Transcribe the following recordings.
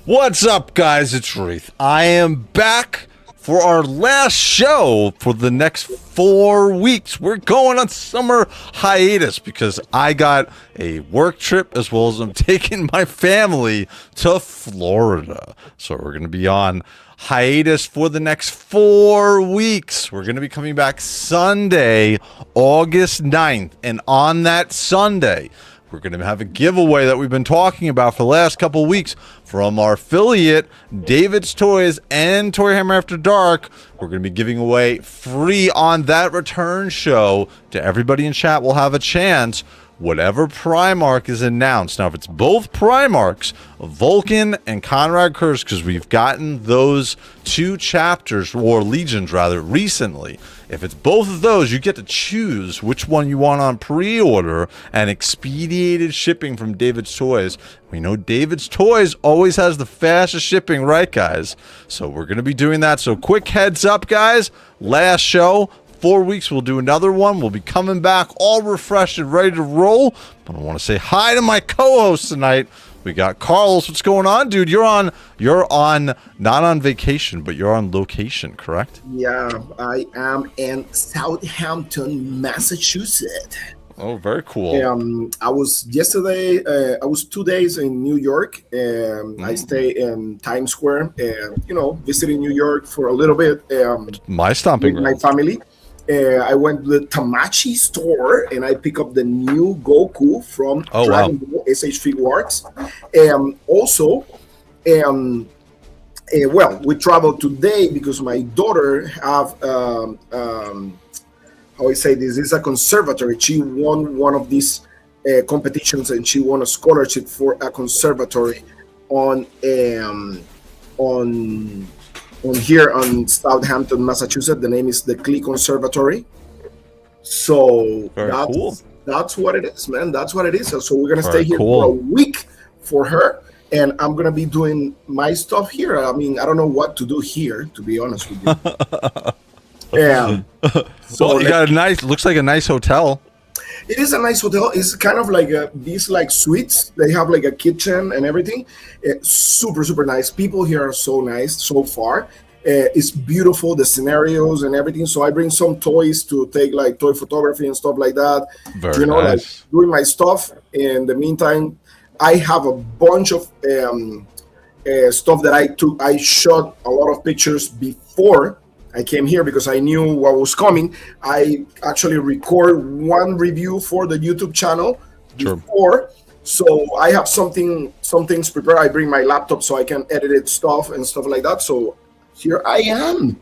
What's up, guys? It's Wraith. I am back for our last show for the next 4 weeks. We're going on summer hiatus because I got a work trip as well as I'm taking my family to Florida. So we're going to be on hiatus for the next 4 weeks. We're going to be coming back Sunday, August 9th. And on that Sunday, we're going to have a giveaway that we've been talking about for the last couple of weeks from our affiliate, David's Toys and ToyHammer After Dark. We're going to be giving away free on that return show to everybody in chat. Will have a chance. Whatever Primarch is announced. Now, if it's both Primarchs, Vulcan and Conrad Curse, because we've gotten those 2 chapters, or legions rather, recently. If it's both of those, you get to choose which one you want on pre-order and expedited shipping from David's Toys. We know David's Toys always has the fastest shipping, right, guys? So we're going to be doing that. So quick heads up, guys. Last show. 4 weeks, we'll do another one. We'll be coming back all refreshed and ready to roll. But I want to say hi to my co-host tonight. We got Carlos. What's going on, dude? You're on not on vacation, but you're on location, correct? Yeah, I am in Southampton, Massachusetts. Oh, very cool. I was 2 days in New York. I stay in Times Square, visiting New York for a little bit. My stomping with my family. I went to the Tamachi store and I picked up the new Goku from Dragon Ball SH Figuarts. We traveled today because my daughter have how I say this is a conservatory. She won one of these competitions and she won a scholarship for a conservatory on here on Southampton, Massachusetts. The name is the Klee Conservatory. So that's what it is, man. That's what it is. So we're gonna stay here for a week for her, and I'm gonna be doing my stuff here. I mean, I don't know what to do here, to be honest with you. Yeah. So you got looks like a nice hotel. It is a nice hotel. It's kind of like these suites. They have like a kitchen and everything. It's super, super nice. People here are so nice so far. It's beautiful, the scenarios and everything. So I bring some toys to take like toy photography and stuff like that. Very nice. Like doing my stuff. In the meantime, I have a bunch of stuff that I took. I shot a lot of pictures before I came here because I knew what was coming. I actually record one review for the YouTube channel before, so I have some things prepared. I bring my laptop so I can edit it stuff like that. So here I am.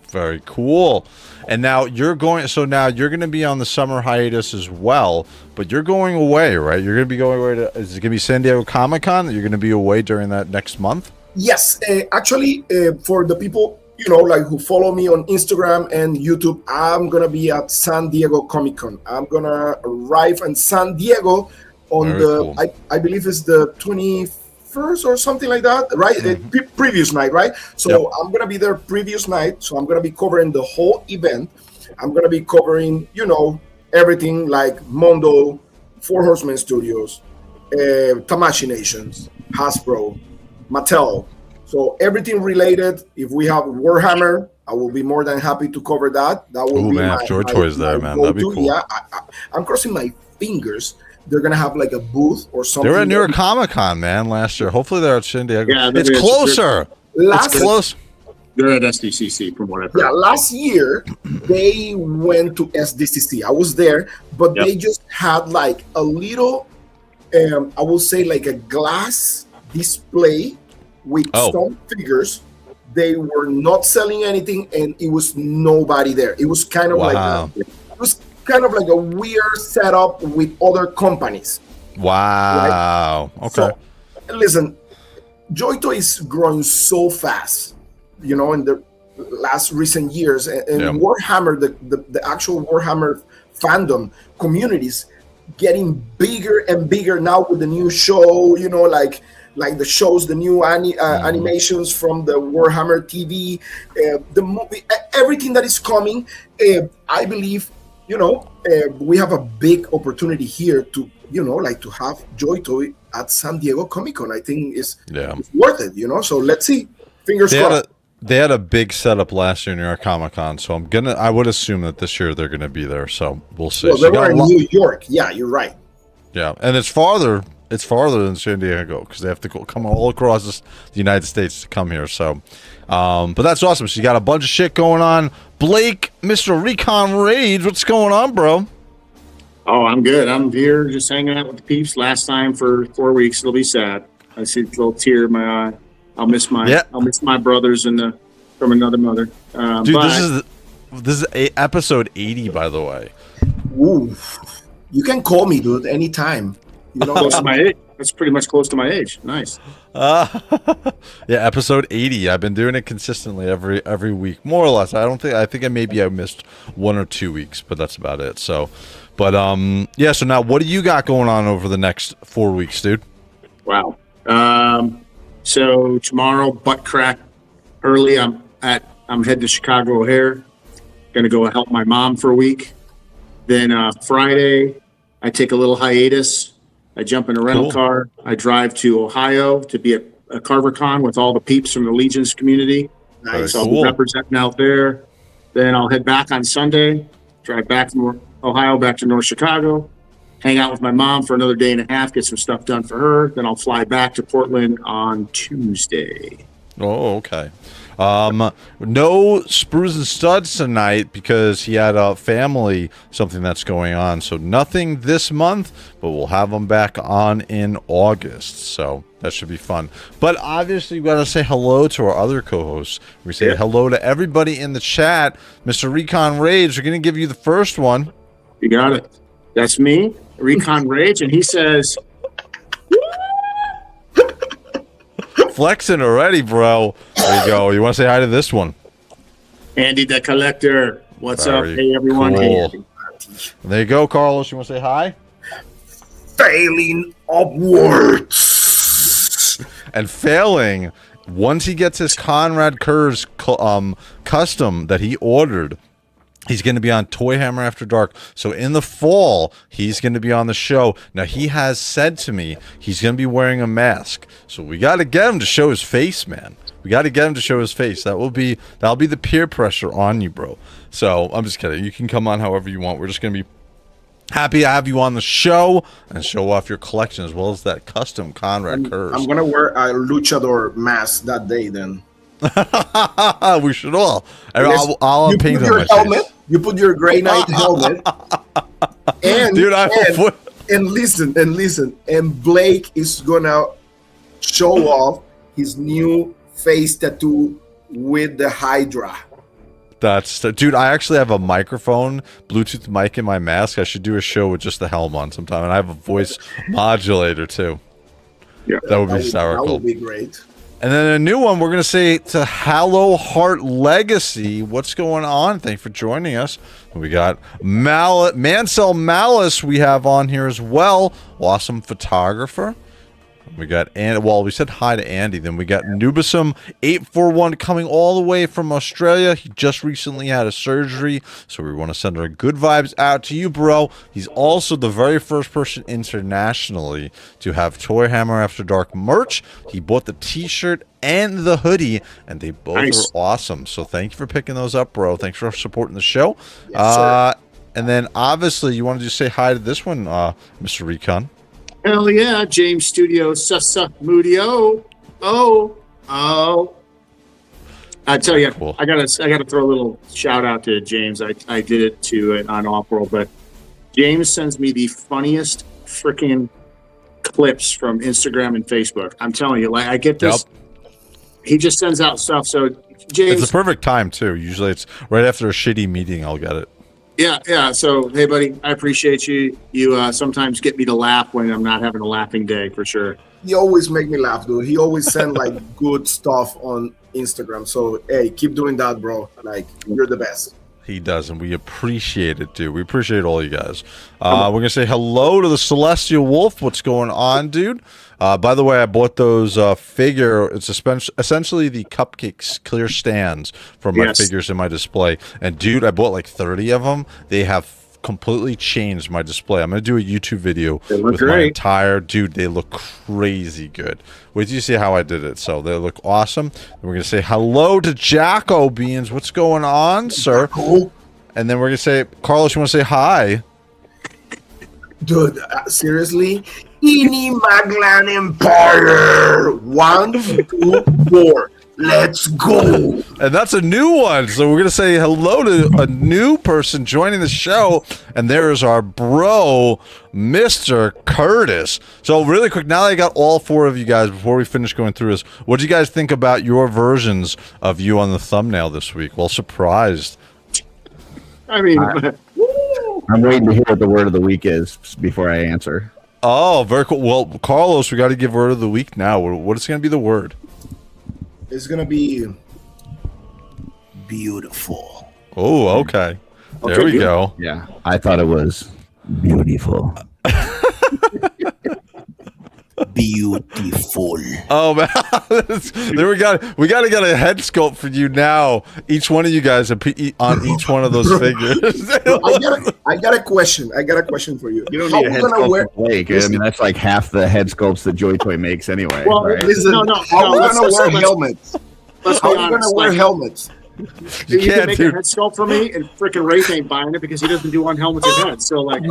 Very cool. And now you're going. So now you're going to be on the summer hiatus as well, but you're going away, right? You're going to be going away to. Is it going to be San Diego Comic-Con that you're going to be away during that next month? Yes, actually, for the people who follow me on Instagram and YouTube, I'm gonna be at San Diego Comic-Con. I'm gonna arrive in San Diego on I believe it's the 21st or something like that, right? Previous night, right? So I'm gonna be there previous night. So I'm gonna be covering the whole event. I'm gonna be covering, everything like Mondo, Four Horsemen Studios, Tamashi Nations, Hasbro, Mattel. So everything related. If we have Warhammer, I will be more than happy to cover that. That will be man, George Toys there, man. That'd be cool. Yeah, I'm crossing my fingers. They're gonna have like a booth or something. They were at New York Comic Con, man, last year. Hopefully they're at San Diego. Yeah, it's closer. It's close. They're at SDCC from what I've heard. Yeah, last year they went to SDCC. I was there, but they just had like a little, I will say like a glass display with some figures. They were not selling anything, and it was nobody there. It was kind of like a weird setup with other companies. Wow. Right? Okay. So, listen, JOYTOY is growing so fast, in the last recent years, and Warhammer, the actual Warhammer fandom communities, getting bigger and bigger now with the new show. Like the shows, the new animations from the Warhammer TV, the movie, everything that is coming. I believe, we have a big opportunity here to like to have Joy Toy at San Diego Comic Con. I think it's Yeah. worth it, So let's see. Fingers crossed. They had a big setup last year in New York Comic Con, so I would assume that this year they're gonna be there. So we'll see. Well, So they were in New York. Yeah, you're right. yeah, and it's farther than San Diego because they have to come all across the United States to come here. So, but that's awesome. So you got a bunch of shit going on. Blake, Mr. Recon Rage, what's going on, bro? Oh, I'm good. I'm here just hanging out with the peeps. Last time for 4 weeks. It'll be sad. I see a little tear in my eye. I'll miss my brothers from another mother. Dude, this is episode 80, by the way. Ooh, you can call me, dude, anytime. Close to my age. That's pretty much close to my age. Nice. Yeah, episode 80. I've been doing it consistently every week, more or less. I think I missed 1 or 2 weeks, but that's about it. So, but yeah. So now, what do you got going on over the next 4 weeks, dude? Wow. So tomorrow, butt crack early. I'm heading to Chicago O'Hare. Going to go help my mom for a week. Then Friday, I take a little hiatus. I jump in a rental car. I drive to Ohio to be at a CarverCon with all the peeps from the Legions community. Nice. So I'll be representing out there. Then I'll head back on Sunday. Drive back from Ohio back to North Chicago. Hang out with my mom for another day and a half, get some stuff done for her. Then I'll fly back to Portland on Tuesday. Oh, okay. No Sprues and Studs tonight because he had a something that's going on. So nothing this month, but we'll have him back on in August. So that should be fun. But obviously, we got to say hello to our other co-hosts. We say hello to everybody in the chat. Mr. Recon Rage, we're going to give you the first one. You got it. That's me, Recon Rage, and he says, flexing already, bro. There you go. You want to say hi to this one? Andy the Collector. What's up? Hey, everyone. Cool. Hey, Andy. There you go, Carlos. You want to say hi? Failing upwards. And failing, once he gets his Conrad Kurz custom that he ordered, he's going to be on ToyHammer After Dark. So in the fall, he's going to be on the show. Now, he has said to me he's going to be wearing a mask. So we got to get him to show his face, man. We got to get him to show his face. That'll be the peer pressure on you, bro. So I'm just kidding. You can come on however you want. We're just going to be happy to have you on the show and show off your collection as well as that custom Conrad Kurz. I'm going to wear a luchador mask that day then. We should all. I'll paint on my helmet. face. You put your Grey Knight helmet. And, dude, and listen. And Blake is going to show off his new face tattoo with the Hydra. Dude, I actually have a microphone, Bluetooth mic in my mask. I should do a show with just the helm on sometime. And I have a voice modulator, too. Yeah, that would be hysterical. That would be great. And then a new one, we're going to say to Hallow Heart Legacy. What's going on? Thanks for joining us. We got Mansell Malice we have on here as well. Awesome photographer. We got we said hi to Andy. Then we got Nubisum 841 coming all the way from Australia. He just recently had a surgery, so we want to send our good vibes out to you, bro. He's also the very first person internationally to have ToyHammer After Dark merch. He bought the t-shirt and the hoodie, and they both are awesome. So thank you for picking those up, bro. Thanks for supporting the show. Yes, sir. And then obviously you want to just say hi to this one, Mr. Recon. Hell yeah, James Studio, Sussa Moodio. Oh. I tell you, cool. I gotta throw a little shout out to James. I did it to on Off-World, but James sends me the funniest freaking clips from Instagram and Facebook. I'm telling you, like I get this. Yep. He just sends out stuff. So James, it's the perfect time too. Usually it's right after a shitty meeting. I'll get it. Yeah. So, hey, buddy, I appreciate you. You sometimes get me to laugh when I'm not having a laughing day, for sure. He always make me laugh, dude. He always send like good stuff on Instagram. So, hey, keep doing that, bro. Like, you're the best. He does, and we appreciate it, dude. We appreciate all you guys. We're going to say hello to the Celestial Wolf. What's going on, dude? By the way, I bought those figure. It's essentially the cupcakes clear stands for my figures in my display. And, dude, I bought like 30 of them. They have completely changed my display. I'm gonna do a YouTube video with great. my entire dude. They look crazy good. Wait till you see how I did it. So they look awesome. And we're gonna say hello to Jacko Beans. What's going on, sir? And then we're gonna say, Carlos, you want to say hi? Dude, seriously? Ini Maglan Empire! 1, 2, 4. Let's go! And that's a new one. So we're going to say hello to a new person joining the show. And there is our bro, Mr. Curtis. So really quick, now that I got all 4 of you guys, before we finish going through this, what do you guys think about your versions of you on the thumbnail this week? Well, surprised. I mean, I'm waiting to hear what the word of the week is before I answer. Oh, very cool. Well, Carlos, we got to give word of the week now. What is going to be the word? It's gonna be beautiful. Oh, okay. There we go. Yeah, I thought it was beautiful. Beautiful. Oh man, there we got to get a head sculpt for you now. Each one of you guys on each one of those figures. I got a question. I got a question for you. You don't How need a we head gonna sculpt wear- for Blake. I mean, that's like half the head sculpts that JOYTOY makes anyway. Well, right? Listen, how we let's- gonna wear let's- helmets? let's How be we honest. gonna wear Like, helmets? you can't, can make dude. a head sculpt for me, and freaking Rafe ain't buying it because he doesn't do unhelmeted heads. So like,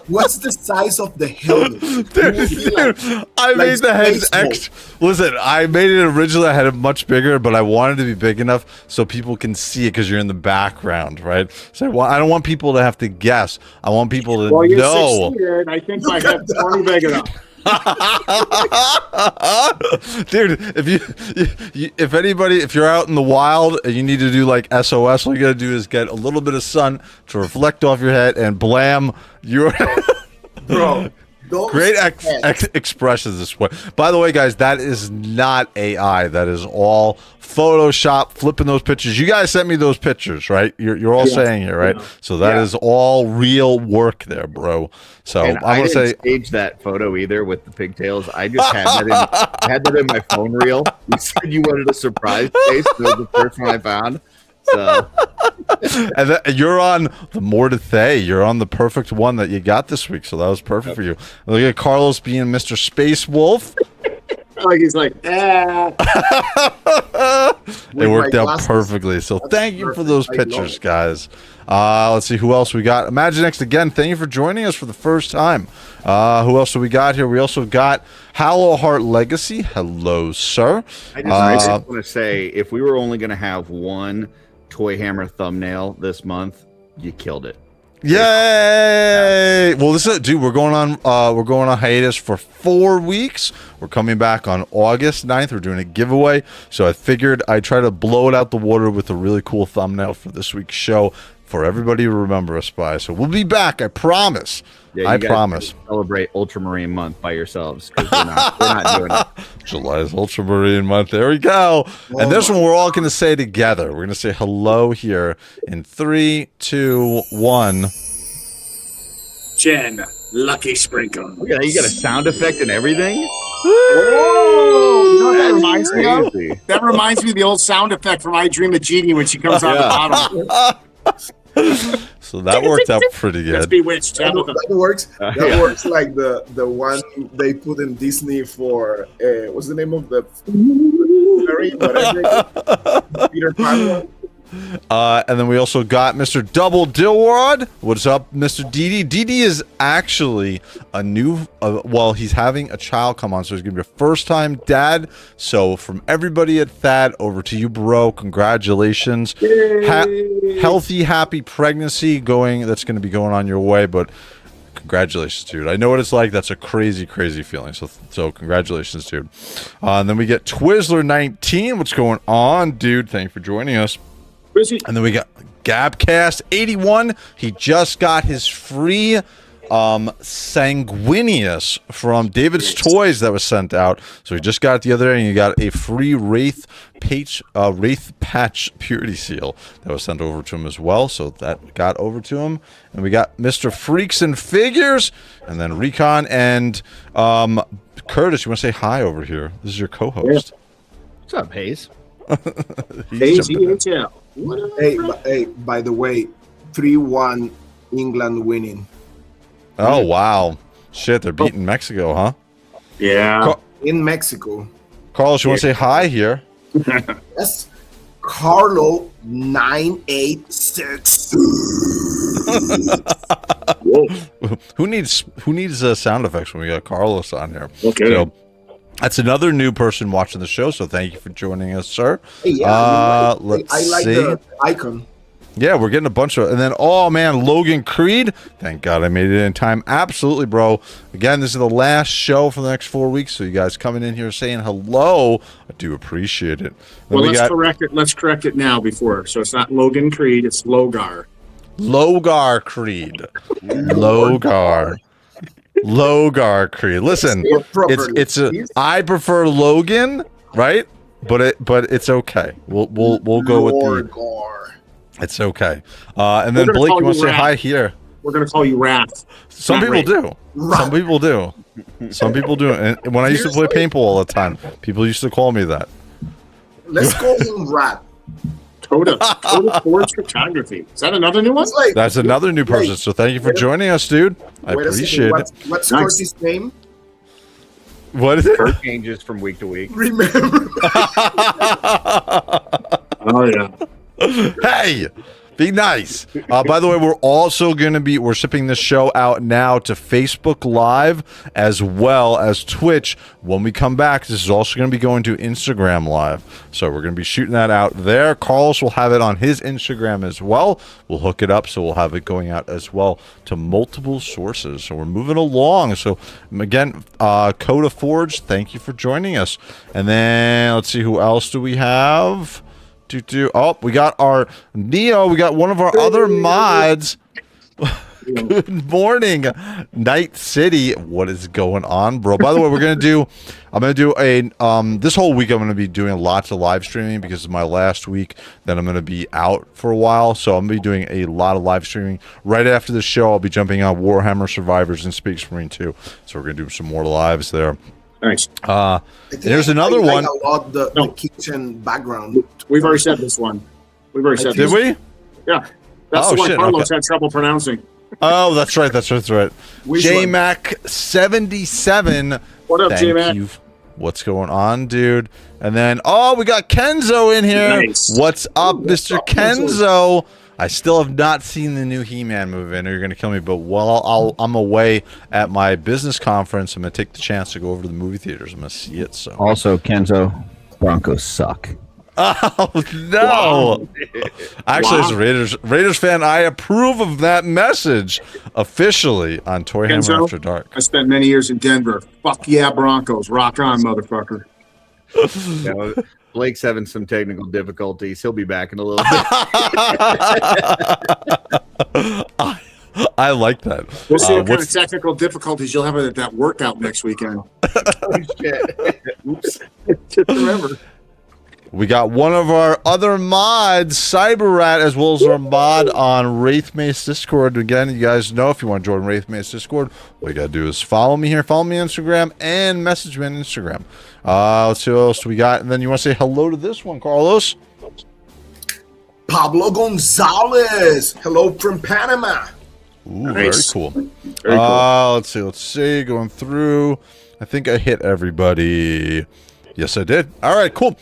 What's the size of the helmet? Dude, I made the heads Listen, I made it originally. I had it much bigger, but I wanted it to be big enough so people can see it because you're in the background, right? So I don't want people to have to guess. I want people to well, you're know. 6 feet, and I think my head's plenty big enough. Dude, if you're out in the wild and you need to do like SOS, all you gotta do is get a little bit of sun to reflect off your head and blam, you're Bro. great expressions this way. By the way, guys, that is not AI. That is all Photoshop. Flipping those pictures. You guys sent me those pictures, right? You're all saying it, right? So that is all real work there, bro. So And I'm I gonna didn't say, stage that photo either with the pigtails. I just had that in my phone reel. You said you wanted a surprise face. That was the first one I found. So and you're on the more to say. You're on the perfect one that you got this week. So that was perfect for you. Look at Carlos being Mr. Space Wolf. Like he's like, It worked out perfectly. So thank you for those pictures, guys. Let's see who else we got. Imaginext again. Thank you for joining us for the first time. Who else do we got here? We also got Hallow Heart Legacy. Hello, sir. I just want to say, if we were only going to have one ToyHammer thumbnail this month, you killed it. Yay! Well, this is dude. We're going on hiatus for 4 weeks. We're coming back on August 9th. We're doing a giveaway, so I figured I'd try to blow it out the water with a really cool thumbnail for this week's show for everybody to remember us by. So we'll be back. I promise. Yeah, I guys promise. Celebrate Ultramarine Month by yourselves because we're not doing it. July is Ultramarine Month. There we go. And this one we're all going to say together. We're going to say hello here in 3, 2, 1. Jen, Lucky Sprinkle. You got a sound effect and everything. Oh, you know what that reminds me of? Crazy. That reminds me of the old sound effect from I Dream of Jeannie when she comes out the bottom. So that worked out pretty That's good. Bewitched. That works. That works like the one they put in Disney for what's the name of the fairy? Whatever. Peter Pan one. And then we also got Mr. Double Dilrod. What's up, Mr. DD? DD is actually a new, he's having a child come on, so he's going to be a first-time dad. So from everybody at Thad, over to you, bro. Congratulations. Healthy, happy pregnancy that's going to be going on your way, but congratulations, dude. I know what it's like. That's a crazy, crazy feeling. So congratulations, dude. And then we get Twizzler19. What's going on, dude? Thank you for joining us. And then we got Gabcast81. He just got his free Sanguinius from David's Toys that was sent out. So he just got it the other day, and you got a free Wraith Patch Purity Seal that was sent over to him as well. So that got over to him. And we got Mr. Freaks and Figures, and then Recon and Curtis. You want to say hi over here? This is your co-host. Yeah. What's up, Hayes? Hayes EHL. Hey, by the way, 3-1 England winning Oh, wow. Shit, they're beating Mexico, huh? Yeah. in Mexico. Carlos, you want to say hi here? Yes, Carlo 986. Whoa. Who needs sound effects when we got Carlos on here? Okay. So that's another new person watching the show. So thank you for joining us, sir. Hey, yeah, Let's I like see. the icon. Yeah, we're getting a bunch of, and then oh man, Logan Creed. Thank God I made it in time. Absolutely, bro. Again, this is the last show for the next 4 weeks. So you guys coming in here saying hello, I do appreciate it. Then Well, we let's got correct it. Let's correct it now before. So it's not Logan Creed. It's Logar. Logar Creed. Logar. Logar Creed. Listen, it's a. I prefer Logan, right? But it's okay. We'll go with the. It's okay. And then We're gonna Blake, call you want to you say Raph. hi here? We're gonna call you Wrath. Some Not people Ray. do. Some people do. Some people do. And when I used to play paintball all the time, people used to call me that. Let's call him Rat. Toda Forge Photography. Is that another new one? It's like, That's another new person. Wait, So thank you for joining us, dude. I wait a second, appreciate it. What's Nice. Curtis' name? What is it? Her changes from week to week. Remember? Oh yeah. Hey, be nice. By the way, we're also going to we're shipping this show out now to Facebook Live as well as Twitch. When we come back, this is also going to be going to Instagram Live. So we're going to be shooting that out there. Carlos will have it on his Instagram as well. We'll hook it up, so we'll have it going out as well to multiple sources. So we're moving along. So again, Coda Forge, thank you for joining us. And then let's see, who else do we have? Oh, we got our Neo. We got one of our other mods. Good morning, Night City. What is going on, bro? By the way, I'm gonna do a this whole week I'm gonna be doing lots of live streaming because it's my last week. Then I'm gonna be out for a while, so I'm gonna be doing a lot of live streaming. Right after the show, I'll be jumping on Warhammer Survivors and Space Marine 2. So we're gonna do some more lives there. Nice. There's another one. I love the kitchen background. We've already said this one. We've already said Did this. we? Yeah. That's Oh, the one shit, Carlos okay. had trouble pronouncing. Oh, that's right. That's right. Which one? JMac77. What up, Thank J-Mac? you. What's going on, dude? And then, oh, we got Kenzo in here. Nice. What's up, what's Mr. up, Kenzo? Kenzo? I still have not seen the new He-Man movie. I know you're going to kill me, but while I'm away at my business conference, I'm going to take the chance to go over to the movie theaters. I'm going to see it. So. Also, Kenzo, Broncos suck. Oh no! Actually, as a Raiders fan, I approve of that message officially on ToyHammer Kenzo? After Dark. I spent many years in Denver. Fuck yeah, Broncos. Rock on, motherfucker. You know, Blake's having some technical difficulties. He'll be back in a little bit. I like that. We'll see what kind what's- of technical difficulties you'll have at that workout next weekend. Oops. Just remember. We got one of our other mods, CyberRat, as well as our mod on Wraithmace Discord. Again, you guys know if you want to join Wraithmace Discord, what you got to do is follow me here, follow me on Instagram, and message me on Instagram. Let's see what else we got. And then you want to say hello to this one, Carlos? Pablo Gonzalez. Hello from Panama. Ooh, Nice. very cool. Very cool. Let's see. Going through. I think I hit everybody. Yes, I did. All right, cool.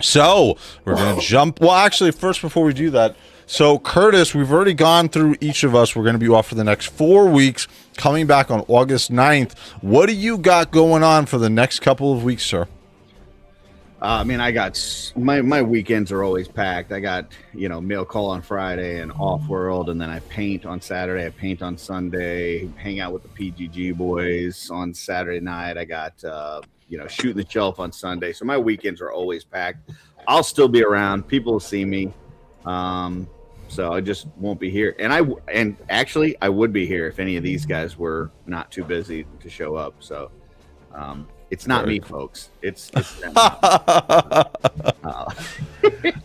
So we're going to jump. Well, actually, first, before we do that, so Curtis, we've already gone through each of us. We're going to be off for the next 4 weeks, coming back on August 9th. What do you got going on for the next couple of weeks, sir? I mean, I got my weekends are always packed. I got, mail call on Friday and off world, and then I paint on Saturday. I paint on Sunday. Hang out with the PGG boys on Saturday night. I got shooting the shelf on Sunday. So my weekends are always packed. I'll still be around. People will see me. So I just won't be here. And actually I would be here if any of these guys were not too busy to show up. So it's not me, folks. It's them.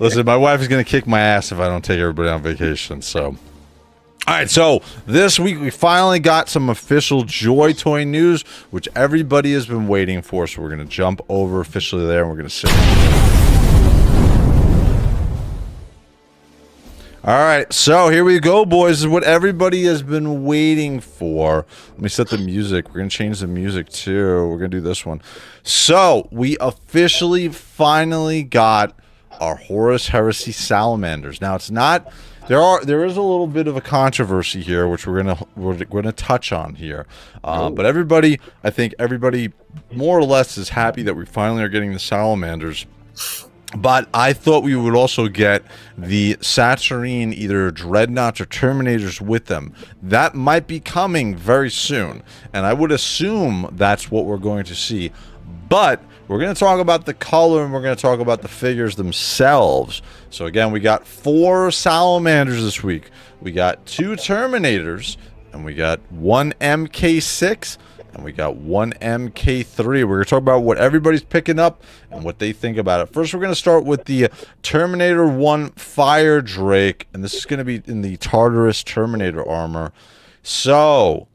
Listen, my wife is going to kick my ass if I don't take everybody on vacation. So, all right. So this week we finally got some official Joy Toy news, which everybody has been waiting for. So we're going to jump over officially there, and we're going to sit. All right, so here we go, boys. This is what everybody has been waiting for. Let me set the music. We're going to change the music, too. We're going to do this one. So, we officially, finally got our Horus Heresy Salamanders. Now, it's not... There is a little bit of a controversy here, which we're gonna touch on here. But everybody, I think everybody more or less is happy that we finally are getting the Salamanders. But I thought we would also get the Saturnine, either Dreadnoughts or Terminators with them. That might be coming very soon, and I would assume that's what we're going to see. But we're going to talk about the color, and we're going to talk about the figures themselves. So again, we got 4 Salamanders this week. We got 2 Terminators, and we got 1 MK6, and we got 1 MK3. We're going to talk about what everybody's picking up and what they think about it. First, we're going to start with the Terminator 1 Fire Drake, and this is going to be in the Tartarus Terminator armor. So,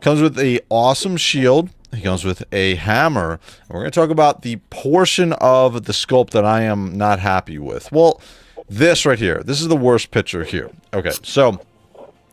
comes with a awesome shield. He comes with a hammer. And we're going to talk about the portion of the sculpt that I am not happy with. Well, this right here. This is the worst picture here. Okay, so...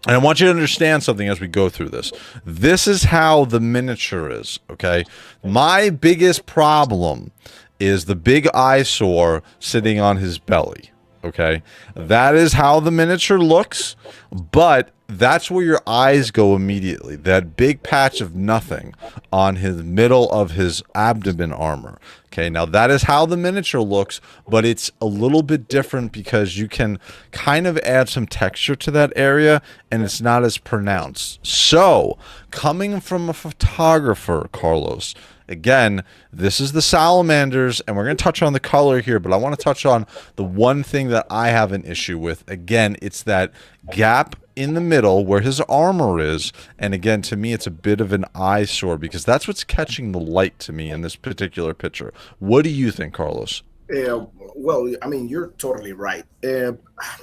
and I want you to understand something as we go through this. This is how the miniature is, okay? My biggest problem is the big eyesore sitting on his belly, okay? That is how the miniature looks, but that's where your eyes go immediately. That big patch of nothing on his middle of his abdomen armor. Okay, now that is how the miniature looks, but it's a little bit different because you can kind of add some texture to that area and it's not as pronounced. So, coming from a photographer, Carlos, again, this is the Salamanders, and we're going to touch on the color here, but I want to touch on the one thing that I have an issue with. Again, it's that gap in the middle where his armor is, and again, to me, it's a bit of an eyesore because that's what's catching the light to me in this particular picture. What do you think, Carlos? Well, I mean, you're totally right. I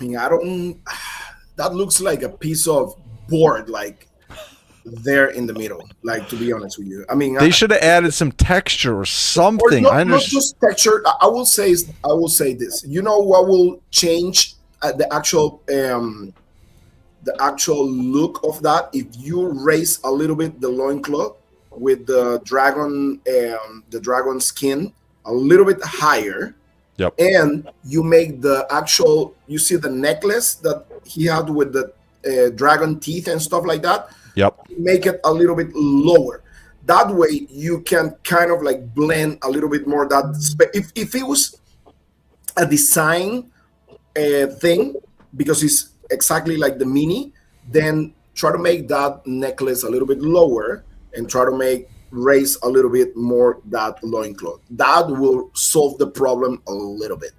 mean, I don't... that looks like a piece of board, like, there in the middle, like, to be honest with you. I mean, they should have added some texture or something. Not just texture. I will say this. You know what will change the actual look of that? If you raise a little bit the loincloth with the dragon skin a little bit higher. Yep. And you make the actual, you see the necklace that he had with the dragon teeth and stuff like that. Yep. Make it a little bit lower. That way you can kind of like blend a little bit more that if it was a design thing, because it's exactly like the mini, then try to make that necklace a little bit lower and try to raise a little bit more that loincloth. That will solve the problem a little bit.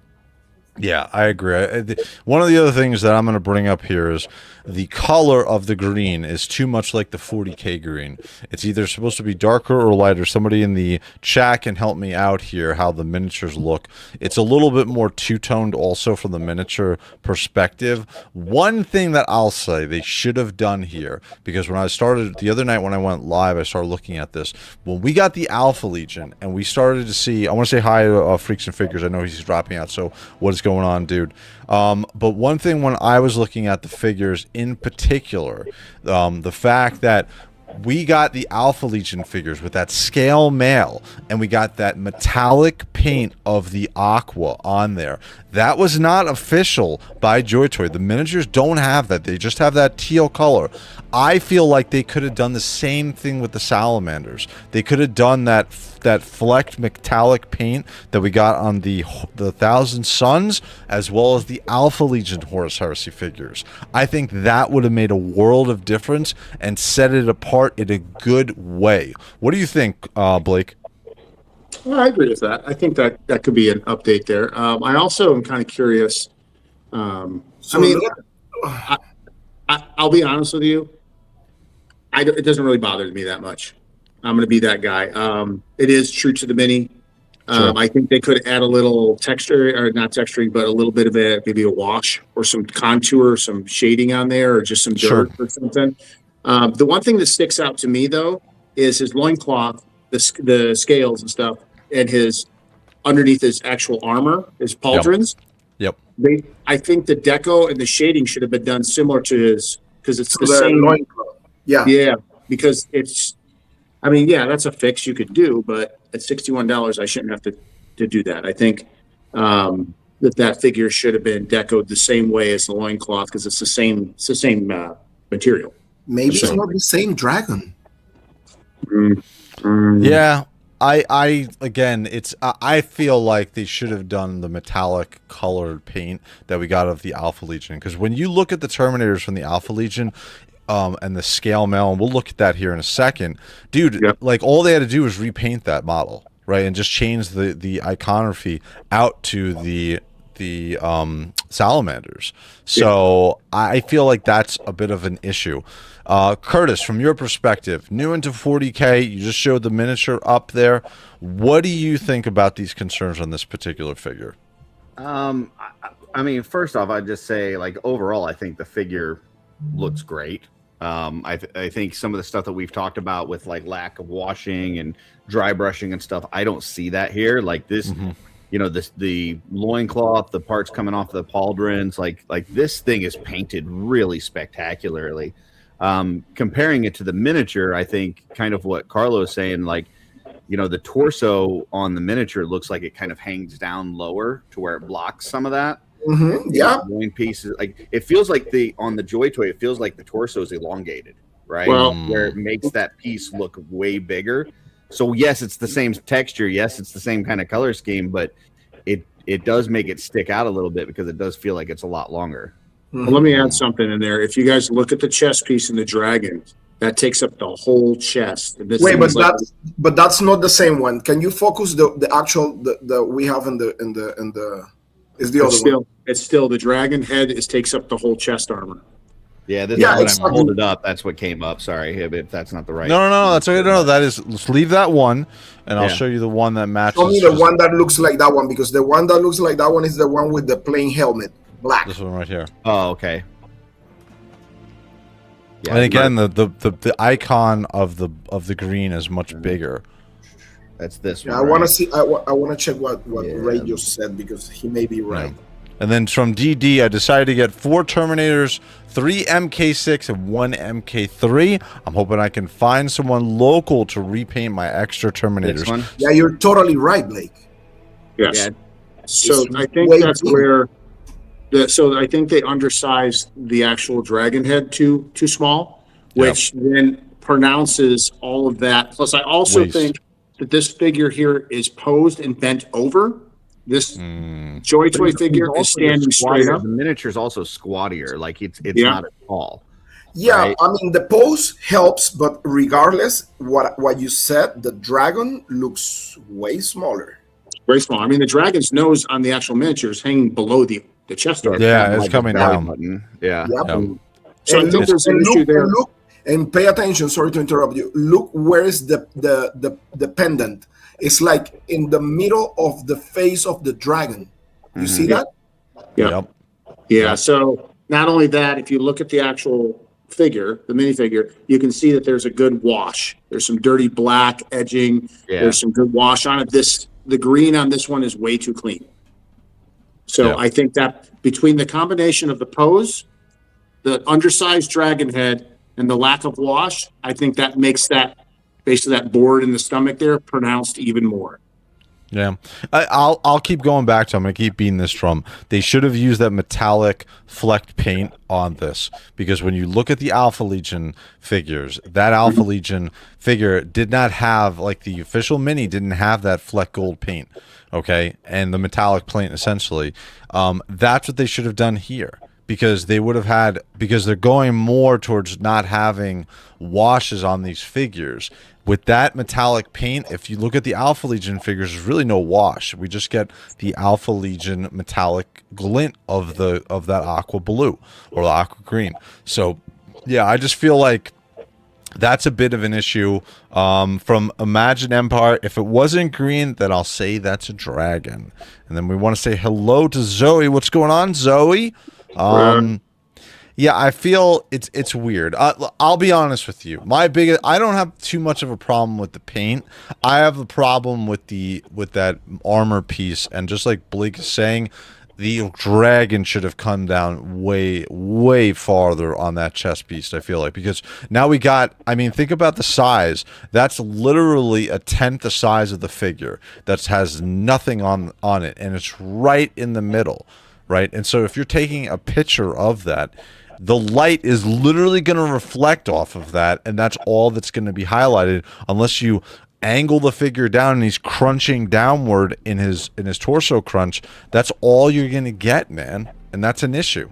Yeah, I agree. One of the other things that I'm going to bring up here is the color of the green is too much like the 40K green. It's either supposed to be darker or lighter. Somebody in the chat can help me out here how the miniatures look. It's a little bit more two-toned also from the miniature perspective. One thing that I'll say they should have done here, because when I started the other night when I went live, I started looking at this. When we got the Alpha Legion and we started to see, I want to say hi to Freaks and Figures. I know he's dropping out, so what is going on, dude? But one thing when I was looking at the figures in particular, the fact that we got the Alpha Legion figures with that scale mail, and we got that metallic paint of the aqua on there. That was not official by JOYTOY. The miniatures don't have that. They just have that teal color. I feel like they could have done the same thing with the Salamanders. They could have done that flecked metallic paint that we got on the Thousand Suns, as well as the Alpha Legion Horus Heresy figures. I think that would have made a world of difference and set it apart in a good way. What do you think, Blake? Well, I agree with that. I think that could be an update there. I also am kind of curious. I'll be honest with you. It doesn't really bother me that much. I'm going to be that guy. It is true to the mini. Sure. I think they could add a little texture, or not texturing, but a little bit of maybe a wash or some contour, some shading on there, or just some dirt or something. The one thing that sticks out to me, though, is his loincloth, the scales and stuff, and his underneath his actual armor, his pauldrons. Yep. I think the deco and the shading should have been done similar to his, because it's the same. loincloth. Yeah. Yeah, because it's. I mean, yeah, that's a fix you could do, but at $61, I shouldn't have to do that. I think that figure should have been decoed the same way as the loincloth because it's the same material. Maybe it's not the same dragon. Yeah, I again, I feel like they should have done the metallic colored paint that we got of the Alpha Legion, because when you look at the Terminators from the Alpha Legion, and the scale mail, and we'll look at that here in a second, dude. Yep. Like all they had to do was repaint that model, right, and just change the iconography out to the salamanders. So I feel like that's a bit of an issue. Curtis, from your perspective, new into 40K, you just showed the miniature up there. What do you think about these concerns on this particular figure? I mean, first off, I'd just say, like, overall, I think the figure looks great. I think some of the stuff that we've talked about with like lack of washing and dry brushing and stuff, I don't see that here. Like this, you know, the loincloth, the parts coming off the pauldrons, like this thing is painted really spectacularly. Comparing it to the miniature, I think kind of what Carlo is saying, like, you know, the torso on the miniature looks like it kind of hangs down lower to where it blocks some of that. Yeah. Loin pieces, like it feels like on the JOYTOY, it feels like the torso is elongated, right? Well, where it makes that piece look way bigger. So yes, it's the same texture. Yes, it's the same kind of color scheme, but it does make it stick out a little bit because it does feel like it's a lot longer. Well, let me add something in there. If you guys look at the chest piece in the dragon, that takes up the whole chest. And this Wait, thing but is like- that's not the same one. Can you focus the actual the we have in the is the other one? It's still the dragon head takes up the whole chest armor. Yeah, this Yeah, is when exactly. I hold it up. That's what came up. Sorry, if that's not the right. No, that's okay. No, that is. Let's leave that one, and I'll Yeah. show you the one that matches. Show me the one that looks like that one, because the one that looks like that one is the one with the plain helmet, black. This one right here. Oh, okay. Yeah, And again, the icon of the green is much bigger. that's this Yeah, one. I want to right? see. I want to check what Yeah. Ray just said, because he may be right. And then from DD, I decided to get 4 Terminators, 3 MK6, and 1 MK3. I'm hoping I can find someone local to repaint my extra Terminators. This one. Yeah, you're totally right, Blake. Yes. Yeah. So It's I think way that's bigger. where so I think they undersized the actual dragon head too small, which then pronounces all of that. Plus, I also Waist. think that this figure here is posed and bent over. This JOYTOY figure is standing straight up. The miniature is also squattier. Like it's Yeah. not at all. Yeah, Right. I mean the pose helps, but regardless, what you said, the dragon looks way smaller. Very small. I mean, the dragon's nose on the actual miniature is hanging below the chest armor. Yeah, it's Like coming a belly down. button. Yeah. Yep. Yeah. So I think there's an issue there. And pay attention. Sorry to interrupt you. Look, where is the pendant? It's like in the middle of the face of the dragon. You see that? Yeah. Yep. Yeah. So not only that, if you look at the actual figure, the minifigure, you can see that there's a good wash. There's some dirty black edging. Yeah. There's some good wash on it. The green on this one is way too clean. So Yeah. I think that between the combination of the pose, the undersized dragon head, and the lack of wash, I think that makes that basically that board in the stomach there pronounced even more. Yeah, I'll keep going back to. I'm gonna keep beating this drum. They should have used that metallic flecked paint on this, because when you look at the Alpha Legion figures, that Alpha Legion figure did not have, like the official mini didn't have that fleck gold paint, okay, and the metallic paint essentially. That's what they should have done here, because they would have had, because they're going more towards not having washes on these figures. With that metallic paint, if you look at the Alpha Legion figures, there's really no wash. We just get the Alpha Legion metallic glint of that aqua blue or the aqua green. So, yeah, I just feel like that's a bit of an issue. From Imagine Empire, if it wasn't green, then I'll say that's a dragon. And then we want to say hello to Zoe. What's going on, Zoe? Yeah, I feel it's weird. I'll be honest with you. I don't have too much of a problem with the paint. I have a problem with that armor piece, and just like Blake is saying, the dragon should have come down way, way farther on that chest piece, I feel like, because now we got, I mean, think about the size. That's literally a tenth the size of the figure that has nothing on it, and it's right in the middle, right? And so if you're taking a picture of that, the light is literally going to reflect off of that, and that's all that's going to be highlighted unless you angle the figure down and he's crunching downward in his torso crunch. That's all you're going to get, man, and that's an issue.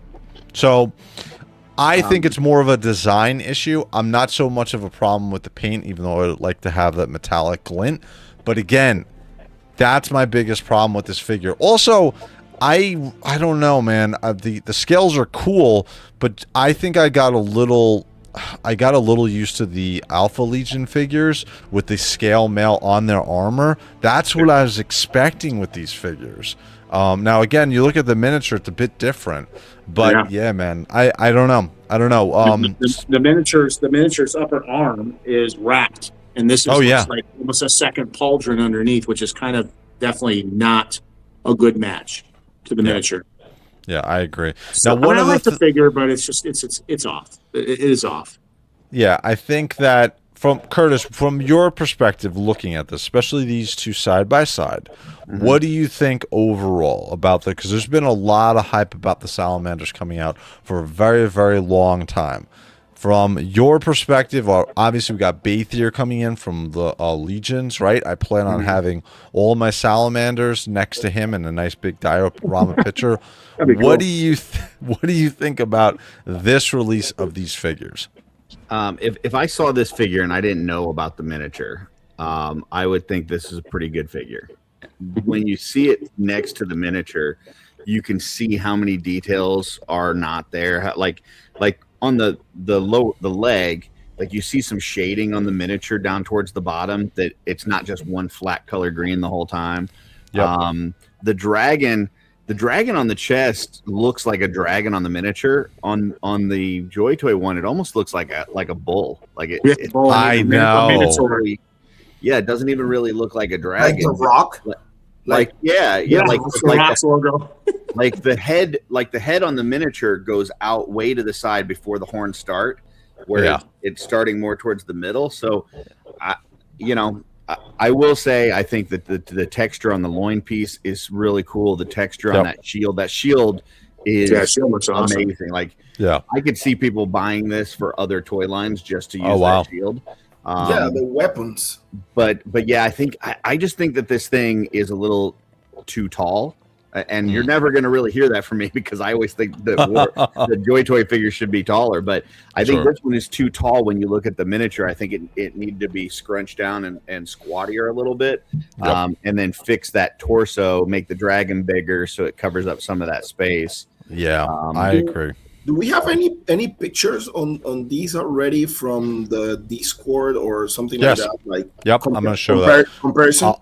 So I think it's more of a design issue. I'm not so much of a problem with the paint, even though I would like to have that metallic glint. But again, that's my biggest problem with this figure. Also, I don't know, man. The scales are cool, but I think I got a little used to the Alpha Legion figures with the scale mail on their armor. That's what I was expecting with these figures. Now, again, you look at the miniature; it's a bit different. But yeah, man, I don't know. The miniature's upper arm is wrapped, and this is like almost a second pauldron underneath, which is kind of definitely not a good match to the miniature. Yeah, I agree. So, now, I like the figure, but it's just it's off. It is off. Yeah, I think that from Curtis, from your perspective, looking at this, especially these two side by side, what do you think overall about the? Because there's been a lot of hype about the Salamanders coming out for a very, very long time. From your perspective, obviously we got Bathier coming in from the Legions, right? I plan on having all my Salamanders next to him in a nice big diorama picture. What do you think about this release of these figures? If I saw this figure and I didn't know about the miniature, I would think this is a pretty good figure. When you see it next to the miniature, you can see how many details are not there. Like on the leg, like you see some shading on the miniature down towards the bottom, that it's not just one flat color green the whole time. Yep. The dragon on the chest looks like a dragon on the miniature. On the JOYTOY one, it almost looks like a bull. Like it I know. Yeah, it doesn't even really look like a dragon. Like the Rock. Like the logo. like the head on the miniature goes out way to the side before the horns start, where it's starting more towards the middle. So, I will say I think that the texture on the loin piece is really cool. The texture on that shield is shield looks awesome. Amazing. Like, I could see people buying this for other toy lines just to use that shield. The weapons. But yeah, I just think that this thing is a little too tall, and you're never going to really hear that from me, because I always think that the JOYTOY figure should be taller. But I think this one is too tall when you look at the miniature. I think it needed to be scrunched down and squattier a little bit, and then fix that torso, make the dragon bigger so it covers up some of that space. Yeah, I agree. Do we have any pictures on these already from the Discord or something like that? Like, I'm going to show that comparison.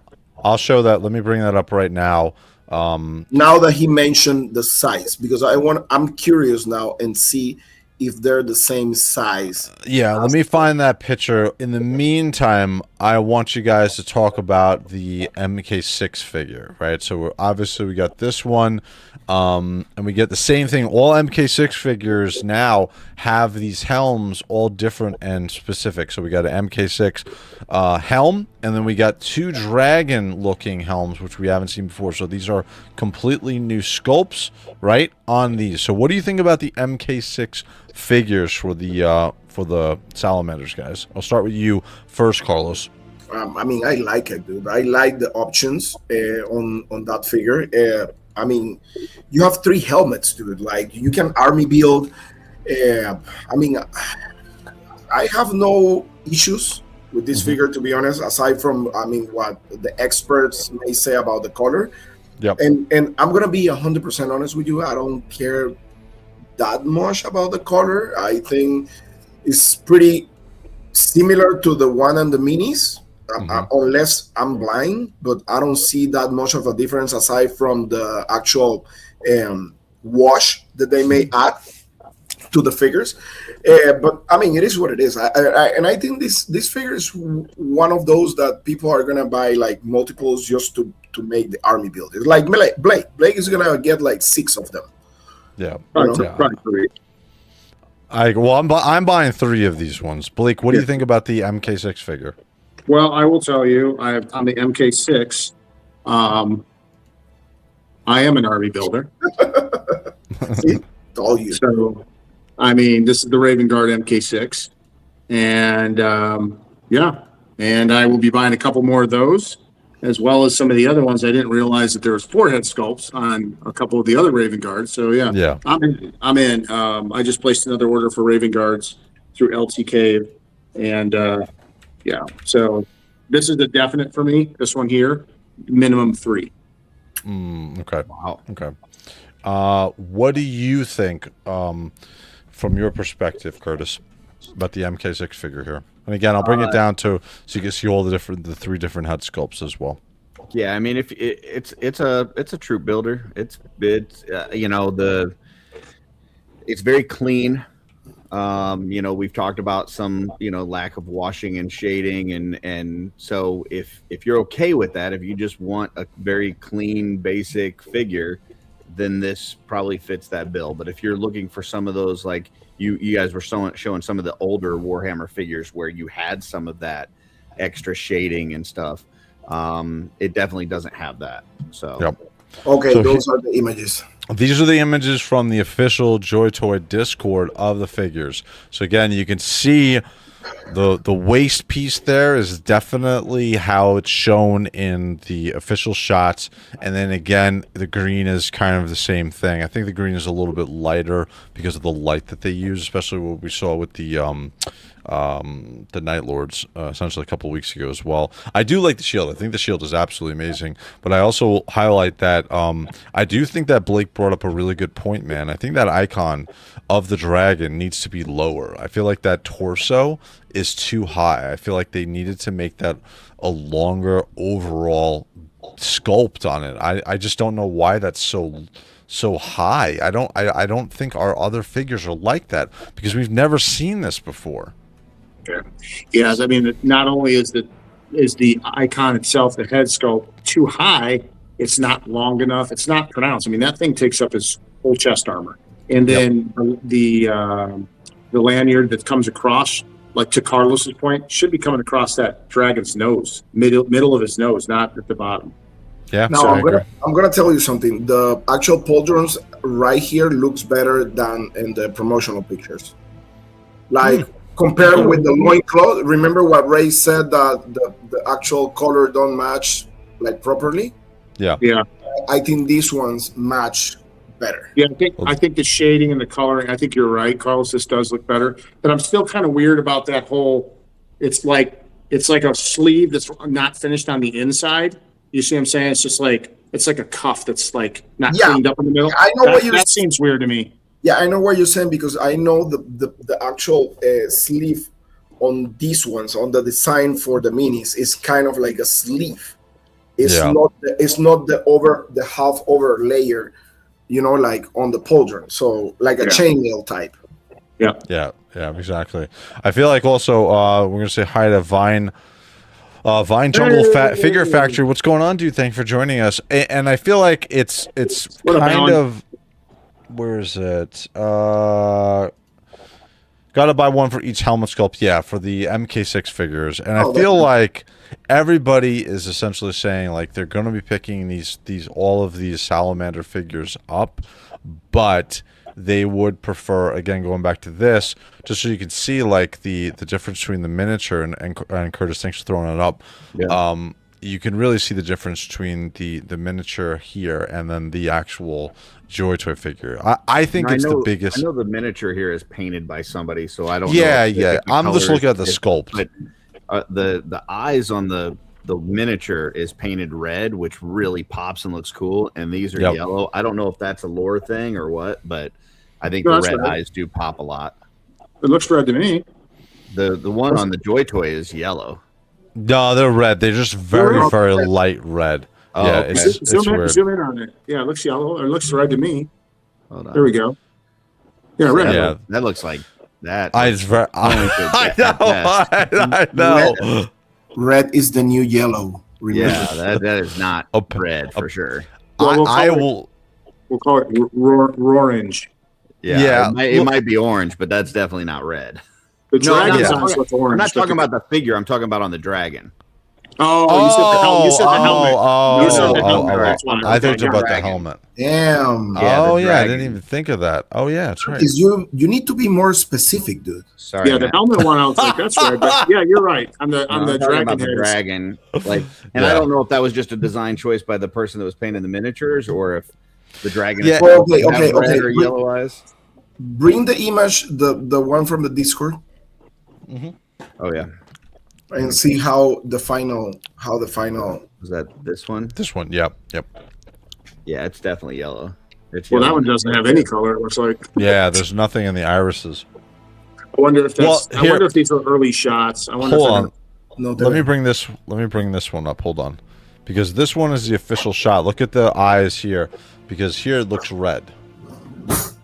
I'll show that. Let me bring that up right now. Now that he mentioned the size, because I'm curious now and see if they're the same size. Yeah, let me find that picture. In the meantime, I want you guys to talk about the MK6 figure, right? So obviously we got this one, and we get the same thing. All MK6 figures now have these helms, all different and specific. So we got an MK6 helm, and then we got two dragon-looking helms, which we haven't seen before. So these are completely new sculpts, right, on these. So what do you think about the MK6 figures for the Salamanders, guys? I'll start with you first, Carlos. I mean, I like it, dude. I like the options on that figure. I mean, you have 3 helmets, dude. Like, you can army build. I mean, I have no issues with this figure, to be honest, aside from, I mean, what the experts may say about the color. Yep. And I'm gonna be 100% honest with you. I don't care that much about the color. I think it's pretty similar to the one on the minis, unless I'm blind, but I don't see that much of a difference aside from the actual wash that they may add. to the figures. But I mean, it is what it is. And I think this figure is one of those that people are gonna buy like multiples just to make the army build. It's like Blake. Blake is gonna get like 6 of them. Yeah. Probably 3. I'm buying 3 of these ones. Blake, what do you think about the MK6 figure? Well, I will tell you, on the MK6, I am an army builder. See? It's all you. So, I mean, this is the Raven Guard MK6. And, and I will be buying a couple more of those, as well as some of the other ones. I didn't realize that there was forehead sculpts on a couple of the other Raven Guards. So, yeah. I'm in. I just placed another order for Raven Guards through LT Cave. And, so this is the definite for me. This one here, minimum 3. Okay. Wow. Okay. What do you think, from your perspective, Curtis, about the MK6 figure here? And again, I'll bring it down to so you can see all the 3 different head sculpts as well. Yeah, I mean, if it's a troop builder, it's very clean. We've talked about some, lack of washing and shading. And so if you're okay with that, if you just want a very clean, basic figure, then this probably fits that bill. But if you're looking for some of those, like you guys were showing some of the older Warhammer figures where you had some of that extra shading and stuff, it definitely doesn't have that. So, yep. Okay, so those are the images. These are the images from the official JOYTOY Discord of the figures. So again, you can see the waist piece there is definitely how it's shown in the official shots. And then again, the green is kind of the same thing. I think the green is a little bit lighter because of the light that they use, especially what we saw with the Night Lords essentially a couple weeks ago as well. I do like the shield. I think the shield is absolutely amazing. But I also highlight that I do think that Blake brought up a really good point, man. I think that icon of the dragon needs to be lower. I feel like that torso is too high. I feel like they needed to make that a longer overall sculpt on it. I just don't know why that's so high. I don't think our other figures are like that because we've never seen this before. Yes, I mean, not only is the icon itself, the head sculpt, too high, it's not long enough, it's not pronounced. I mean, that thing takes up his whole chest armor. And then the lanyard that comes across, like to Carlos's point, should be coming across that dragon's nose, middle of his nose, not at the bottom. Yeah. Now I'm gonna tell you something. The actual pauldrons right here looks better than in the promotional pictures. Like compared with the loincloth, remember what Ray said that the actual color don't match like properly? Yeah. I think these ones match better. Yeah, I think the shading and the coloring, I think you're right, Carlos, this does look better. But I'm still kind of weird about that whole, it's like a sleeve that's not finished on the inside. You see what I'm saying? It's just like, it's like a cuff that's like not cleaned up in the middle. I know that seems weird to me. Yeah, I know what you're saying because I know the actual sleeve on these ones, on the design for the minis, is kind of like a sleeve. It's not the half over layer, like on the pauldron. So like a chainmail type. Yeah, exactly. I feel like also we're gonna say hi to Vine Jungle Figure Factory. What's going on, dude? Thanks for joining us. And I feel like it's kind of. Where is it? Gotta buy one for each helmet sculpt. Yeah, for the MK6 figures. And I feel like everybody is essentially saying like they're going to be picking all of these salamander figures up, but they would prefer, again, going back to this, just so you can see like the difference between the miniature and Curtis, thanks for throwing it up. Yeah. You can really see the difference between the miniature here and then the actual JOYTOY figure. I think it's the biggest. I know the miniature here is painted by somebody, so I don't know. Yeah. I'm just looking at the sculpt. But the eyes on the miniature is painted red, which really pops and looks cool, and these are yellow. I don't know if that's a lore thing or what, but I think the red eyes do pop a lot. It looks red to me. The one on the JOYTOY is yellow. No, they're red. They're just very, very light red. Oh, yeah, okay. it's weird. Zoom in on it. Yeah, it looks yellow. Or it looks red to me. Hold on. There we go. Yeah, red. Yeah. That looks like that. I know. Red is the new yellow. Remember? Yeah, that is not red for sure. Well, We'll call it orange. Yeah, it might be orange, but that's definitely not red. The dragon's orange. I'm not talking about the figure. I'm talking about on the dragon. Oh, you said the helmet. Oh, You said the helmet. That's why. I thought you Okay, about the helmet. Damn. Oh, the yeah, I dragon. didn't even think of that. Oh, yeah, that's right. Because you need to be more specific, dude. Sorry. Yeah, the helmet one. I was like, that's right. But yeah, you're right. I'm the I'm talking about the dragon. Like, and I don't know if that was just a design choice by the person that was painting the miniatures, or if the dragon. Yeah. Well, red okay. or yellow eyes. Bring the image, the one from the Discord, Oh yeah. and see how the final. Was that this one? This one, yep. Yeah, it's definitely yellow. It's Well, yellow. that one doesn't have any color. It looks like. Yeah, there's nothing in the irises. I wonder if that's. Well, I wonder if these are early shots. I wonder. Hold if on. No, Let me bring this one up. Hold on. Because this one is the official shot. Look at the eyes here. Because here it looks red.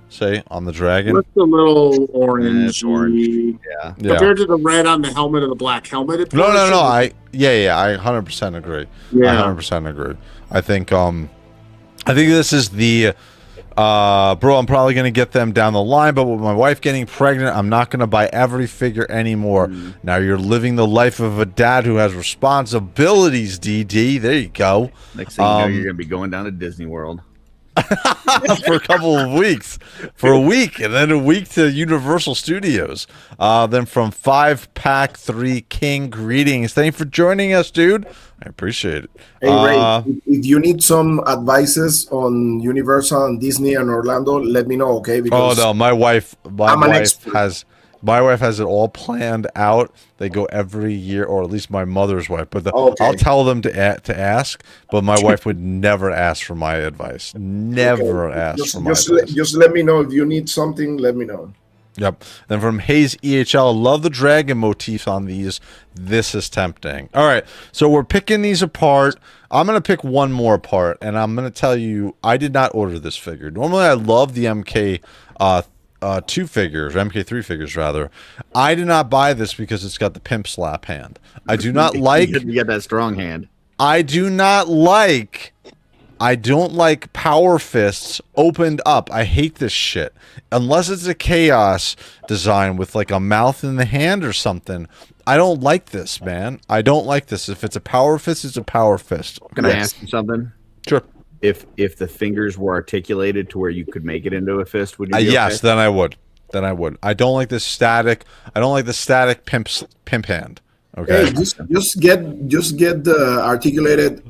Say on the dragon. Looks a little orange. It's orange. Yeah. Yeah. Compared to the red on the helmet of the black helmet. It No. probably should- I 100% agree. Yeah. I 100% agree. I think this is the bro, I'm probably going to get them down the line, but with my wife getting pregnant, I'm not going to buy every figure anymore. Now you're living the life of a dad who has responsibilities, DD. There you go. Next thing you know, you're gonna be going down to Disney World. For a couple of weeks, for a week, and then a week to Universal Studios. Then from 5-Pack 3 King, greetings. Thank you for joining us, dude. I appreciate it. Hey, Ray, if you need some advices on Universal and Disney and Orlando, let me know, okay? Oh Because no, my wife expert. my wife has it all planned out. They go every year, or at least my mother's wife. But Okay. I'll tell them to ask. But my wife would never ask for my advice. Never ask for my advice. just let me know if you need something. Let me know. Yep. Then from Hayes EHL, love the dragon motif on these. This is tempting. All right. So we're picking these apart. I'm going to pick one more apart, and I'm going to tell you, I did not order this figure. Normally, I love the MK 2 figures, MK3 figures rather. I did not buy this because it's got the pimp slap hand. I do not like. You get that strong hand. I don't like power fists opened up. I hate this shit. Unless it's a chaos design with like a mouth in the hand or something. I don't like this, man. I don't like this. If it's a power fist, it's a power fist. Can I ask you something? Sure. If the fingers were articulated to where you could make it into a fist, would you? Be Yes, okay? then I would. I don't like this static. I don't like the static pimp hand. Okay. Hey, just get the articulated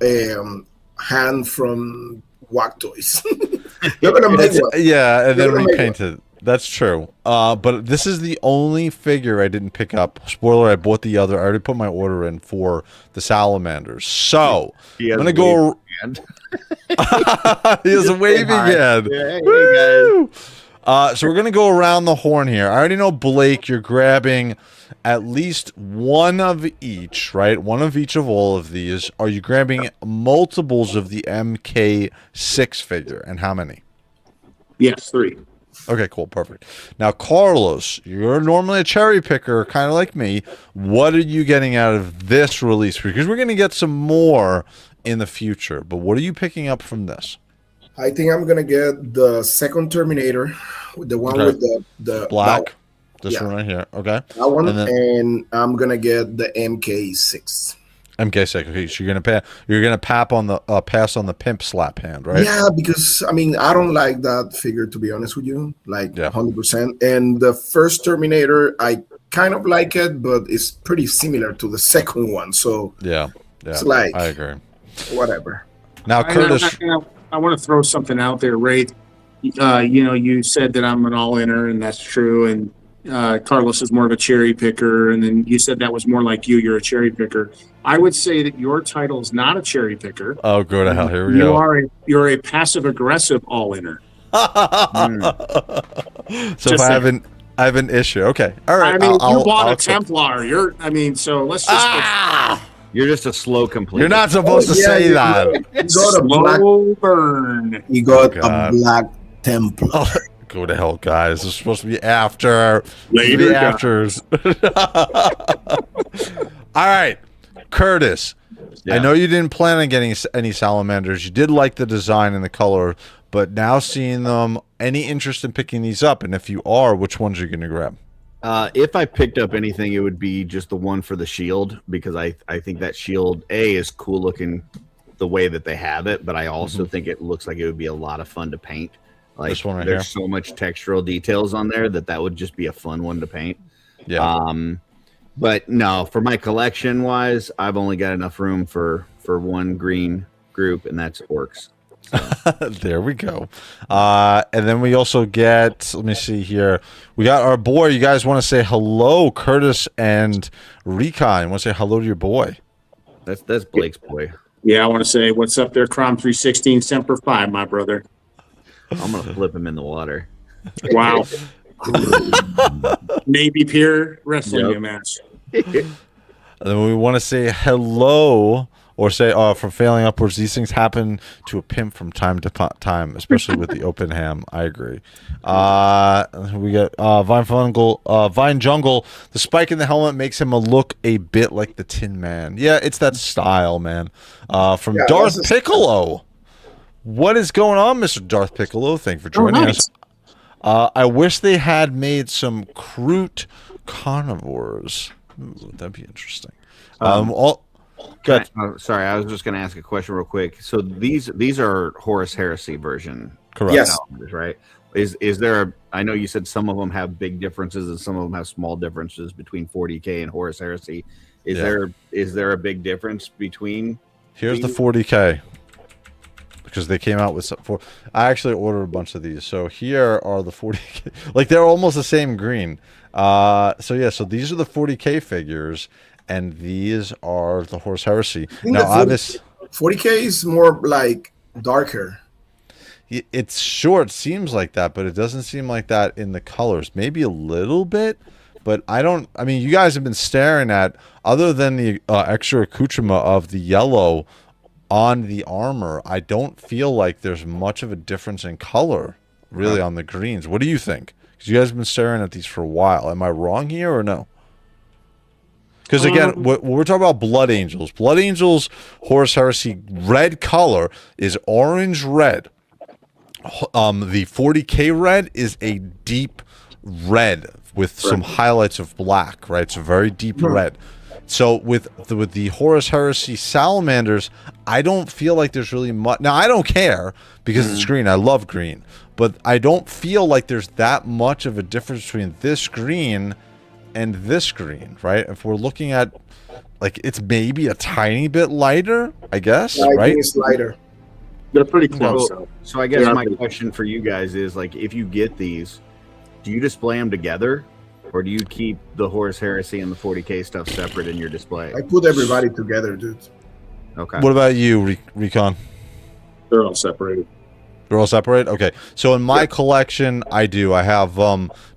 hand from Wack Toys. They're gonna make one. Yeah, and then They're gonna make repaint it. That's true. But this is the only figure I didn't pick up. Spoiler, I bought the other. I already put my order in for the Salamanders. So, He I'm has going to go... hand. He has a waving hand. Yeah, hey, Woo! So we're going to go around the horn here. I already know, Blake, you're grabbing at least one of each, right? One of each of all of these. Are you grabbing multiples of the MK6 figure? And how many? Yes, 3. Okay, cool, perfect. Now, Carlos, you're normally a cherry picker, kind of like me. What are you getting out of this release? Because we're going to get some more in the future. But what are you picking up from this? I think I'm gonna get the second Terminator, the one Okay. with the Black. This yeah. one right here. Okay. that one, And then- and I'm gonna get the MK6. MK6. Okay, so you're gonna pass on the pimp slap hand, right? Yeah, because I mean I don't like that figure, to be honest with you, like Yeah. 100%. And the first Terminator, I kind of like it, but it's pretty similar to the second one, so Yeah. it's like I agree. whatever. Now, Curtis. I want to throw something out there, Ray. You said that I'm an all-inner, and that's true. And Carlos is more of a cherry picker, and then you said that was more like you. You're a cherry picker. I would say that your title is not a cherry picker. Oh, go to hell. Here we go. You're a passive-aggressive all-inner. So if I have an issue. Okay. All right. I mean, I'll you bought a accept- Templar. So let's just You're just a slow complete. You're not supposed to say you that. got a black, slow burn. you got Oh, God. a Black Templar. go to hell, guys. It's supposed to be after. Later, afters. All right, Curtis. Yeah. I know you didn't plan on getting any salamanders. You did like the design and the color, but now seeing them, any interest in picking these up? And if you are, which ones are you going to grab? If I picked up anything, it would be just the one for the shield, because I think that shield is cool looking the way that they have it, but I also think it looks like it would be a lot of fun to paint. Like This one right there's here? so much textural details on there that would just be a fun one to paint. Yeah. But no, for my collection wise, I've only got enough room for one green group, and that's orcs. There we go. And then we also get, let me see here. We got our boy. You guys want to say hello, Curtis and Recon. Want to say hello to your boy? That's Blake's boy. Yeah, I want to say, what's up there, Crom 316 Semper Fi, my brother. I'm gonna flip him in the water. Wow. Navy Pier wrestling Yep. match. And then we want to say hello, or say, from failing upwards, these things happen to a pimp from time to time, especially with the open ham. I agree. We got Vine Jungle. The spike in the helmet makes him look a bit like the Tin Man. Yeah, it's that style, man. From Yeah, Darth that's Piccolo. What is going on, Mr. Darth Piccolo? Thank you for joining nice. us. I wish they had made some Kroot carnivores. Ooh, that'd be interesting. Good. Sorry, I was just going to ask a question real quick. So these are Horus Heresy version, Correct. Yes. salamanders, right? Is there? I know you said some of them have big differences and some of them have small differences between 40K and Horus Heresy. Is there a big difference between? Here's the 40K, because they came out with some for. I actually ordered a bunch of these. So here are the 40K. Like they're almost the same green. So these are the 40K figures, and these are the Horus Heresy. think Now, the 40K is more like darker. it's short. Seems like that, but it doesn't seem like that in the colors. Maybe a little bit, but I mean, you guys have been staring at, other than the extra accoutrement of the yellow on the armor, I don't feel like there's much of a difference in color, really, on the greens. What do you think? Because you guys have been staring at these for a while. Am I wrong here or no? Because again, we're talking about Blood Angels. Blood Angels Horus Heresy red color is orange red. The 40K red is a deep red with some highlights of black, right? It's a very deep red. So with the Horus Heresy Salamanders, I don't feel like there's really much. Now, I don't care because it's green. I love green. But I don't feel like there's that much of a difference between this green and this green, right? If we're looking at, like, it's maybe a tiny bit lighter, I guess, I right? think it's lighter. They're pretty close. though. So I guess Yeah. my question for you guys is, like, if you get these, do you display them together, or do you keep the Horus Heresy and the 40K stuff separate in your display? I put everybody together, dude. Okay. What about you, Recon? They're all separated. They're all separate? Okay. So in my collection, I have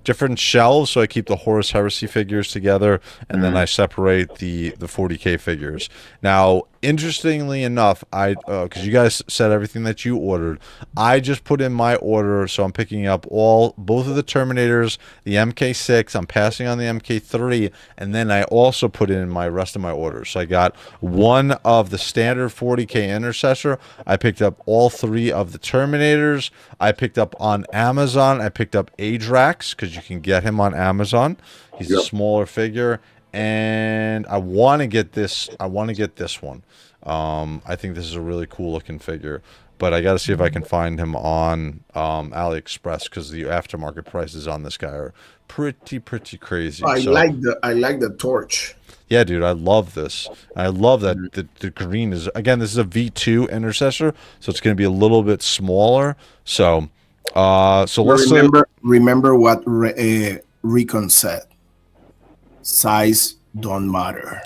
different shelves, so I keep the Horus Heresy figures together, and then I separate the 40K figures. Now, interestingly enough, because you guys said everything that you ordered, I just put in my order, so I'm picking up both of the Terminators, the MK6, I'm passing on the MK3, and then I also put in my rest of my orders. So I got one of the standard 40K Intercessor, I picked up all three of the Terminators, I picked up on Amazon, I picked up Adrax, because you can get him on Amazon. He's a smaller figure, and I want to get this. I want to get this one. I think this is a really cool looking figure, but I got to see if I can find him on AliExpress, because the aftermarket prices on this guy are pretty crazy. I like the torch. Yeah, dude, I love this. I love that the green is, again, this is a V2 Intercessor, so it's going to be a little bit smaller. So let's remember what Recon said. Size don't matter.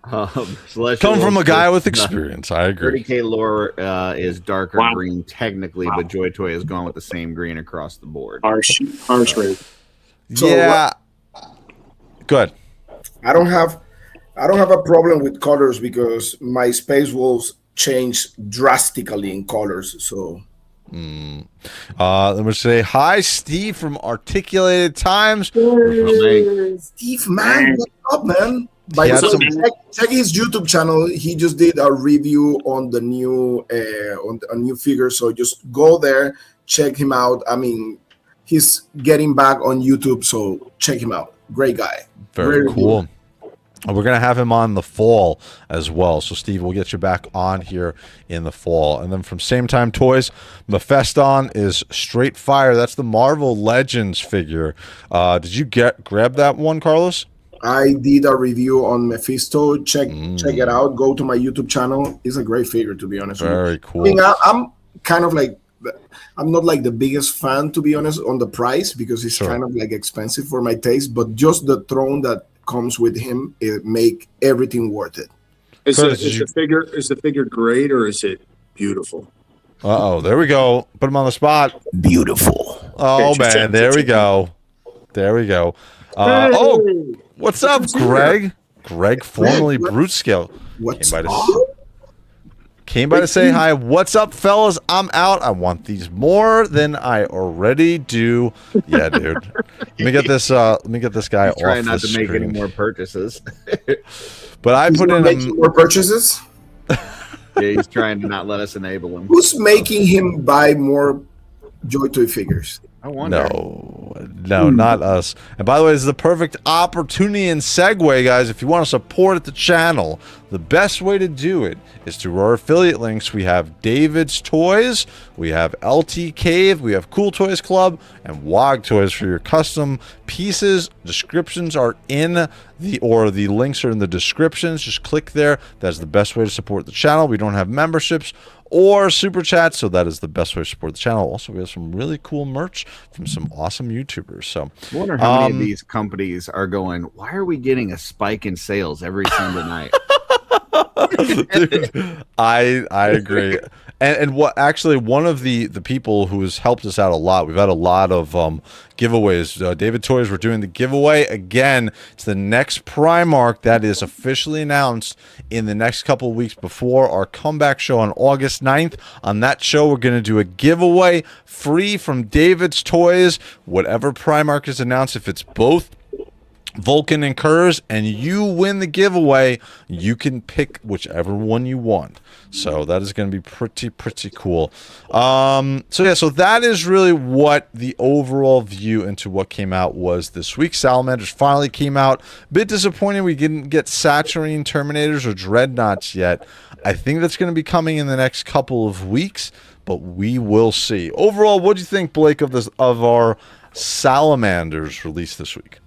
come from a guy with experience. I agree. 30K lore is darker green technically, but JOYTOY has gone with the same green across the board. Harsh rate. So Yeah. Good. I don't have a problem with colors because my Space Wolves change drastically in colors. So Let me say hi, Steve from Articulated Times. Steve, man, what's up, man? By He had the way, some- check his YouTube channel. He just did a review on the new on a new figure. So just go there, check him out. I mean, he's getting back on YouTube, so check him out. Great guy. Very cool. And we're going to have him on the fall as well. So, Steve, we'll get you back on here in the fall. And then from Same Time Toys, Mephiston is straight fire. That's the Marvel Legends figure. Did you grab that one, Carlos? I did a review on Mephisto. Check it out. Go to my YouTube channel. It's a great figure, to be honest with you. Very cool. I mean, I'm kind of like, I'm not like the biggest fan, to be honest, on the price because it's kind of like expensive for my taste. But just the throne that comes with him, it make everything worth it. Is the figure great or is it beautiful? There we go. Put him on the spot. Beautiful. Oh, man. There we go. There we go. Oh, what's up, Greg? Greg, formerly Brute Scale. What's Came by to say hi. What's up, fellas? I'm out. I want these more than I already do. Yeah, dude. Let me get this guy off Trying not the to make any screen. more purchases. But I put in making more purchases. Yeah, he's trying to not let us enable him. Who's making him buy more JOYTOY figures? I wonder. No, not us. And by the way, this is the perfect opportunity and segue, guys. If you want to support the channel, the best way to do it is through our affiliate links. We have David's Toys, we have LT Cave, we have Cool Toys Club, and WOG Toys for your custom pieces. Descriptions are in the links are in the descriptions. Just click there. That's the best way to support the channel. We don't have memberships or super chats, so that is the best way to support the channel. Also, we have some really cool merch from some awesome YouTubers. So I wonder how many of these companies are going, why are we getting a spike in sales every Sunday night? Dude, I agree. And what actually one of the people who has helped us out a lot, we've had a lot of giveaways. David Toys, we're doing the giveaway again. It's the next Primark that is officially announced in the next couple of weeks before our comeback show on August 9th. On that show, we're going to do a giveaway free from David's Toys. Whatever Primark is announced, if it's both Vulcan and Kurz, and you win the giveaway, you can pick whichever one you want. So that is going to be pretty cool. So that is really what the overall view into what came out was this week. Salamanders finally came out. Bit disappointing we didn't get Saturine Terminators or Dreadnoughts yet. I think that's going to be coming in the next couple of weeks, but we will see. Overall, what do you think, Blake, of our Salamanders release this week?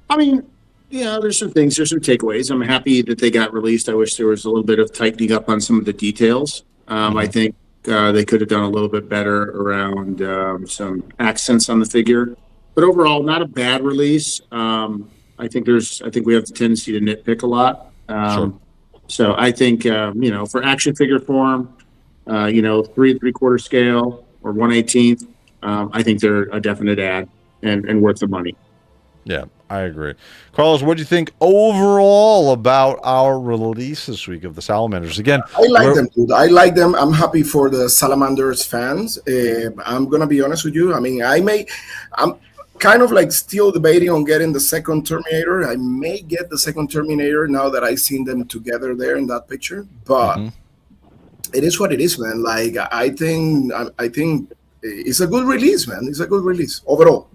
I mean, yeah, there's some takeaways. I'm happy that they got released. I wish there was a little bit of tightening up on some of the details. I think they could have done a little bit better around some accents on the figure. But overall, not a bad release. I think we have the tendency to nitpick a lot. Sure. So I think, for action figure form, 3 3/4 scale or 1/18, I think they're a definite add and worth the money. Yeah, I agree. Carlos, what do you think overall about our release this week of the Salamanders? Again, I like them, dude. I like them. I'm happy for the Salamanders fans. I'm gonna be honest with you. I mean, I'm kind of like still debating on getting the second Terminator. I may get the second Terminator now that I've seen them together there in that picture. But it is what it is, man. Like I think it's a good release, man. It's a good release overall.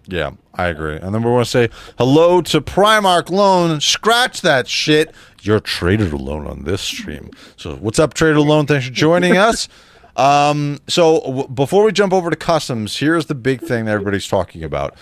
Yeah, I agree. And then we're going to say hello to Primark Loan. Scratch that shit. You're Trader Loan on this stream. So what's up, Trader Loan? Thanks for joining us. So before we jump over to customs, here's the big thing that everybody's talking about.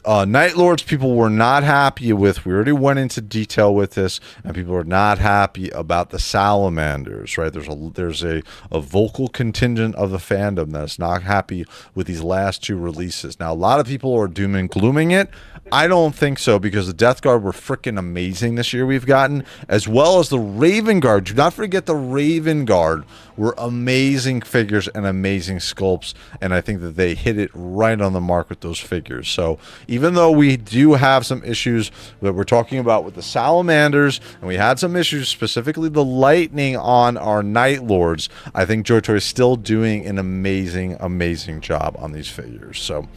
Night Lords people were not happy with. We already went into detail with this, and people are not happy about the Salamanders, right? There's a vocal contingent of the fandom that's not happy with these last two releases. Now, a lot of people are doom and glooming it. I don't think so, because the Death Guard were freaking amazing this year we've gotten, as well as the Raven Guard. Do not forget the Raven Guard were amazing amazing figures and amazing sculpts, and I think that they hit it right on the mark with those figures. So even though we do have some issues that we're talking about with the Salamanders, and we had some issues, specifically the lightning on our Night Lords, I think JOYTOY is still doing an amazing job on these figures. So, all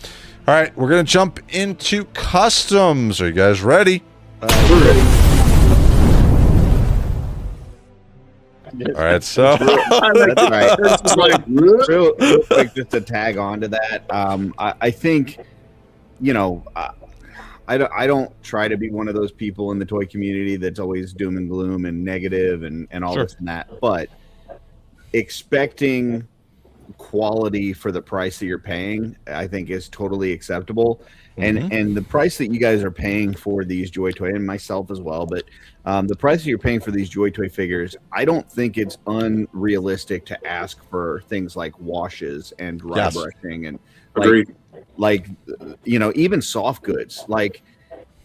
right, we're going to jump into customs. Are you guys ready? We're ready. All right, so That's right. Real quick, just to tag on to that, I think, I don't try to be one of those people in the toy community that's always doom and gloom and negative and all Sure. this and that, but expecting quality for the price that you're paying, I think, is totally acceptable. And the price that you guys are paying for these JOYTOY, and myself as well, but the price that you're paying for these JOYTOY figures, I don't think it's unrealistic to ask for things like washes and dry brushing and even soft goods. Like,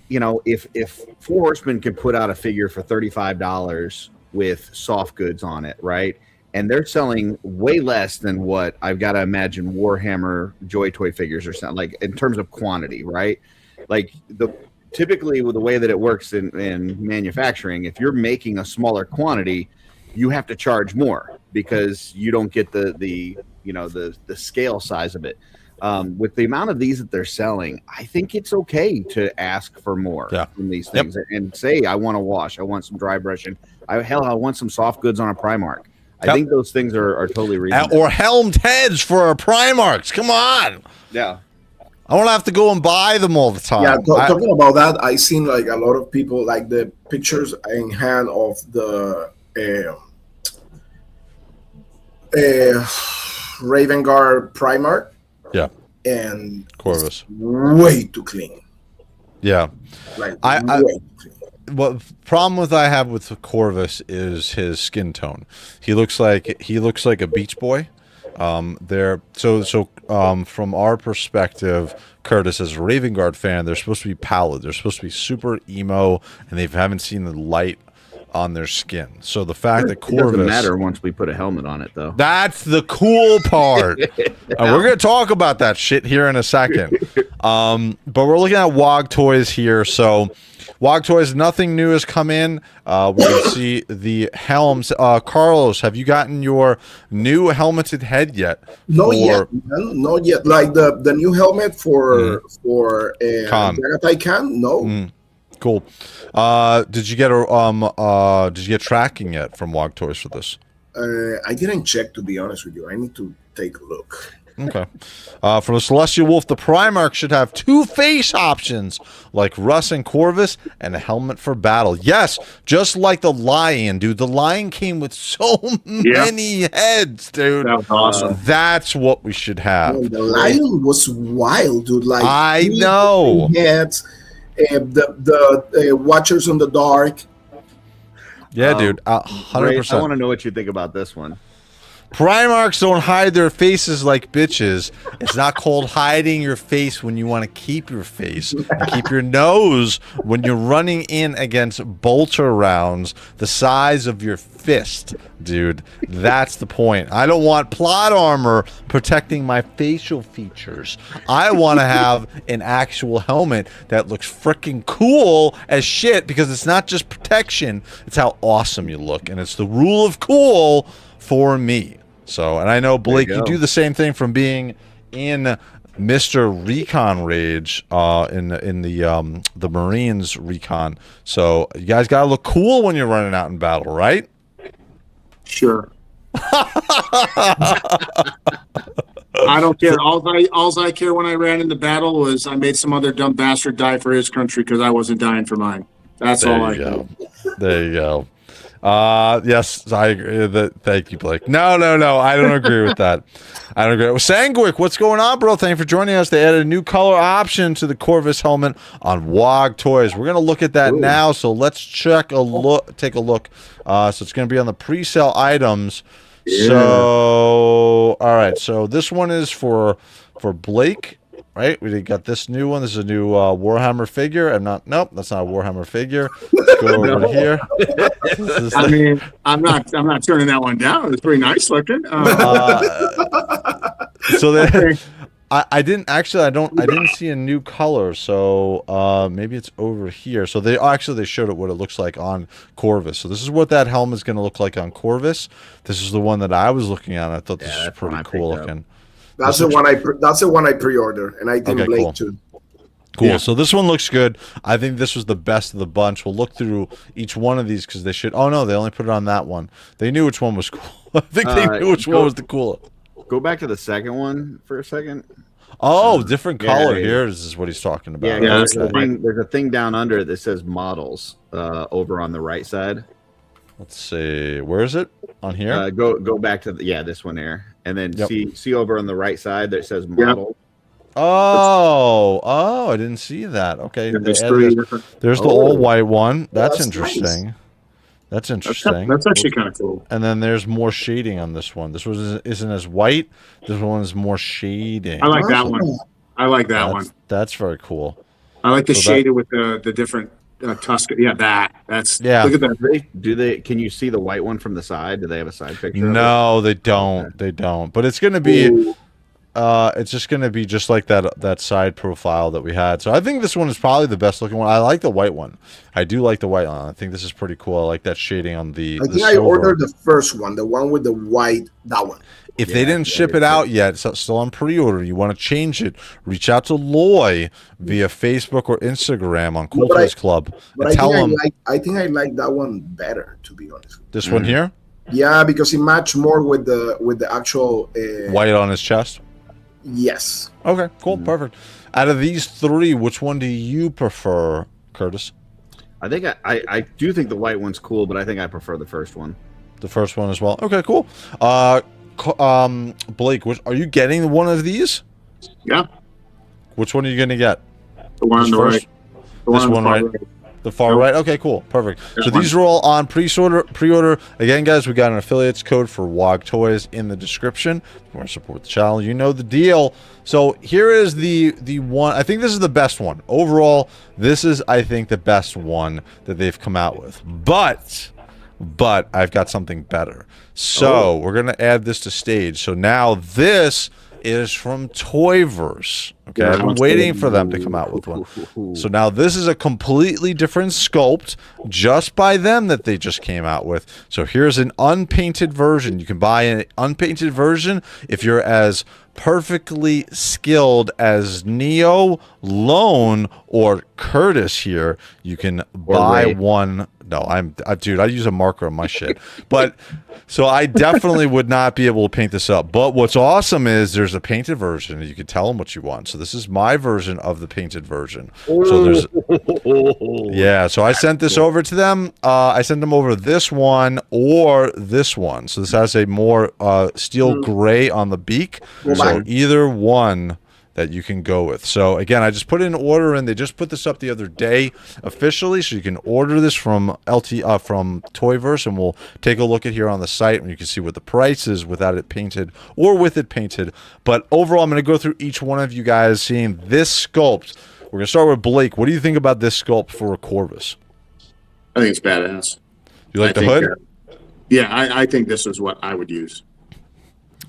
if Four Horsemen could put out a figure for $35 with soft goods on it, right? And they're selling way less than what I've got to imagine Warhammer JOYTOY figures are selling, like in terms of quantity, right? Like typically with the way that it works in manufacturing, if you're making a smaller quantity, you have to charge more because you don't get the scale size of it. With the amount of these that they're selling, I think it's okay to ask for more from these things and say, I want to wash, I want some dry brushing, I want some soft goods on a Primark. I think those things are totally reasonable. Or helmed heads for our Primarchs. Come on. Yeah. I don't have to go and buy them all the time. Yeah, talking about that, I seen like a lot of people like the pictures in hand of the Raven Guard Primarch. Yeah. And Corvus. Way too clean. Yeah. Like way too clean. What problem with I have with Corvus is his skin tone. He looks like a beach boy. From our perspective, Curtis, as a Raven Guard fan, they're supposed to be pallid. They're supposed to be super emo, and they haven't seen the light on their skin. So the fact that Corvus, it doesn't matter once we put a helmet on it, though. That's the cool part. We're going to talk about that shit here in a second. But we're looking at WOG Toys here. So WOG Toys, nothing new has come in. We can see the helms. Carlos, have you gotten your new helmeted head yet? Not yet, man. Not yet. Like the new helmet for Khan. Jagatai Khan? No. Cool. Did you get tracking yet from WOG Toys for this? I didn't check, to be honest with you. I need to take a look. Okay. From the Celestial Wolf, the Primarch should have 2 face options, like Russ and Corvus, and a helmet for battle. Yes, just like the Lion, dude. The Lion came with so many heads, dude. That was awesome. That's what we should have. Man, the Lion was wild, dude. Like I know. Heads, the Watchers on the Dark. Yeah, dude. 100%. I want to know what you think about this one. Primarchs don't hide their faces like bitches. It's not called hiding your face when you want to keep your face. You keep your nose when you're running in against bolter rounds the size of your fist, dude. That's the point. I don't want plot armor protecting my facial features. I want to have an actual helmet that looks freaking cool as shit, because it's not just protection, it's how awesome you look. And it's the rule of cool for me. So, and I know, Blake, you do the same thing from being in Mr. Recon Rage in the Marines Recon. So you guys gotta look cool when you're running out in battle, right? Sure. I don't care. All I care when I ran into battle was I made some other dumb bastard die for his country because I wasn't dying for mine. That's all I care. There you go. Yes, I agree. Thank you, Blake. No, I don't agree with that. I don't agree. Well, Sanguic, what's going on, bro? Thank you for joining us. They added a new color option to the Corvus helmet on WOG Toys. We're gonna look at that now. So let's take a look. So it's gonna be on the pre-sale items. Yeah. So all right. So this one is for Blake. right? We got this new one. This is a new Warhammer figure. Nope, that's not a Warhammer figure. Let's go over to here. I mean, I'm not turning that one down. It's pretty nice looking. So then, I didn't see a new color, so maybe it's over here. So they showed it what it looks like on Corvus. So this is what that helmet is going to look like on Corvus. This is the one that I was looking at. I thought this was pretty cool looking. That's the one I pre-ordered, and I think Blake too. Cool. Yeah. So this one looks good. I think this was the best of the bunch. We'll look through each one of these because they should. Oh no, they only put it on that one. They knew which one was cool. I think they knew which one was the cooler. Go back to the second one for a second. Oh, different color here. This is what he's talking about. Yeah, there's a thing down under it that says models over on the right side. Let's see. Where is it? On here? Go back to this one there, and then see over on the right side that says model. Yep. Oh, I didn't see that. Okay, there's the all white one. That's interesting. Nice. That's interesting. That's actually kind of cool. And then there's more shading on this one. This one isn't as white. This one is more shading. I like that one. I like that one. That's very cool. I like the shaded with the different tusk. Yeah, that's. Look at that. Can you see the white one from the side? Do they have a side picture? No, they don't. Okay. They don't. But it's going to be. Ooh. It's just going to be just like that side profile that we had. So I think this one is probably the best looking one. I like the white one. I do like the white one. I think this is pretty cool. I like that shading on the. I think I ordered the first one, the one with the white. That one. If they didn't ship it out yet, it's still on pre-order. You want to change it? Reach out to Loy via Facebook or Instagram on Cool Toys Club and tell him. I think I like that one better, to be honest. This one here. Yeah, because it matched more with the actual white on his chest. Yes. Okay, cool, perfect. Out of these three, which one do you prefer, Curtis? I think I do think the white one's cool, but I think I prefer the first one. The first one as well. Okay, cool. Blake, are you getting one of these? Yeah. Which one are you going to get? The one on the right. This one, right? The far right? Okay, cool. Perfect. So these are all on pre-order. Again, guys, we got an affiliates code for WOG Toys in the description. If you want to support the channel, you know the deal. So here is the one. I think this is the best one. Overall, this is, I think, the best one that they've come out with. But I've got something better. So we're going to add this to stage. So now this is from Toyverse. Okay, I've been waiting for them to come out with one. So now this is a completely different sculpt just by them that they just came out with. So here's an unpainted version. You can buy an unpainted version if you're as perfectly skilled as Neo, Lone, or Curtis here. You can buy one. No, dude, I use a marker on my shit. But so I definitely would not be able to paint this up. But what's awesome is there's a painted version. You can tell them what you want. So this is my version of the painted version. So there's, yeah. So I sent this over to them. I sent them over this one or this one. So this has a more steel gray on the beak. So either one that you can go with. So again, I just put in an order and they just put this up the other day officially, so you can order this from from Toyverse, and we'll take a look at here on the site and you can see what the price is without it painted or with it painted. But overall, I'm going to go through each one of you guys seeing this sculpt. We're going to start with Blake. What do you think about this sculpt for a Corvus? I think it's badass. You like the hood? Yeah, I think this is what I would use.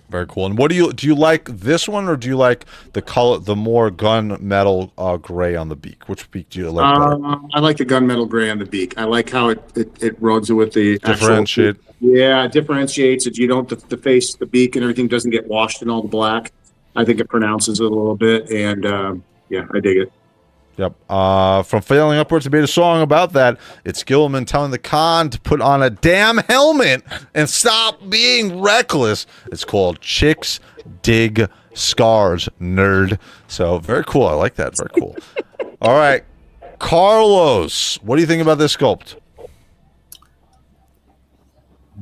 Very cool. And what do you like this one, or do you like the color, the more gunmetal gray on the beak? Which beak do you like better? I like the gunmetal gray on the beak. I like how it runs it with the differentiate. Yeah, it differentiates it. You don't the face, the beak, and everything doesn't get washed in all the black. I think it pronounces it a little bit, and yeah, I dig it. Yep. From Failing Upwards, they made a song about that. It's Gilman telling the con to put on a damn helmet and stop being reckless. It's called Chicks Dig Scars, nerd. So very cool. I like that. Very cool. All right. Carlos, what do you think about this sculpt?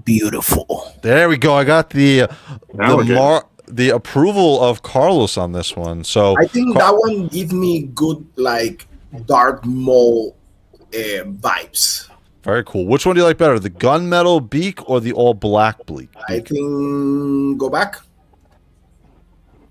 Beautiful. There we go. I got the approval of Carlos on this one. So I think that one gives me good, like, Dark Maul vibes. Very cool. Which one do you like better, the gunmetal beak or the all black beak? I think go back.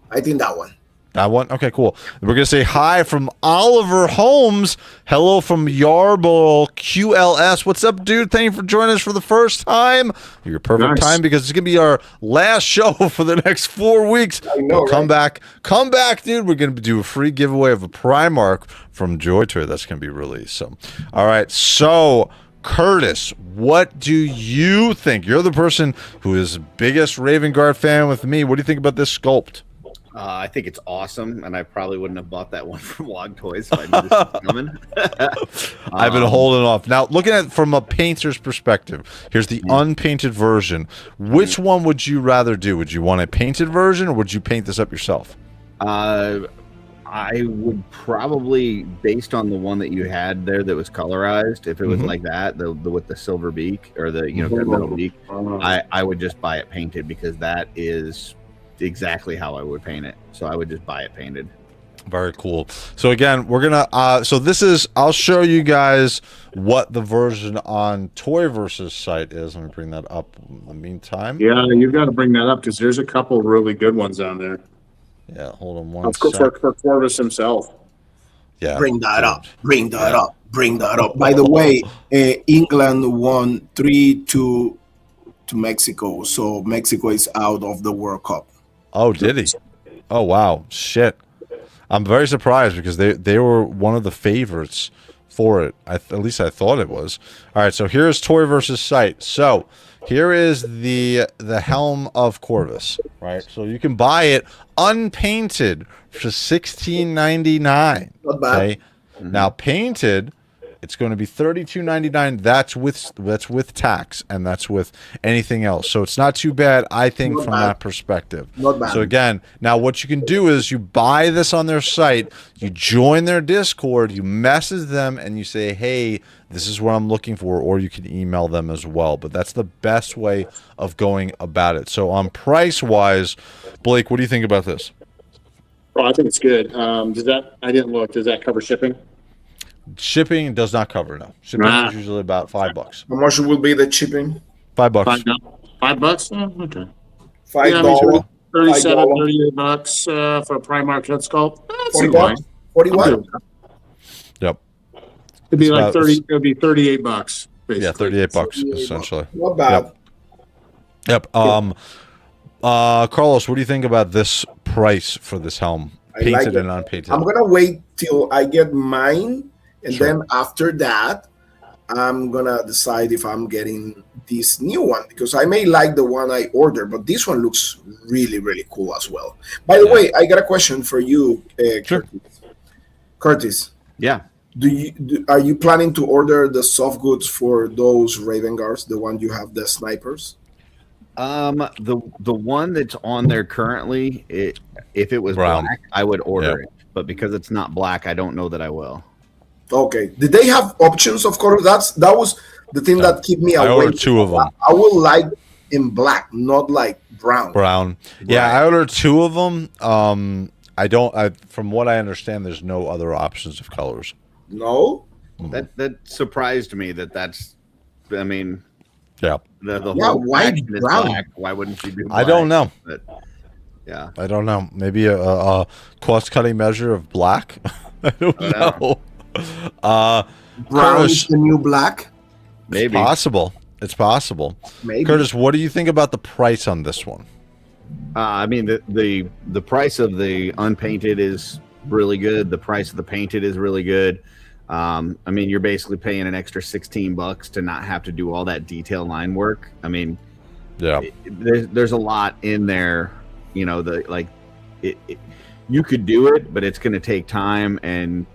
I think that one. That one? Okay, cool. We're going to say hi from Oliver Holmes. Hello from Yarble QLS. What's up, dude? Thank you for joining us for the first time. Your perfect time because it's going to be our last show for the next 4 weeks. I know, Come back, dude. We're going to do a free giveaway of a Primarch from JOYTOY that's going to be released. So, all right. So, Curtis, what do you think? You're the person who is biggest Raven Guard fan with me. What do you think about this sculpt? I think it's awesome, and I probably wouldn't have bought that one from Log Toys if I knew this was coming. I've been holding off. Now, looking at it from a painter's perspective, here's the unpainted version. Which one would you rather do? Would you want a painted version, or would you paint this up yourself? I would probably, based on the one that you had there that was colorized, if it was like that, the with the silver beak or the gunmetal beak, I would just buy it painted because that is exactly how I would paint it. So I would just buy it painted. Very cool. So again, we're gonna so this is, I'll show you guys what the version on Toy Versus site is. Let me bring that up in the meantime. Yeah, you've got to bring that up because there's a couple really good ones on there. Yeah, hold on one second. For Corvus himself. Yeah. Bring that up. Bring that up. Bring that up. By the way, England won 3-2 to Mexico, so Mexico is out of the World Cup. Oh, did he? Oh, wow. Shit. I'm very surprised because they were one of the favorites for it. At least I thought it was. All right, so here's Toy Versus site. So here is the helm of Corvus, right? So you can buy it unpainted for $16.99. Not bad. Okay. Now painted, it's going to be $32.99. That's with tax, and that's with anything else. So it's not too bad, I think, from that perspective. Not bad. So again, now what you can do is you buy this on their site, you join their Discord, you message them, and you say, hey, this is what I'm looking for, or you can email them as well. But that's the best way of going about it. So on price-wise, Blake, what do you think about this? Oh, I think it's good. Does that? I didn't look. Does that cover shipping? Shipping does not cover, no. Shipping is usually about $5. How much will be the shipping? $5. $5? Oh, okay. $5. 37, $38 for a Primarch head sculpt. That's 40 fine. bucks? 41? Yep. It'd be It's like about- 30. It'd be $38, basically. Yeah, $38 essentially. Not bad. Yep. Carlos, what do you think about this price for this helm? I like Painted it. and unpainted. I'm gonna wait till I get mine, and Sure. then after that, I'm gonna decide if I'm getting this new one because I may like the one I ordered, but this one looks really, really cool as well. By the way, I got a question for you, Sure. Curtis. Yeah. Are you planning to order the soft goods for those Raven Guards, the one you have the snipers? The one that's on there currently, if it was Brown. black, I would order it. But because it's not black, I don't know that I will. Okay. Did they have options of color? That was the thing that kept me away. I ordered 2 of them. I would like in black, not like brown. Brown. Yeah, I ordered 2 of them. From what I understand, there's no other options of colors. No? That surprised me that's, I mean, Yeah. the Yeah, whole why faction is brown? black. Why wouldn't you do black? I don't know. But, yeah. I don't know. Maybe a cost-cutting measure of black? I don't know. Brown Curtis, is the new black? Maybe. possible. It's possible. Maybe. Curtis, what do you think about the price on this one? I mean, the price of the unpainted is really good. The price of the painted is really good. I mean, you're basically paying an extra $16 to not have to do all that detail line work. I mean, Yeah. there's a lot in there. You know, you could do it, but it's going to take time. And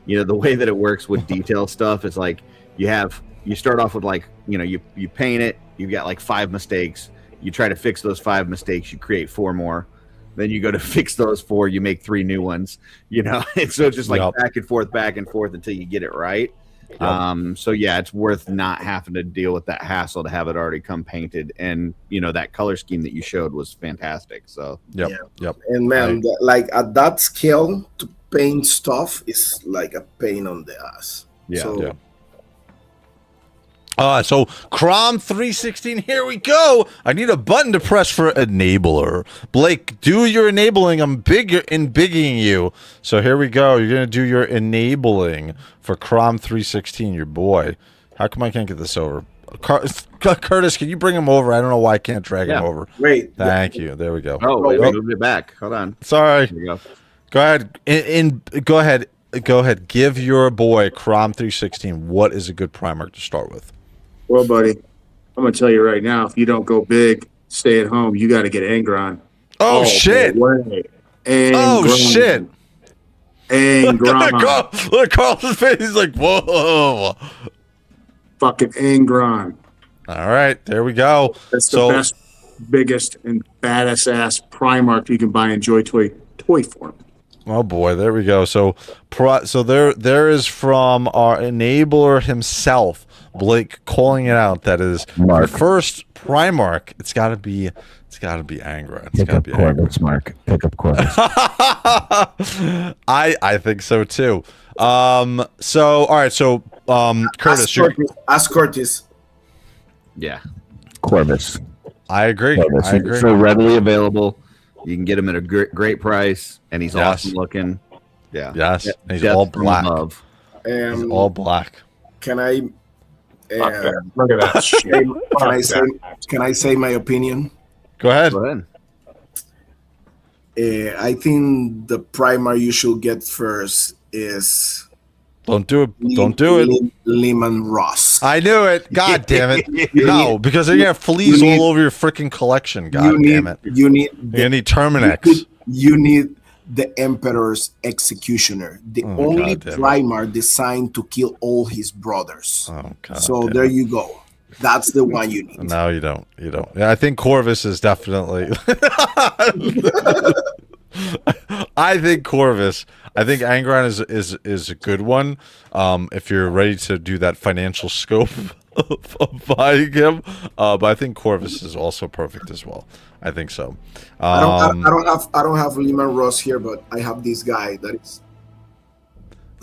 you know, the way that it works with detail stuff is like you start off with like, you know, you paint it, you've got like 5 mistakes. You try to fix those 5 mistakes, you create 4 more. Then you go to fix those 4, you make 3 new ones, you know? And so it's just like back and forth until you get it right. Yep. So yeah, it's worth not having to deal with that hassle to have it already come painted. And you know, that color scheme that you showed was fantastic. So Yep. And man, like at that scale to paint stuff is like a pain on the ass. Yeah. So, Yeah. So Crom 316, here we go. I need a button to press for enabler. Blake, do your enabling. I'm bigging you. So here we go. You're gonna do your enabling for Crom 316, your boy. How come I can't get this over? Curtis, can you bring him over? I don't know why I can't drag him over. Wait. Thank you. There we go. Oh, wait, we moved it back. Hold on. Sorry. There you go. Go ahead. Go ahead. Give your boy Crom 316. What is a good Primarch to start with? Well, buddy, I'm gonna tell you right now. If you don't go big, stay at home. You got to get Angron. Oh shit! Oh shit! Angron. Look at Carl's face. He's like, whoa. Fucking Angron. All right, there we go. That's the best, biggest, and baddest ass Primarch you can buy in JOYTOY toy form. Oh boy, there we go. So there is from our enabler himself, Blake, calling it out. That is the first Primarch. It's got to be Angron. It's got to be Corvus, Mark. Pick up Corvus. I think so too. So all right. So Curtis, ask Curtis. Yeah, Corvus. I agree. Corvus. I agree. So readily available. You can get him at a great price, and he's awesome looking. Yeah. Yes. He's all black. He's all black. Can I? Look at that shit. Can I say my opinion? Go ahead. I think the Primarch you should get first is. Don't do it. Don't do it. Lehman Ross. I knew it. God damn it. No, because they're going to fleas all over your freaking collection. God damn it. You need Terminex. You need the Emperor's Executioner. The only Primarch designed to kill all his brothers. Oh, God. So there you go. That's the one you need. No, you don't. You don't. Yeah, I think Corvus is definitely. I think Corvus. I think Angron is a good one. If you're ready to do that financial scope of buying him, but I think Corvus is also perfect as well. I think so. I don't have Lehman Ross here, but I have this guy that is.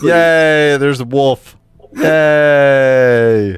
Yay! There's the wolf. Yay!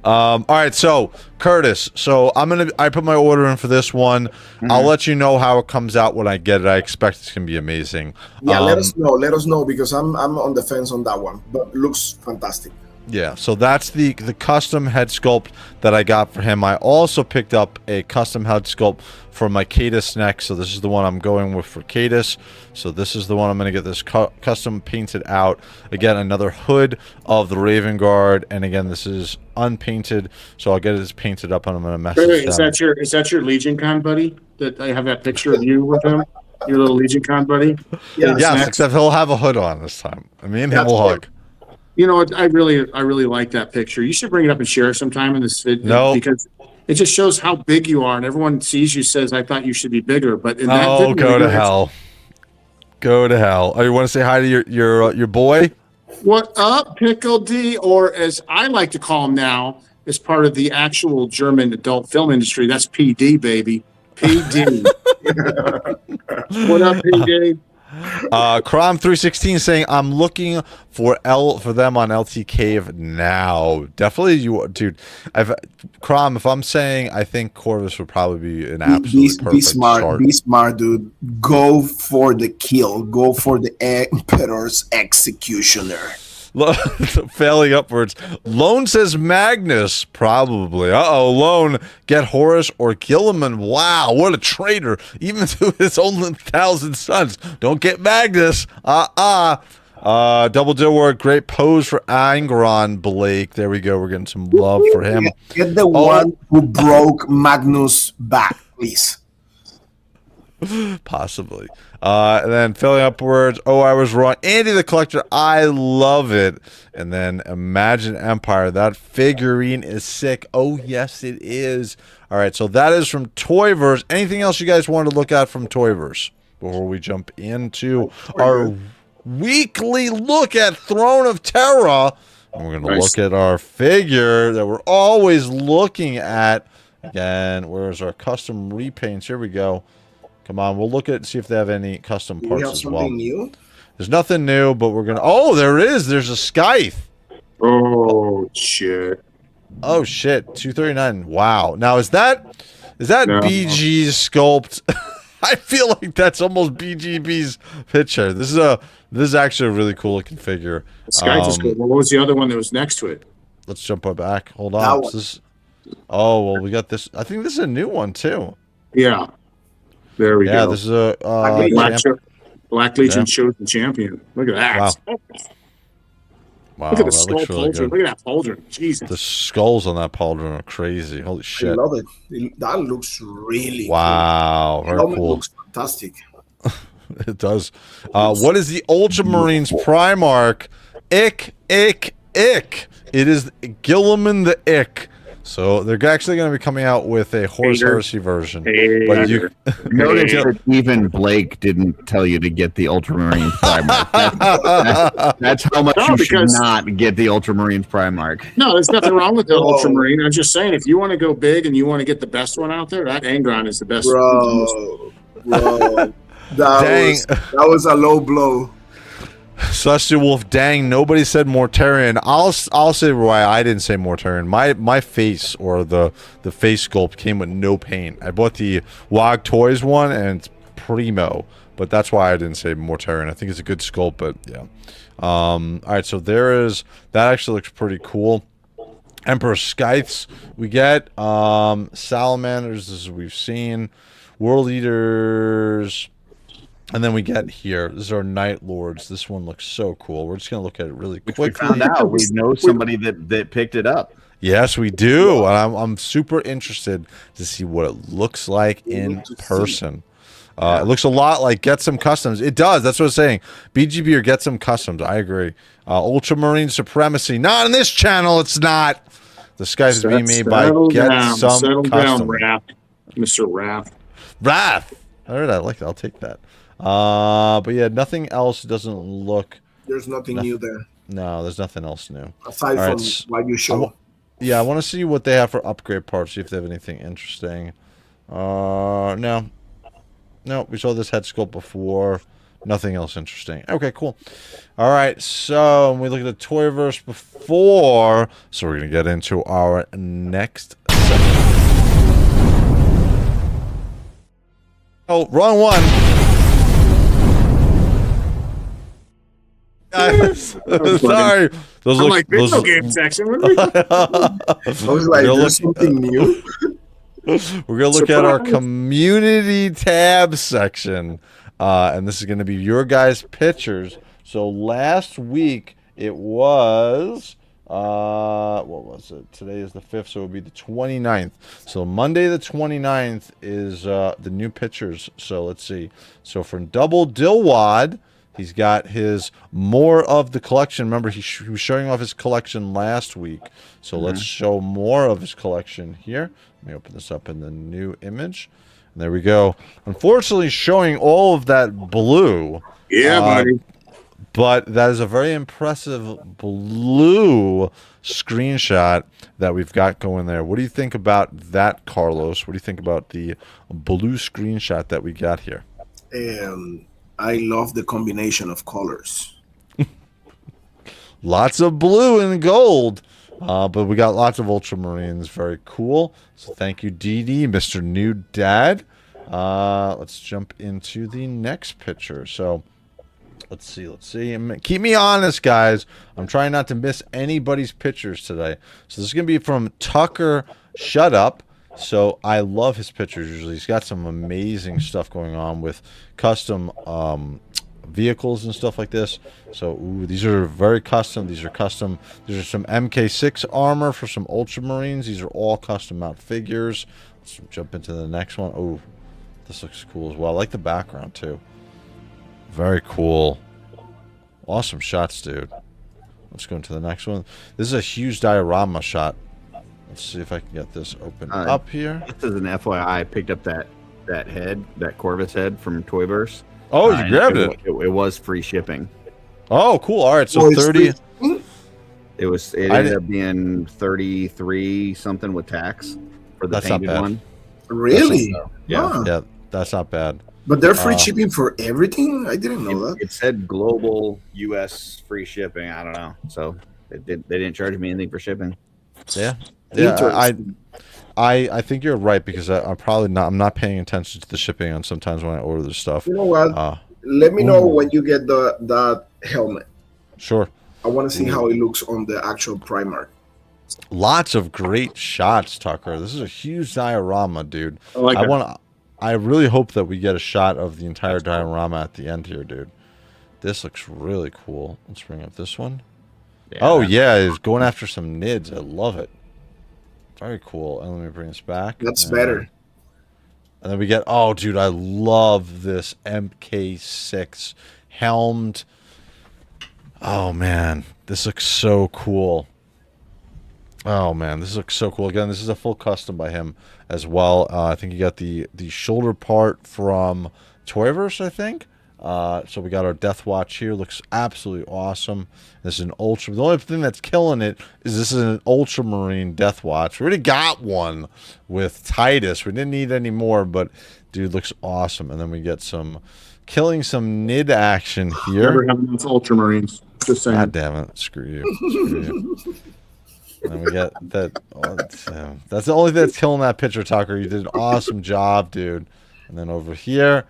All right, so Curtis. So I put my order in for this one. I'll let you know how it comes out when I get it. I expect it's gonna be amazing. Yeah, let us know. Let us know because I'm on the fence on that one, but looks fantastic. Yeah, so that's the custom head sculpt that I got for him. I also picked up a custom head sculpt for my Cadus next. So this is the one I'm going with for Cadus. So this is the one I'm going to get this custom painted out. Again, another hood of the Raven Guard, and again, this is unpainted. So I'll get it painted up, and I'm going to mess it up. Is that your Legion Con buddy? That I have that picture of you with him, your little Legion Con buddy. Yes, except he'll have a hood on this time. Me and him will hug. You know what? I really like that picture. You should bring it up and share it sometime in this video. No, because it just shows how big you are, and everyone sees you says, "I thought you should be bigger." But in that video, go to hell. Go to hell. Oh, you want to say hi to your boy? What up, Pickle D, or as I like to call him now, as part of the actual German adult film industry, that's PD, baby. PD. What up, PD? Crom 316 saying I'm looking for them on LT Cave now. Definitely you, dude. Crom, if I'm saying I think Corvus would probably be an absolute perfect start. Be smart, dude. Go for the kill. Go for the Emperor's Executioner. Failing upwards. Lone says Magnus, probably. Lone, get Horus or Gilliman. Wow, what a traitor. Even to his own 1,000 sons. Don't get Magnus. Double deal word. Great pose for Angron, Blake. There we go. We're getting some love for him. Get the one who broke Magnus' back, please. Possibly. And then filling upwards. Oh, I was wrong. Andy the Collector. I love it. And then Imagine Empire. That figurine is sick. Oh, yes, it is. All right. So that is from Toyverse. Anything else you guys want to look at from Toyverse before we jump into our weekly look at Throne of Terror? And we're going to look at our figure that we're always looking at. Again, where's our custom repaints? Here we go. Come on, we'll look at see if they have any custom parts as well. New? There's nothing new, but we're gonna. Oh, there is. There's a scythe. Oh shit! Oh shit, 239. Wow. Now is that No. BG's sculpt? I feel like that's almost BGB's picture. This is actually a really cool looking figure. Skype is cool. What was the other one that was next to it? Let's jump back. Hold That on. one. Oh well, we got this. I think this is a new one too. Yeah. There we Yeah, go. this is a Black Legion chosen champion. Look at that. Wow. Wow, Look at the that skull looks really pauldron. good. Look at that pauldron. Jesus. The skulls on that pauldron are crazy. Holy I shit! love it. That looks really Wow, cool. very Helmet cool. looks fantastic. It does. What is the Ultramarines Primarch? Ick. It is Gilliman the Ick. So they're actually going to be coming out with a Horus Hater. Heresy version. Hater. But you, Notice that even Blake didn't tell you to get the Ultramarine Primarch. That's how much No, you should because- not get the Ultramarine Primarch. No, there's nothing wrong with the Whoa. Ultramarine. I'm just saying, if you want to go big and you want to get the best one out there, that Angron is the best. Bro. That Dang. was a low blow. Celestial Wolf, dang, nobody said Mortarion. I'll say why I didn't say Mortarion. My face, or the face sculpt, came with no paint. I bought the WOG Toys one, and it's primo. But that's why I didn't say Mortarion. I think it's a good sculpt, but yeah. All right, so there is... That actually looks pretty cool. Emperor Scythes we get. Salamanders, as we've seen. World Eaters... And then we get here. This is our Night Lords. This one looks so cool. We're just going to look at it really Which we quickly. found out. We know somebody that picked it up. Yes, we do. And I'm super interested to see what it looks like in person. It looks a lot like Get Some Customs. It does. That's what I'm saying. BGB or Get Some Customs. I agree. Ultramarine Supremacy. Not on this channel. It's not. The Skies is being made by Get Some Settle down, Customs. Raph. Mr. Raph. Wrath. All right, I like that. I'll take that. But yeah, nothing else doesn't look. There's nothing new there No, there's nothing else new. aside All right, from what you show. Yeah, I want to see what they have for upgrade parts. See if they have anything interesting. No, we saw this head sculpt before. Nothing else interesting. Okay, cool. All right, so we look at the Toyverse before, so we're gonna get into our next section. Oh, wrong one. Guys, sorry. Those I'm look, like, video those, game section. What are we doing? I was like, You'll there's look- something new. We're gonna look at our Surprise. community tab section, and this is gonna be your guys' pictures. So last week it was what was it? Today is the 5th, so it would be the 29th. So Monday the 29th is the new pictures. So let's see. So from Double Dillwad, he's got his more of the collection. Remember, he was showing off his collection last week. So let's show more of his collection here. Let me open this up in the new image. And there we go. Unfortunately, showing all of that blue. Yeah, buddy. But that is a very impressive blue screenshot that we've got going there. What do you think about that, Carlos? What do you think about the blue screenshot that we got here? I love the combination of colors. Lots of blue and gold. But we got lots of Ultramarines. Very cool. So thank you, DD, Mr. New Dad. Let's jump into the next picture. So let's see. Keep me honest, guys. I'm trying not to miss anybody's pictures today. So this is going to be from Tucker Shut Up. So I love his pictures usually. He's got some amazing stuff going on with custom vehicles and stuff like this. So these are very custom. These are custom. These are some MK6 armor for some Ultramarines. These are all custom out figures. Let's jump into the next one. Oh, this looks cool as well. I like the background too. Very cool. Awesome shots, dude. Let's go into the next one. This is a huge diorama shot. Let's see if I can get this open up here. Just as an FYI, I picked up that head, that Corvus head from Toyverse. Oh, you And grabbed it. It was free shipping. Oh, cool. All right, so Oh, it's 30. free? It ended up being 33 something with tax for the That's not painted bad. one. Really? Yeah. Huh. Yeah, that's not bad. But they're free shipping for everything? I didn't know that. It said global U.S. free shipping. I don't know. So they didn't charge me anything for shipping. Yeah. Yeah. Interesting. I think you're right because I'm not paying attention to the shipping on sometimes when I order the stuff. You know what? Uh, Let me know ooh. when you get that helmet. Sure. I want to see how it looks on the actual Primark. Lots of great shots, Tucker. This is a huge diorama, dude. I like it. I really hope that we get a shot of the entire diorama at the end here, dude. This looks really cool. Let's bring up this one. Yeah, Oh, yeah, he's going after some nids. I love it. Very cool. And let me bring this back. That's better. And then we get, oh, dude, I love this MK6 helmed. Oh, man. This looks so cool. Oh, man. This looks so cool. Again, this is a full custom by him as well. I think you got the shoulder part from Toyverse, I think. So we got our Death Watch here. Looks absolutely awesome. This is an Ultra. The only thing that's killing it is this is an Ultramarine Death Watch. We already got one with Titus. We didn't need any more, but dude, looks awesome. And then we get killing some Nid action here. Never have enough Ultramarines. Just saying. God damn it. Screw you. Screw you. And we get that. Oh, that's the only thing that's killing that picture, Tucker. You did an awesome job, dude. And then over here,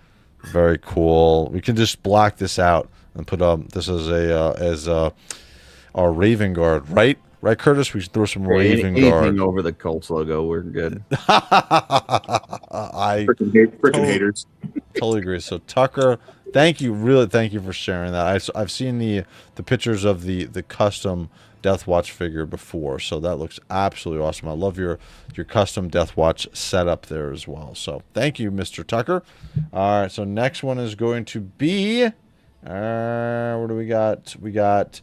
very cool. We can just block this out and put this as our Raven Guard, right? Right, Curtis? We should throw some Raven Guard anything over the Colts logo. We're good. I freaking haters. Totally agree. So Tucker, thank you, really thank you for sharing that. I've seen the pictures of the custom Death Watch figure before, so that looks absolutely awesome. I love your custom Death Watch setup there as well. So thank you, Mr. Tucker. All right, so next one is going to be what do we got? We got,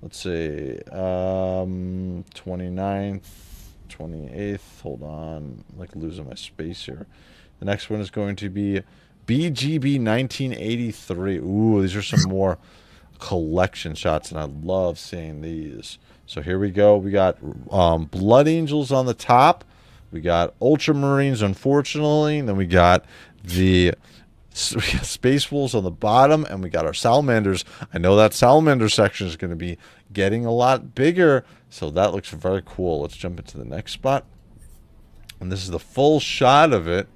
let's see, 29th, 28th. Hold on, I'm like losing my space here. The next one is going to be BGB 1983. Ooh, these are some more collection shots, and I love seeing these. So here we go. We got Blood Angels on the top. We got Ultramarines, unfortunately. And then we got Space Wolves on the bottom, and we got our Salamanders. I know that Salamander section is going to be getting a lot bigger, so that looks very cool. Let's jump into the next spot. And this is the full shot of it.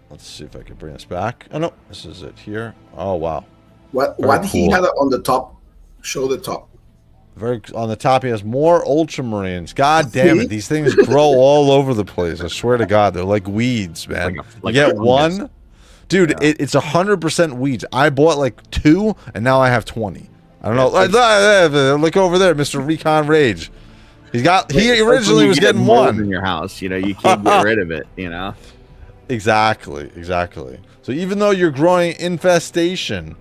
Let's see if I can bring this back. Oh, no. This is it here. Oh, wow. What Very he cool. had on the top? Show the top. On the top, he has more Ultramarines. God damn it. These things grow all over the place. I swear to God. They're like weeds, man. Like you get a one. Dude, yeah. It's 100% weeds. I bought like 2, and now I have 20. I don't know. Look over there, Mr. Recon Rage. He originally was getting 1. In your house, you can't get rid of it, Exactly. So even though you're growing infestation,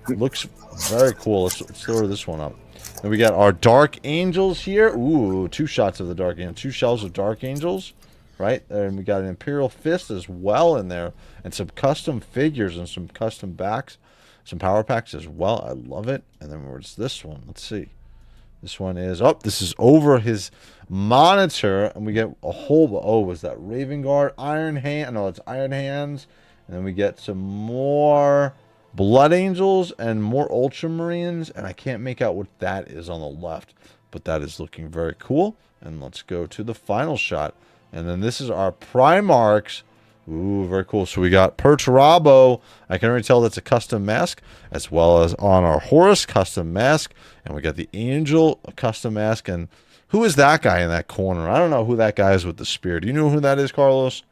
looks very cool. Let's throw this one up. And we got our Dark Angels here. Ooh, 2 shots of the Dark Angels. 2 shells of Dark Angels, right? And we got an Imperial Fist as well in there, and some custom figures and some custom backs, some power packs as well. I love it. And then where's this one? Let's see. This one is this is over his monitor, and we get a whole. Was that Raven Guard, Iron Hand? No, it's Iron Hands. And then we get some more Blood Angels and more Ultramarines, and I can't make out what that is on the left, but that is looking very cool. And let's go to the final shot, and then this is our Primarchs. Ooh, very cool. So we got Perturabo. I can already tell that's a custom mask, as well as on our Horus custom mask, and we got the Angel custom mask. And who is that guy in that corner? I don't know who that guy is with the spear. Do you know who that is, Carlos?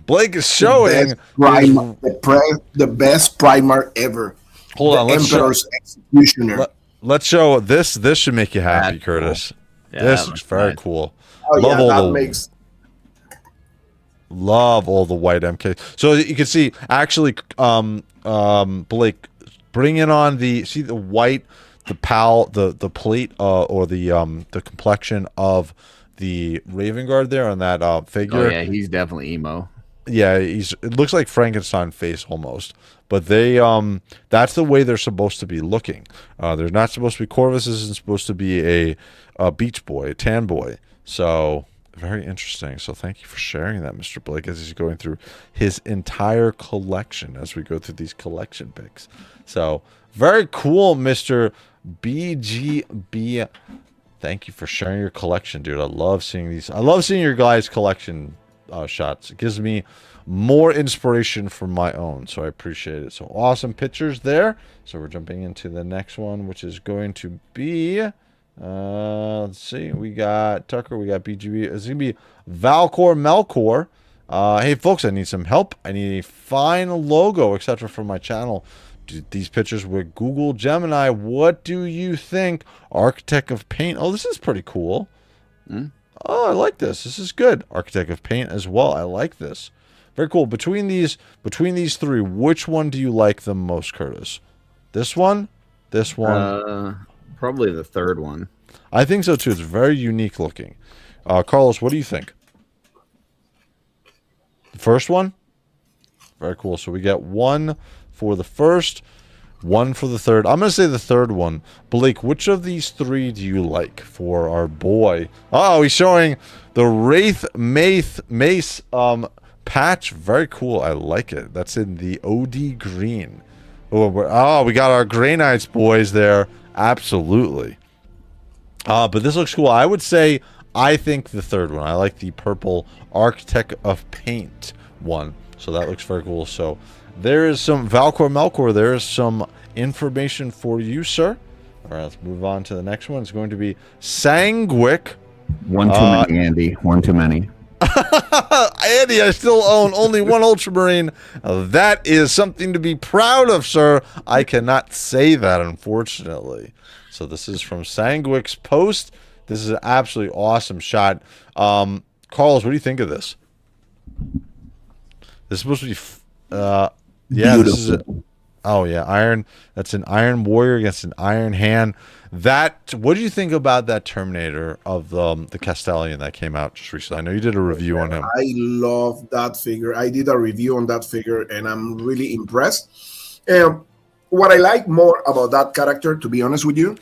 Blake is showing the best Primark ever. Hold on, Emperor's Executioner. Let's show this. This should make you happy, That's Curtis. Cool. Yeah, this looks very cool. Oh, Love all the white MK. So you can see, actually, Blake, bringing on the white, the plate, or the complexion of the Raven Guard there on that figure. Oh yeah, he's definitely emo. Yeah, it looks like Frankenstein face almost. But that's the way they're supposed to be looking. They're not supposed to be Corvus isn't supposed to be a beach boy, a tan boy. So very interesting. So thank you for sharing that, Mr. Blake, as he's going through his entire collection as we go through these collection picks. So very cool, Mr. BGB. Thank you for sharing your collection, dude. I love seeing these. I love seeing your guys' collection shots. It gives me more inspiration for my own, so I appreciate it. So awesome pictures there. So we're jumping into the next one, which is going to be let's see, we got Tucker, we got BGB. It's gonna be Valcor Melkor. Hey folks, I need some help. I need a fine logo, etc. for my channel. These pictures with Google Gemini. What do you think? Architect of Paint. Oh, this is pretty cool. Oh, I like this. This is good. Architect of Paint as well. I like this. Very cool. Between these three, which one do you like the most, Curtis? This one? This one? Probably the third one. I think so too. It's very unique looking. Carlos, what do you think? The first one? Very cool. So we get one for the first, one for the third. I'm going to say the third one. Blake, which of these three do you like for our boy? Oh, he's showing the Wraith Mace patch. Very cool. I like it. That's in the OD green. Oh, we got our Grey Knights boys there. Absolutely. But this looks cool. I would say I think the third one. I like the purple Architect of Paint one. So that looks very cool. So there is some Valcor Melkor. There is some information for you, sir. All right, let's move on to the next one. It's going to be Sanguic. One too many, Andy. One too many. Andy, I still own only one Ultramarine. That is something to be proud of, sir. I cannot say that, unfortunately. So this is from Sanguic's post. This is an absolutely awesome shot. Carlos, what do you think of this? This is supposed to be... yeah, beautiful. This is oh yeah, Iron. That's an Iron Warrior against an Iron Hand. That. What do you think about that Terminator of the Castellian that came out just recently? I know you did a review on him. I love that figure. I did a review on that figure, and I'm really impressed. What I like more about that character, to be honest with you,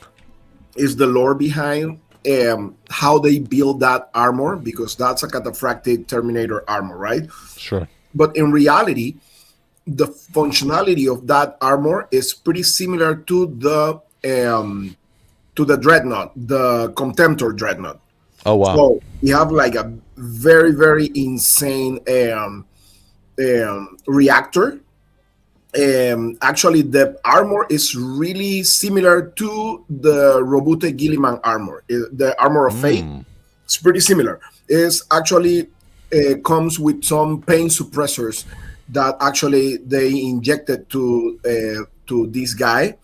is the lore behind how they build that armor, because that's a cataphractic Terminator armor, right? Sure. But in reality, the functionality of that armor is pretty similar to the Dreadnought, the Contemptor Dreadnought. Oh wow! So you have like a very, very insane reactor. Actually, the armor is really similar to the Robute Gilliman armor, the Armor of Fate. It's pretty similar. It's actually comes with some pain suppressors that actually they injected to this guy,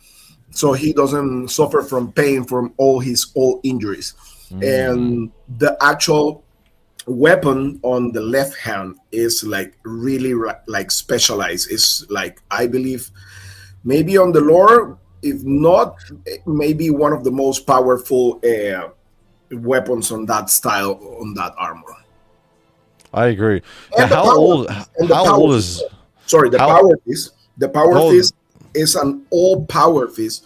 so he doesn't suffer from pain from all his old injuries. And the actual weapon on the left hand is like really like specialized. It's like, I believe maybe on the lore, if not maybe one of the most powerful weapons on that style, on that armor. I agree. Now, how old is... Sorry, the power fist. The power fist is an old power fist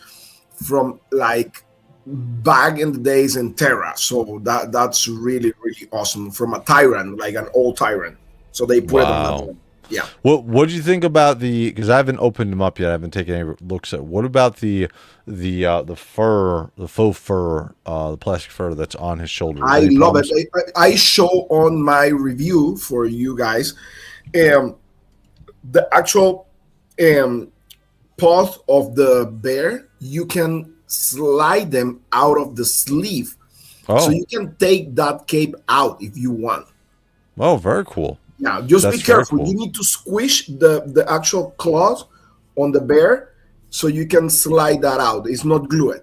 from like back in the days in Terra. So that's really, really awesome. From a tyrant, like an old tyrant. So they put it on that one. Yeah. What do you think about the? Because I haven't opened them up yet. I haven't taken any looks at. What about the fur, the faux fur, the plastic fur that's on his shoulders? I love it. I show on my review for you guys, the actual paws of the bear. You can slide them out of the sleeve, so you can take that cape out if you want. Oh, very cool. Yeah, just be careful. Cool. You need to squish the actual claws on the bear so you can slide that out. It's not glued.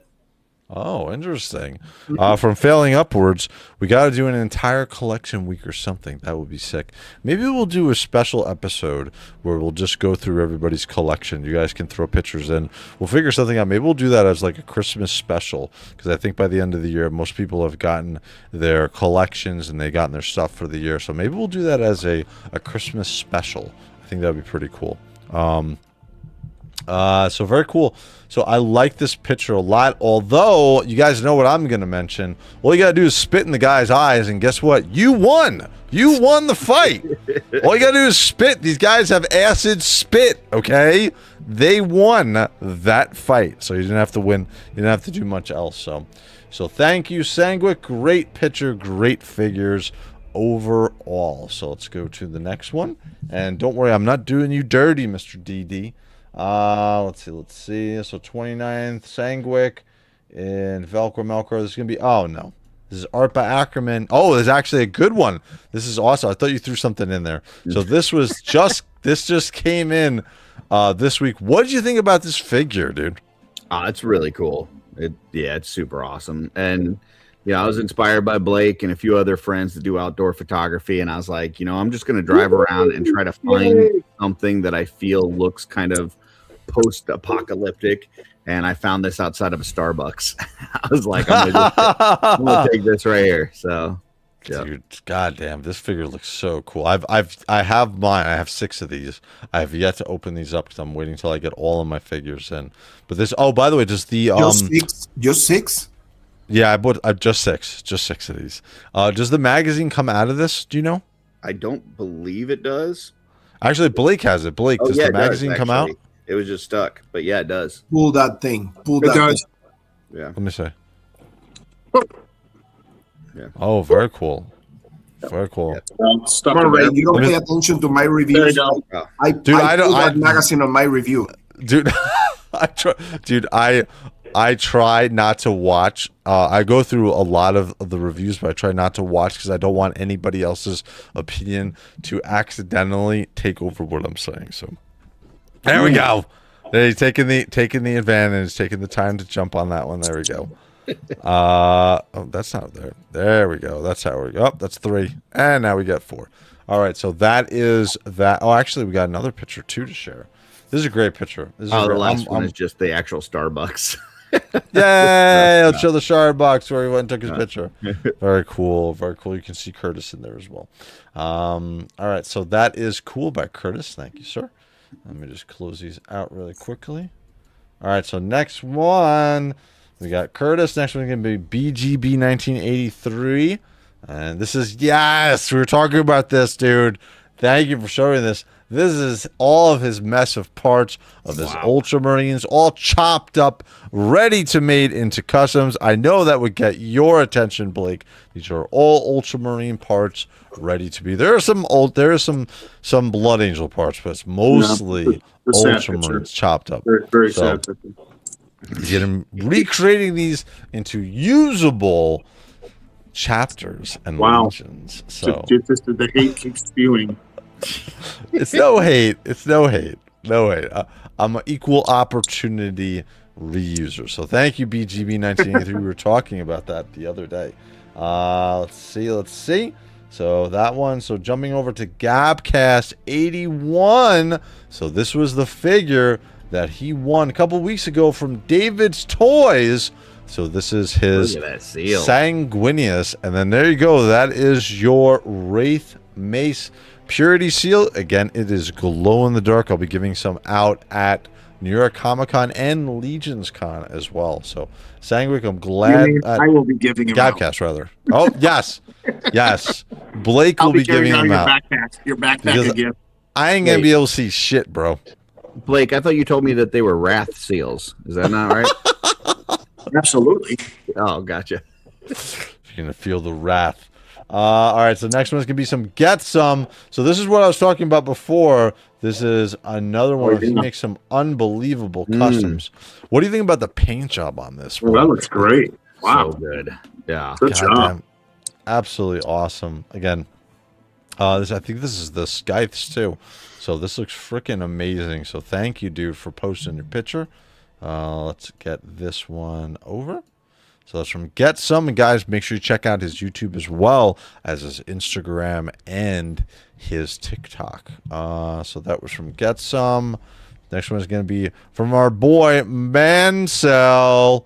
Oh, interesting. From Failing Upwards, we got to do an entire collection week or something. That would be sick. Maybe we'll do a special episode where we'll just go through everybody's collection. You guys can throw pictures in. We'll figure something out. Maybe we'll do that as like a Christmas special, because I think by the end of the year, most people have gotten their collections and they've gotten their stuff for the year. So maybe we'll do that as a Christmas special. I think that would be pretty cool. So very cool. So I like this picture a lot, although you guys know what I'm going to mention. All you got to do is spit in the guy's eyes, and guess what? You won. You won the fight. All you got to do is spit. These guys have acid spit, okay? they won that fight. So you didn't have to win. You didn't have to do much else. So thank you, Sanguic. Great picture, great figures overall. So let's go to the next one. And don't worry, I'm not doing you dirty, Mr. DD. Let's see. So 29th, Sanguic and Velcro Melcro. This is going to be, oh no. This is art by Ackerman. Oh, there's actually a good one. This is awesome. I thought you threw something in there. So this was this just came in this week. What did you think about this figure, dude? It's really cool. It's super awesome. And I was inspired by Blake and a few other friends to do outdoor photography, and I was like, I'm just going to drive around and try to find something that I feel looks kind of post-apocalyptic. And I found this outside of a Starbucks. I was like, I'm gonna take this right here. So, dude, goddamn, this figure looks so cool. I have mine. I have 6 of these. I have yet to open these up because I'm waiting until I get all of my figures in. But this. Oh, by the way, does the just 6? Yeah, I bought just 6 of these. Does the magazine come out of this? Do you know? I don't believe it does. Actually, Blake has it. Blake, does the magazine come out? It was just stuck, but yeah, it does. Pull that thing. Pull that does. thing. Yeah. Let me see. Yeah. Oh, very cool. Very cool. Stuck Come on, in Ray, there. you don't pay attention to my There reviews. you go. I Dude, I don't- put that I- magazine on my review. Dude, I try not to watch. I go through a lot of the reviews, but I try not to watch because I don't want anybody else's opinion to accidentally take over what I'm saying. So there we go. There, he's taking the advantage, taking the time to jump on that one. There we go. Oh, that's not there. There we go. That's how we go. Oh, that's 3, and now we got 4. All right, so that is that. Oh, actually, we got another picture too to share. This is a great picture. This is The last one is just the actual Starbucks. Yay! Let's show the shard box where he went and took his picture. Very cool. Very cool. You can see Curtis in there as well. All right, so that is cool by Curtis. Thank you, sir. Let me just close these out really quickly. All right, so next one, we got Curtis. Next one is going to be BGB 1983. And this is, yes, we were talking about this, dude. Thank you for showing this. This is all of his mess of parts of his Ultramarines, all chopped up, ready to made into customs. I know that would get your attention, Blake. These are all Ultramarine parts ready to be. There are some Blood Angel parts, but it's mostly Ultramarines chopped up. Very sad picture. He's getting recreating these into usable chapters and legions. So Just the hate keeps spewing. it's no hate. It's no hate. No hate. I'm an equal opportunity reuser. So thank you, BGB 1983. We were talking about that the other day. Let's see. So that one. So jumping over to Gabcast 81. So this was the figure that he won a couple weeks ago from David's Toys. So this is his Sanguinius. And then there you go. That is your Wraith Mace Purity Seal. Again, it is glow in the dark. I'll be giving some out at New York Comic Con and Legions Con as well. So Sanguinius, I'm glad. I will be giving him Gabcast, rather. Oh, yes. Yes. Blake will be giving him out. Your backpack again. I ain't going to be able to see shit, bro. Blake, I thought you told me that they were Wrath Seals. Is that not right? Absolutely. Oh, gotcha. You're going to feel the wrath. All right, so next one's going to be some Get Some. So this is what I was talking about before. This is another one. He makes some unbelievable customs. What do you think about the paint job on this one? Well, that looks great. Wow. So good. Yeah. Good job. Absolutely awesome. Again, I think this is the Scythes too. So this looks freaking amazing. So thank you, dude, for posting your picture. Let's get this one over. So that's from Get Some. And guys, make sure you check out his YouTube as well as his Instagram and his TikTok. So that was from Get Some. Next one is going to be from our boy Mansell.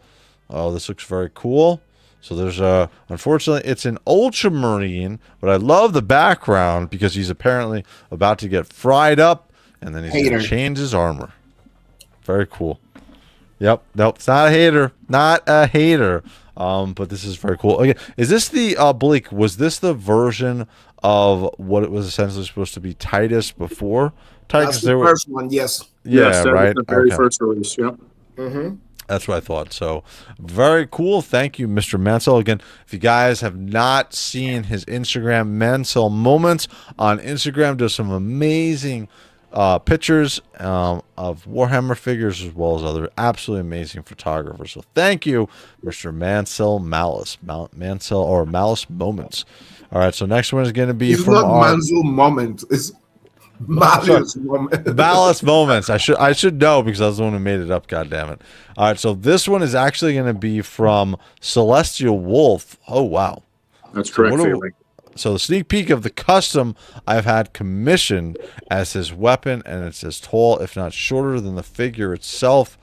Oh, this looks very cool. So there's unfortunately, it's an Ultramarine, but I love the background because he's apparently about to get fried up, and then he's going to change his armor. Very cool. Yep. Nope. It's not a hater. Not a hater. But this is very cool. Okay. Is this the Blake? Was this the version of what it was essentially supposed to be Titus before That's the first one, yes. Yeah, yes, that right. was the very Okay. first release. Yep. Mm-hmm. That's what I thought. So very cool. Thank you, Mr. Mansell. Again, if you guys have not seen his Instagram, Mansell Moments on Instagram, does some amazing pictures of Warhammer figures as well as other absolutely amazing photographers. So thank you, Mr. Mansell Mansell or Malice Moments. All right, so next one is going to be It's from not our Manzo Moment. It's Malice Moment. Malice Moments. I should know because I was the one who made it up. God damn it! All right, so this one is actually going to be from Celestial Wolf. Oh wow, That's correct. what do- Feeling. So the sneak peek of the custom I've had commissioned as his weapon, and it's as tall, if not shorter, than the figure itself.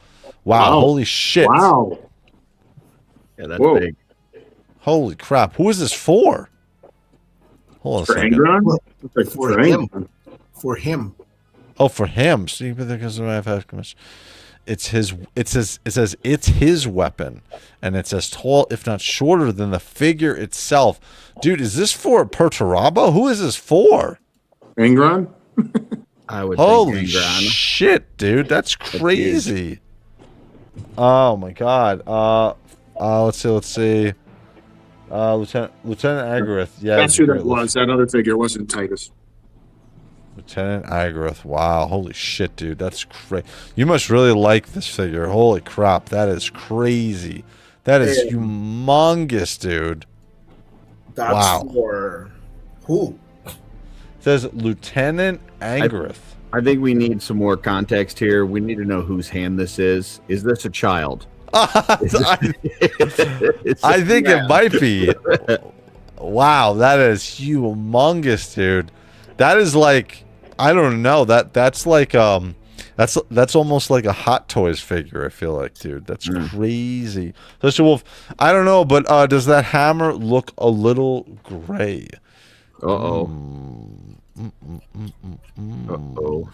Wow! Wow. Holy shit! Wow. Yeah, that's Whoa. big. Holy crap! Who is this for? Hold on a For second. Angron? Like For for him. Angron. For him. Oh, for him. Sneak peek because I've had commissioned. It's his. It says it's his weapon, and it's as tall, if not shorter, than the figure itself. Dude, is this for Perturabo? Who is this for? Angron? I would Holy think Angron. shit, dude, that's crazy. Oh my god. Let's see. Lieutenant Agarith. Yeah, That's he's who great. that was. That other figure wasn't Titus. Lieutenant Agarith. Wow, holy shit, dude, that's crazy. You must really like this figure. Holy crap, that is crazy. That is Yeah. humongous, dude. That's Wow. for who? It says Lieutenant Agarith. I think we need some more context here. We need to know whose hand this is. Is this a child? I think it might be. Wow, that is humongous, dude. That is like, I don't know. That's like that's almost like a Hot Toys figure. I feel like, dude, that's crazy. So Wolf, I don't know, but does that hammer look a little gray? Uh-oh. I'm Uh-oh.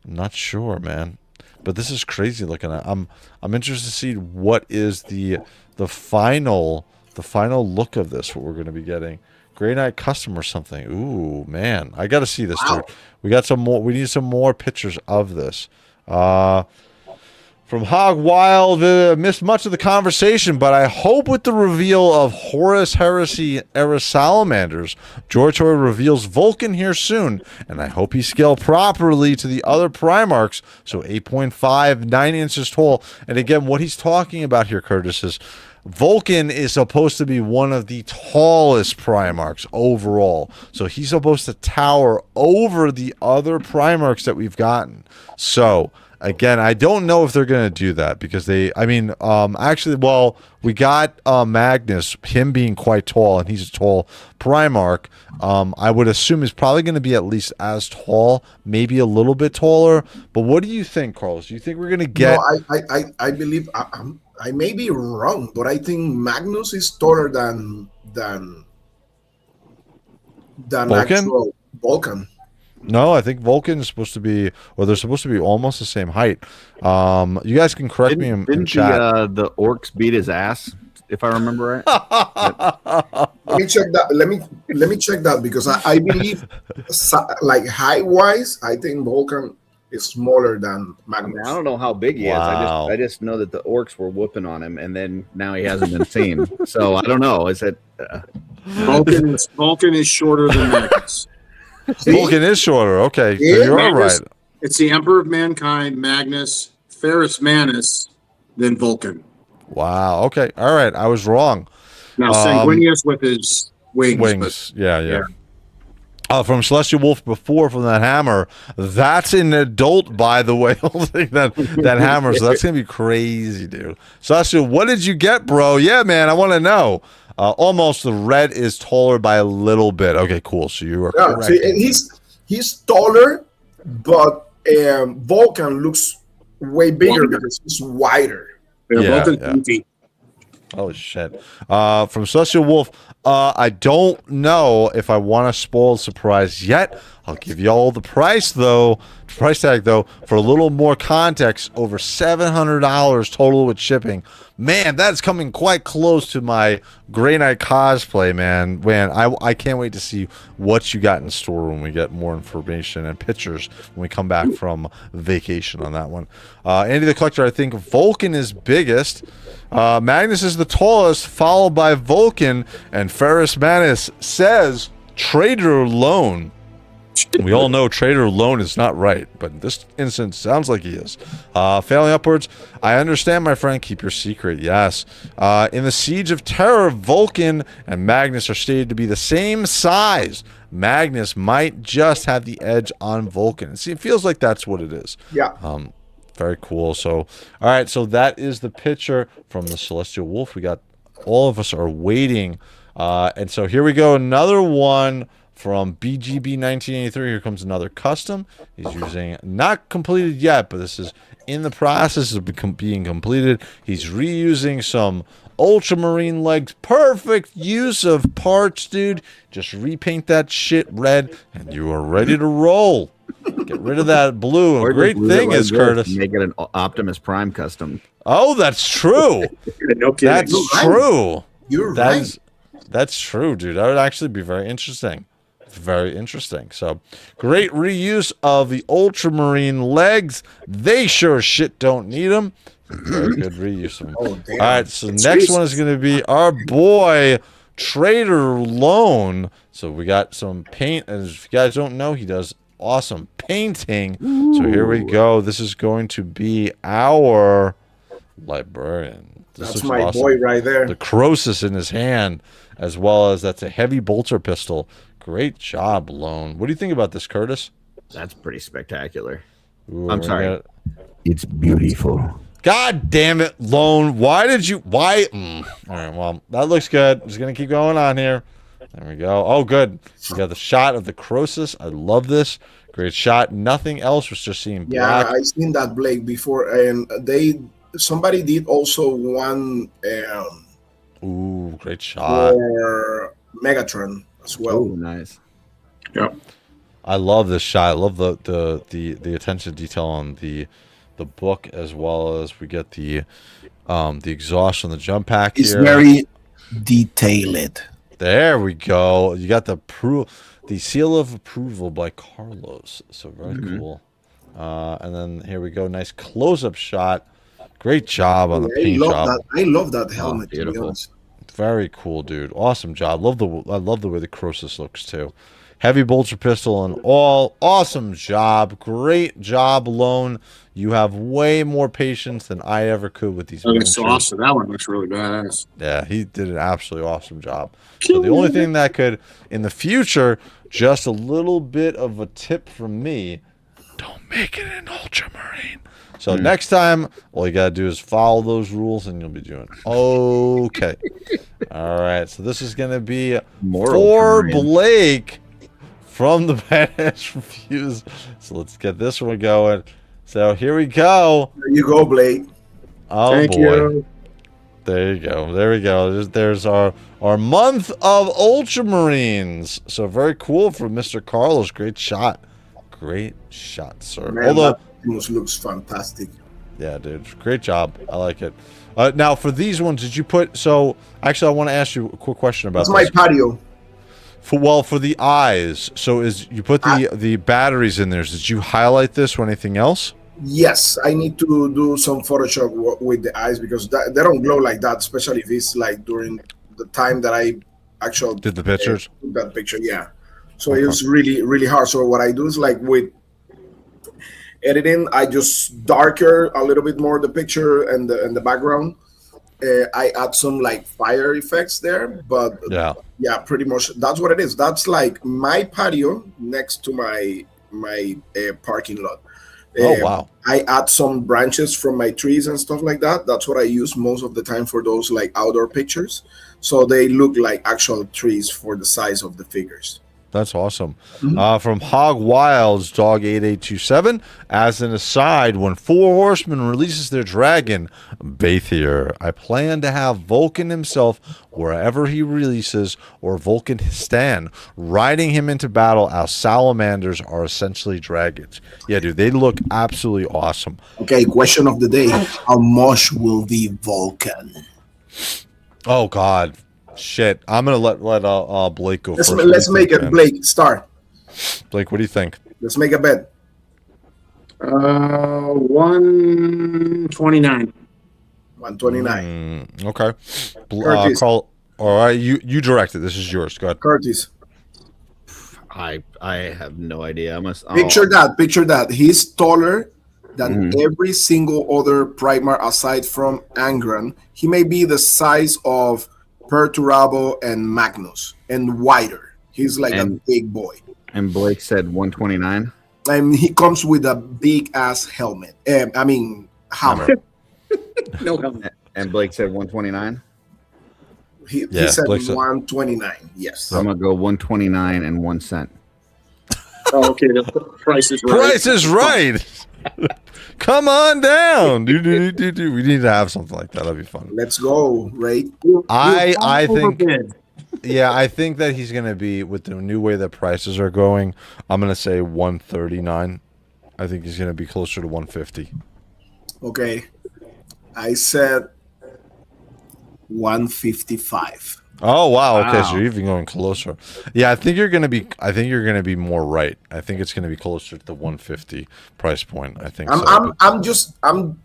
not sure, man. But this is crazy looking. I'm interested to see what is the final look of this. What we're going to be getting. Grey Knight custom or something. Ooh, man, I got to see this, dude. We got some more. We need some more pictures of this. From Hog Wild, missed much of the conversation, but I hope with the reveal of Horus Heresy Era Salamanders, JOYTOY reveals Vulcan here soon, and I hope he scaled properly to the other Primarchs, so 8.5, 9 inches tall. And again, what he's talking about here, Curtis, is Vulcan is supposed to be one of the tallest Primarchs overall. So he's supposed to tower over the other Primarchs that we've gotten. So again, I don't know if they're going to do that because actually, well, we got Magnus, him being quite tall, and he's a tall Primarch. I would assume he's probably going to be at least as tall, maybe a little bit taller. But what do you think, Carlos? Do you think we're going to get... No, I believe I may be wrong, but I think Magnus is taller than Vulcan? actual Vulcan. No, I think Vulcan is supposed to be, or they're supposed to be almost the same height. You guys can correct me in chat. The orcs beat his ass, if I remember right? Let me check that. Let me check that because I believe, like height wise, I think Vulcan is smaller than I mean, Magnus. I don't know how big he Wow. is. I just know that the orcs were whooping on him, and then now he hasn't been seen. So I don't know. Is it? Vulcan is shorter than Magnus. Vulcan is shorter. Okay, so Yeah, you're all Magnus- right. It's the Emperor of Mankind, Magnus, Ferrus Manus, then Vulcan. Wow. Okay. All right. I was wrong. Now Sanguinius with his wings. Yeah. From Celestial Wolf before, from that hammer. That's an adult, by the way. Holding that hammer. So that's gonna be crazy, dude. Celestial, what did you get, bro? Yeah, man. I want to know. Almost the red is taller by a little bit. Okay, cool. So you are correct. See, and he's taller, but Vulcan looks way bigger because he's wider. They're Yeah, Vulcan's yeah. goofy. Holy shit. From Celestial Wolf, I don't know if I want to spoil the surprise yet. I'll give you all the price tag though, for a little more context. Over $700 total with shipping. Man, that's coming quite close to my Grey Knight cosplay, man. I can't wait to see what you got in store when we get more information and pictures when we come back from vacation on that one. Andy the Collector, I think Vulcan is biggest. Magnus is the tallest, followed by Vulcan, and Ferris Manus says Trader Lone. We all know Trader Lone is not right, but in this instance, sounds like he is. Failing upwards, I understand, my friend. Keep your secret, yes. In the Siege of Terror, Vulcan and Magnus are stated to be the same size. Magnus might just have the edge on Vulcan. See, it feels like that's what it is. Yeah. Very cool. So, all right. So that is the picture from the Celestial Wolf. We got, all of us are waiting. And so here we go. Another one from BGB 1983. Here comes another custom. He's using, not completed yet, but this is in the process of being completed. He's reusing some ultramarine legs. Perfect use of parts, dude. Just repaint that shit red, and you are ready to roll. Get rid of that blue. And great thing is, Curtis, make it an Optimus Prime custom. Oh, that's true. No kidding. That's true. You're right. That's true, dude. That would actually be very interesting. Very interesting. So, great reuse of the ultramarine legs. They sure shit don't need them. Very good reuse of them. Oh, damn. All right, so next one is going to be our boy Trader Lone. So we got some paint, and if you guys don't know, he does awesome painting. Ooh. So here we go. This is going to be our librarian. That's my awesome boy right there. The Croesus in his hand, as well as that's a heavy bolter pistol. Great job, Lone. What do you think about this, Curtis? That's pretty spectacular. Ooh, I'm sorry. It's beautiful. God damn it, Lone. Why did you... Why... All right, well, that looks good. Just going to keep going on here. There we go. Oh, good. You got the shot of the Croesus. I love this. Great shot. Nothing else. Was just seeing black. Yeah, I seen that, Blake, before. And somebody did also one... ooh, great shot. For Megatron as well. Oh, nice. Yep. I love this shot. I love the attention to detail on the book, as well as we get the exhaust on the jump pack. It's here. very detailed. There we go. You got the seal of approval by Carlos. So very cool. And then here we go. Nice close-up shot. Great job on the paint job. I love that helmet. Beautiful. Very cool, dude. Awesome job. I love the way the Croesus looks too. Heavy bolter pistol and all. Awesome job. Great job, Lone. You have way more patience than I ever could with these. Oh, that's so awesome. That one looks really badass. Yeah, he did an absolutely awesome job. So the only thing that could, in the future, just a little bit of a tip from me, don't make it an ultramarine. So next time, all you got to do is follow those rules and you'll be doing okay. All right, so this is going to be for Blake from the Badass Reviews. So let's get this one going. So here we go. There you go, Blake. Oh, Thank boy. you. There you go. There we go. There's our month of Ultramarines. So very cool from Mr. Carlos. Great shot. Great shot, sir. Man, Although that almost looks fantastic. yeah, dude. Great job. I like it. Now for these ones, did you put? So actually, I want to ask you a quick question about That's my patio. For the eyes. So you put the batteries in there. Did you highlight this or anything else? Yes, I need to do some Photoshop with the eyes because they don't glow like that, especially if it's like during the time that I actually did the pictures. Took that picture, yeah. So it was really, really hard. So what I do is like with editing, I just darker a little bit more the picture and the background. I add some like fire effects there, but yeah, pretty much that's what it is. That's like my patio next to my parking lot. Oh wow! I add some branches from my trees and stuff like that. That's what I use most of the time for those like outdoor pictures, so they look like actual trees for the size of the figures. That's awesome. From Hog Wild's Dog8827, as an aside, when Four Horsemen releases their dragon, Bathier, I plan to have Vulcan himself, wherever he releases, or Vulcan Stan, riding him into battle as salamanders are essentially dragons. Yeah, dude, they look absolutely awesome. Okay, question of the day. How much will the Vulcan? Oh, God. Shit. I'm going to let Blake go first. Let's make it. Blake, start. Blake, what do you think? Let's make a bet. 129. 129. Okay. Curtis. Carl, all right, you direct it. This is yours. Go ahead. Curtis. I have no idea. Picture that. He's taller than every single other Primar aside from Angron. He may be the size of Perturabo and Magnus and wider. He's like a big boy. And Blake said 129. And he comes with a big ass helmet. Hammer. No helmet. And Blake said 129. He said Blake said 129. Yes. So I'm gonna go 129 and 1 cent. Oh, okay. The price is right. Price is right. Come on down. We need to have something like that. That'd be fun. Let's go, Ray. I think I think that he's gonna be, with the new way that prices are going, I'm gonna say 139. I think he's gonna be closer to 150. Okay. I said 155. Oh wow. Okay, so you're even going closer. Yeah, I think you're gonna be more right. I think it's gonna be closer to the 150 price point. I think I'm just on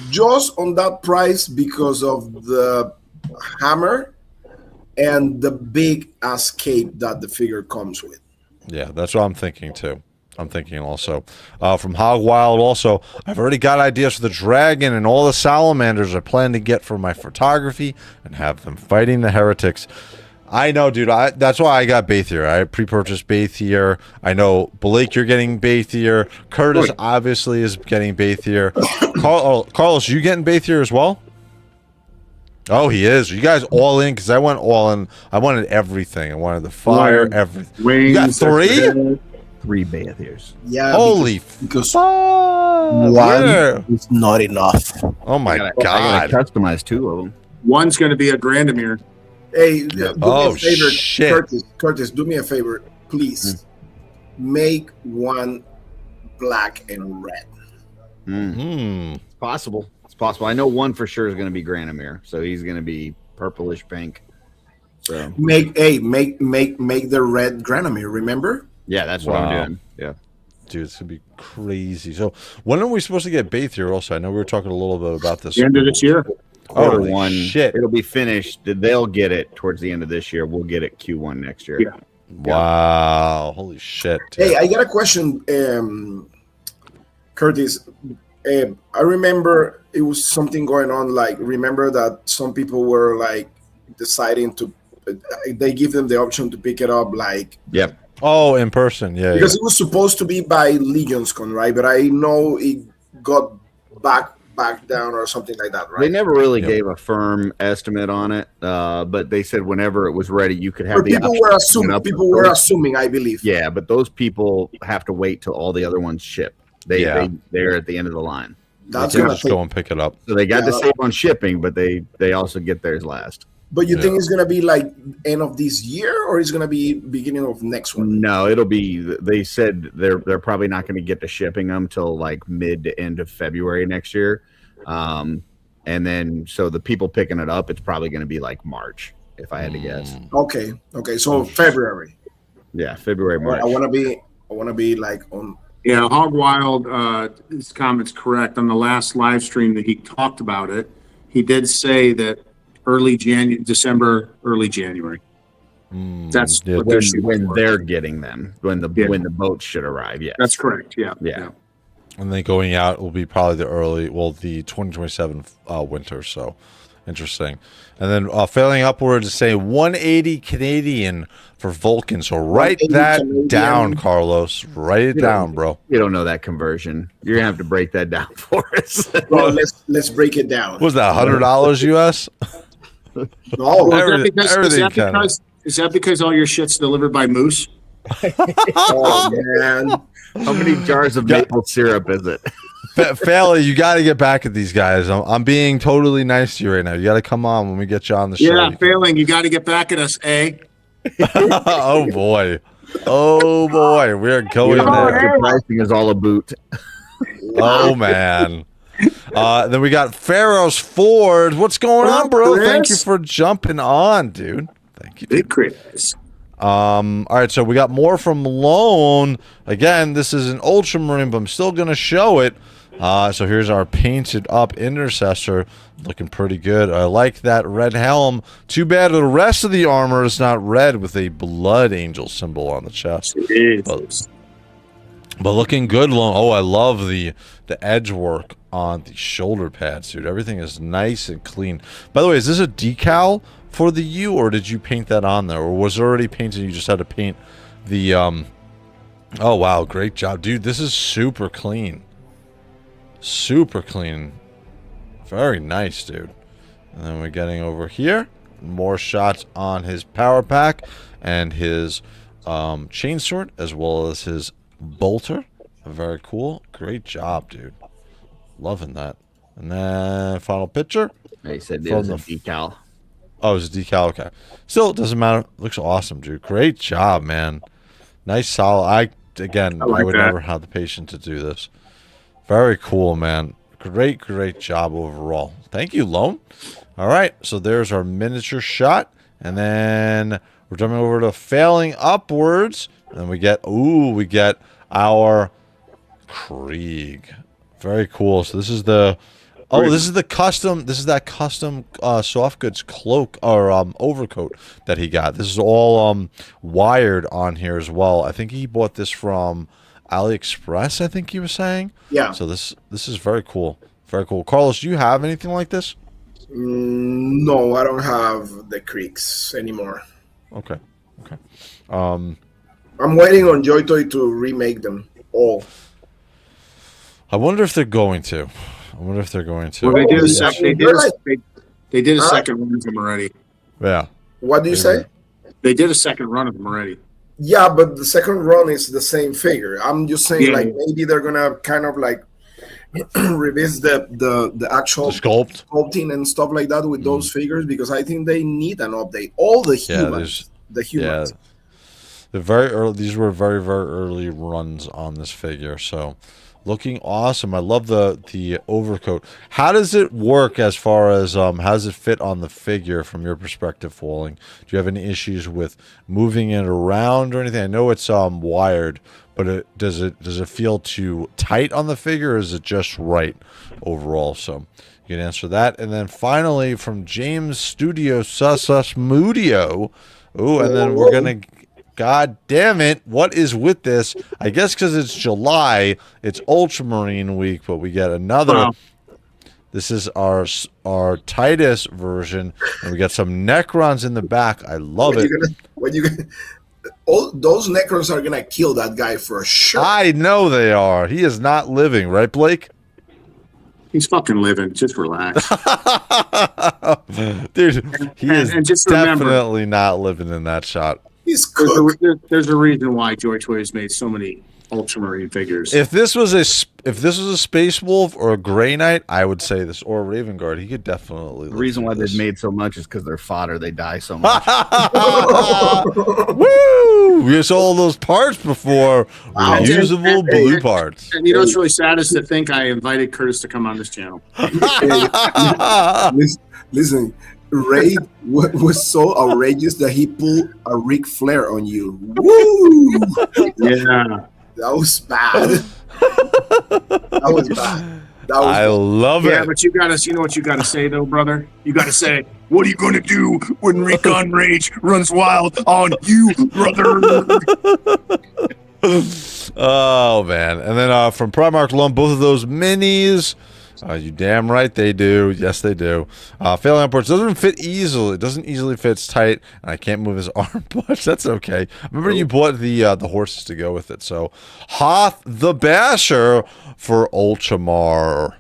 that price because of the hammer and the big ass cape that the figure comes with. Yeah, that's what I'm thinking too. I'm thinking also. From Hog Wild also, I've already got ideas for the dragon and all the salamanders I plan to get for my photography and have them fighting the heretics. I know, dude. That's why I got Bathier. I pre-purchased Bathier. I know, Blake, you're getting Bathier. Curtis obviously is getting Bathier. Carlos, you getting Bathier as well? Oh, he is. You guys all in? Because I went all in. I wanted everything. I wanted the fire, everything. Wings, you got 3? 3 Bathiers. Yeah. Holy because one is not enough. Oh my I God. gotta customize 2 of them. One's going to be a Grandemir. Hey, do me a favor, shit. Curtis, do me a favor, please. Make one black and red. It's possible. It's possible. I know one for sure is going to be Grandemir, so he's going to be purplish pink. So make the red Grandemir. Remember? yeah, that's what I'm doing. Yeah. Dude, it's gonna be crazy. So when are we supposed to get Bathier also? I know we were talking a little bit about this. The end of this year. Quarter Holy one. shit. It'll be finished. They'll get it towards the end of this year. We'll get it Q1 next year. Yeah. Wow. Holy shit. Dude. Hey, I got a question, Curtis. I remember it was something going on. Like, remember that some people were like deciding to. They give them the option to pick it up, like. Yep. Oh, in person. Yeah. Because it was supposed to be by LegionsCon, right? But I know it got back down or something like that, right? They never really gave a firm estimate on it, but they said whenever it was ready, you could have the people option. were assuming, I believe. Yeah, but those people have to wait till all the other ones ship. They're at the end of the line. That's They can gonna just go and pick it up. So they got to save on shipping, but they also get theirs last. But you think it's gonna be like end of this year, or it's gonna be beginning of next one? No, it'll be. They said they're probably not going to get to shipping them till like mid to end of February next year, and then so the people picking it up, it's probably going to be like March, if I had to guess. Okay, so February. Yeah, February, March. I want to be like on. Yeah, Hog Wild, his comment's correct. On the last live stream that he talked about it, he did say that December, early January. That's what they're shooting when for. they're getting them, when the boats should arrive. Yeah, That's correct. Yeah. And then going out will be probably the 2027 winter. So interesting. And then failing upward to say 180 Canadian for Vulcan. So write that Canadian. down, Carlos. Write it down, bro. you don't know that conversion. You're gonna have to break that down for us. Well, let's break it down. What was that, $100 US? No, Well, Everything is that because all your shit's delivered by Moose? Oh man. How many jars of maple syrup is it? Fairly, you got to get back at these guys. I'm being totally nice to you right now. You got to come on when we get you on the show. Yeah, failing. You got to get back at us, eh? Oh boy. Oh boy. We're going there. Your pricing is all a boot. Oh man. Then we got Pharaoh's Ford. What's going on, bro? Thank you for jumping on, dude. Thank you. Big Chris. All right, so we got more from Lone. Again, this is an Ultramarine, but I'm still gonna show it. So here's our painted up intercessor, looking pretty good. I like that red helm. Too bad the rest of the armor is not red with a blood angel symbol on the chest. But looking good, Lone. Oh, I love the edge work on the shoulder pads, dude. Everything is nice and clean. By the way, is this a decal for the U, or did you paint that on there, or was it already painted? You just had to paint the Oh wow, great job, dude. This is super clean. Super clean. Very nice, dude. And then we're getting over here. More shots on his power pack and his chainsword, as well as his bolter. Very cool. Great job, dude. Loving that. And then final picture. They said it was a decal. Oh, it's a decal. Okay. Still, it doesn't matter. Looks awesome, dude. Great job, man. Nice, solid. I would never have the patience to do this. Very cool, man. Great job overall. Thank you, Lone. All right, so there's our miniature shot, and then we're jumping over to failing upwards, and then we get our Krieg. Very cool. So this is the custom. This is that custom soft goods cloak or overcoat that he got. This is all wired on here as well. I think he bought this from AliExpress, I think he was saying. Yeah. So this is very cool. Very cool. Carlos, do you have anything like this? No, I don't have the Creeks anymore. Okay. I'm waiting on JOYTOY to remake them all. I wonder if they're going to. Well, they did a second. They did a second run of them already. Yeah. What do you say? They did a second run of them already. Yeah, but the second run is the same figure. I'm just saying, like, maybe they're gonna kind of like revisit the actual sculpting and stuff like that with those figures, because I think they need an update. All the humans, Yeah, they're very early. These were very early runs on this figure, so looking awesome. I love the overcoat. How does it work as far as how does it fit on the figure from your perspective, Falling? Do you have any issues with moving it around or anything? I know it's wired, but does it feel too tight on the figure, or is it just right overall? So you can answer that. And then finally from James Studio Mudio. Ooh, and then we're gonna, God damn it, what is with this? I guess because it's July, it's Ultramarine week, but we get another. Wow. This is our Titus version, and we got some Necrons in the back. I love it. All those Necrons are gonna kill that guy for sure. I know they are. He is not living, right, Blake? He's fucking living. Just relax. Dude, he is definitely not living in that shot. He's cooked. There's a reason why JOYTOY has made so many Ultramarine figures. If this was a Space Wolf or a Grey Knight, I would say this, or a Raven Guard. He could definitely. The reason why they've made so much is because they're fodder. They die so much. Woo! We saw all those parts before. Reusable blue parts. And you know what's really sad is to think I invited Curtis to come on this channel. Listen. Ray was so outrageous that he pulled a Ric Flair on you. Woo! Yeah. That was bad. That was bad. I love it. Yeah, but you know what you gotta say though, brother? You gotta say, what are you gonna do when Recon Rage runs wild on you, brother? Oh man. And then from Primark Lone, both of those minis. You damn right they do. Yes, they do. Failing upwards doesn't fit easily. It doesn't easily fit. It's tight, and I can't move his arm much. That's okay. Remember, you bought the horses to go with it. So, Hoth the Basher for Ultramar.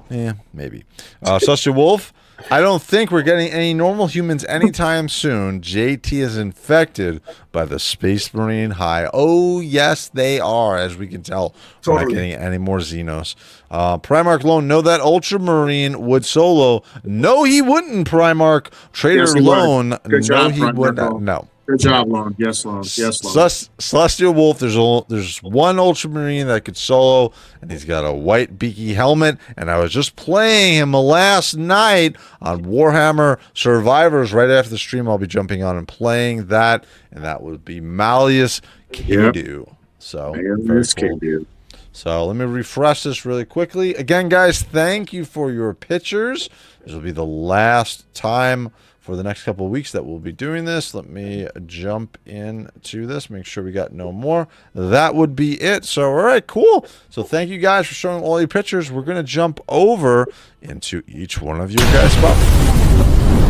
Yeah, maybe. Susty Wolf. I don't think we're getting any normal humans anytime soon. JT is infected by the Space Marine High. Oh, yes, they are, as we can tell. We're not Totally. getting any more Xenos. Primarch Lone, no, that Ultramarine would solo. No, he wouldn't, Primarch. Trader Yes, he would. Lone, Good no, job, he Primarch would not. Lone. No. Good job, Lone. Yes, Lone. Yes, Lone. Celestial Wolf, there's one Ultramarine that could solo, and he's got a white beaky helmet, and I was just playing him last night on Warhammer Survivors. Right after the stream, I'll be jumping on and playing that, and that would be Malleus Kadu. So, very cool. So let me refresh this really quickly. Again, guys, thank you for your pictures. This will be the last time for the next couple of weeks that we'll be doing this. Let me jump into this, make sure we got no more. That would be it. So, all right, cool. So thank you guys for showing all your pictures. We're going to jump over into each one of you guys' spots.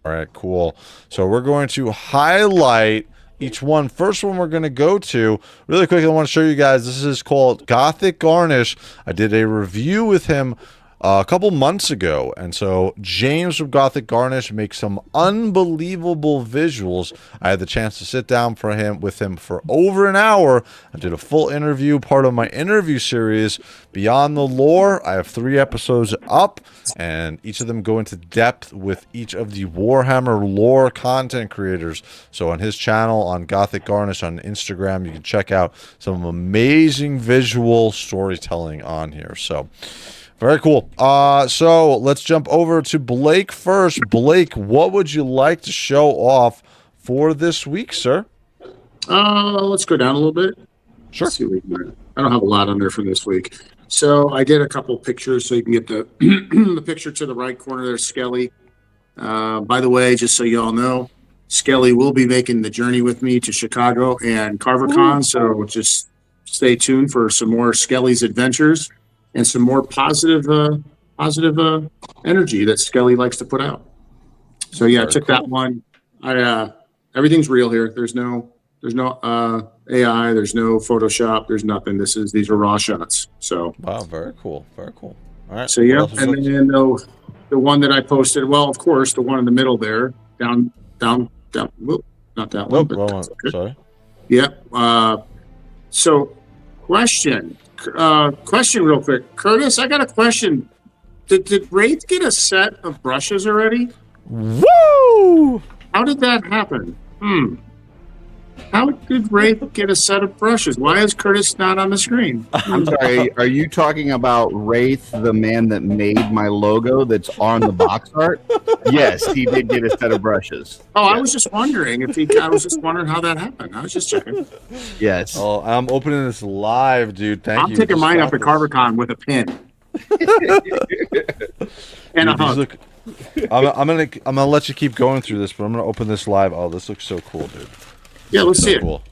All right, cool. So we're going to highlight each one. First one we're going to go to really quick. I want to show you guys. This is called Gothic Garnish. I did a review with him a couple months ago, and so James from Gothic Garnish makes some unbelievable visuals. I had the chance to sit down with him for over an hour. I did a full interview, part of my interview series Beyond the Lore. I have 3 episodes up, and each of them go into depth with each of the Warhammer lore content creators. So on his channel, on Gothic Garnish on Instagram, you can check out some amazing visual storytelling on here. So very cool. So let's jump over to Blake first. Blake, what would you like to show off for this week, sir? Let's go down a little bit. Sure. Let's see what we can- I don't have a lot on there for this week. So I did a couple pictures so you can get the the picture to the right corner there, Skelly. By the way, just so you all know, Skelly will be making the journey with me to Chicago and CarverCon, so just stay tuned for some more Skelly's adventures and some more positive energy that Skelly likes to put out. So yeah, I took that one. Everything's real here. There's no AI, there's no Photoshop, there's nothing. These are raw shots. So Wow, very cool. Very cool. All right. so yeah, What else and is then the one that I posted, well, of course, the one in the middle there, down, whoop, not that one, Nope, but wrong that's one. okay. Sorry. Yeah. So question real quick. Curtis, I got a question. Did Wraith get a set of brushes already? Woo! How did that happen? How did Wraith get a set of brushes? Why is Curtis not on the screen? I'm sorry, are you talking about Wraith, the man that made my logo that's on the box art? Yes, he did get a set of brushes. Oh, I was just wondering I was just wondering how that happened. I was just checking. Yes. Oh, I'm opening this live, dude. Thank you. I'm taking mine up at Stop CarverCon with a pin. And a Dude, these hug. look- I'm gonna let you keep going through this, but I'm gonna open this live. Oh, this looks so cool, dude. Yeah, let's So see it. cool.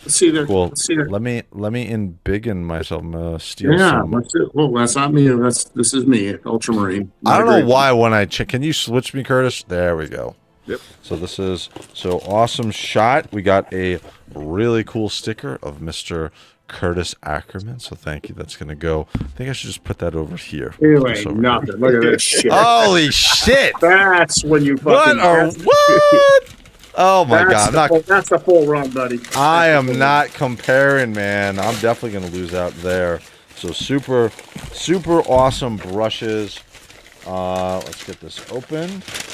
Let's see there. Cool. Let's see there. Let me embiggen myself. I'm gonna steal Yeah, some. let's do it. Well, that's not me. This is me, Ultramarine. I don't know why when I check. Can you switch me, Curtis? There we go. Yep. So this is awesome shot. We got a really cool sticker of Mr. Curtis Ackerman. So thank you. That's gonna go. I think I should just put that over here. Anyway, Just over nothing. Look at this shit. Holy shit! That's when you What fucking. are what? Oh my god! That's the full run, buddy. I am not comparing, man. I'm definitely gonna lose out there. So super awesome brushes. Let's get this open.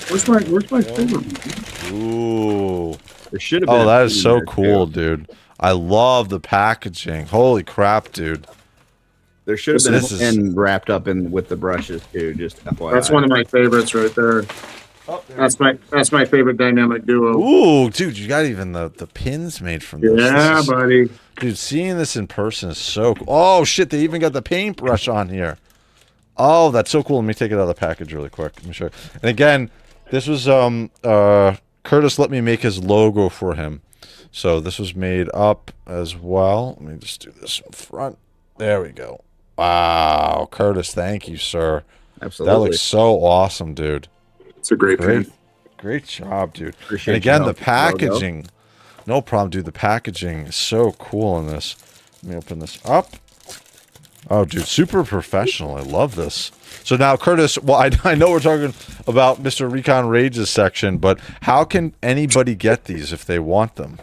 Where's my favorite? Ooh. There should have been. Oh, a that is pin so there, cool, too. dude. I love the packaging. Holy crap, dude. There should have been This a is- pin wrapped up in with the brushes too. Just FYI. That's one of my favorites right there. That's my favorite dynamic duo. Ooh, dude, you got even the pins made from this. Yeah, This is- buddy. Dude, seeing this in person is so cool. Oh, shit, they even got the paintbrush on here. Oh, that's so cool. Let me take it out of the package really quick. Let me show you. And again, this was Curtis let me make his logo for him. So this was made up as well. Let me just do this in front. There we go. Wow, Curtis, thank you, sir. Absolutely. That looks so awesome, dude. It's a great pin. Great job, dude. Appreciate And again, your the help with the logo. packaging. No problem, dude. The packaging is so cool in this. Let me open this up. Oh, dude, super professional. I love this. So now, Curtis, well, I know we're talking about Mr. Recon Rage's section, but how can anybody get these if they want them?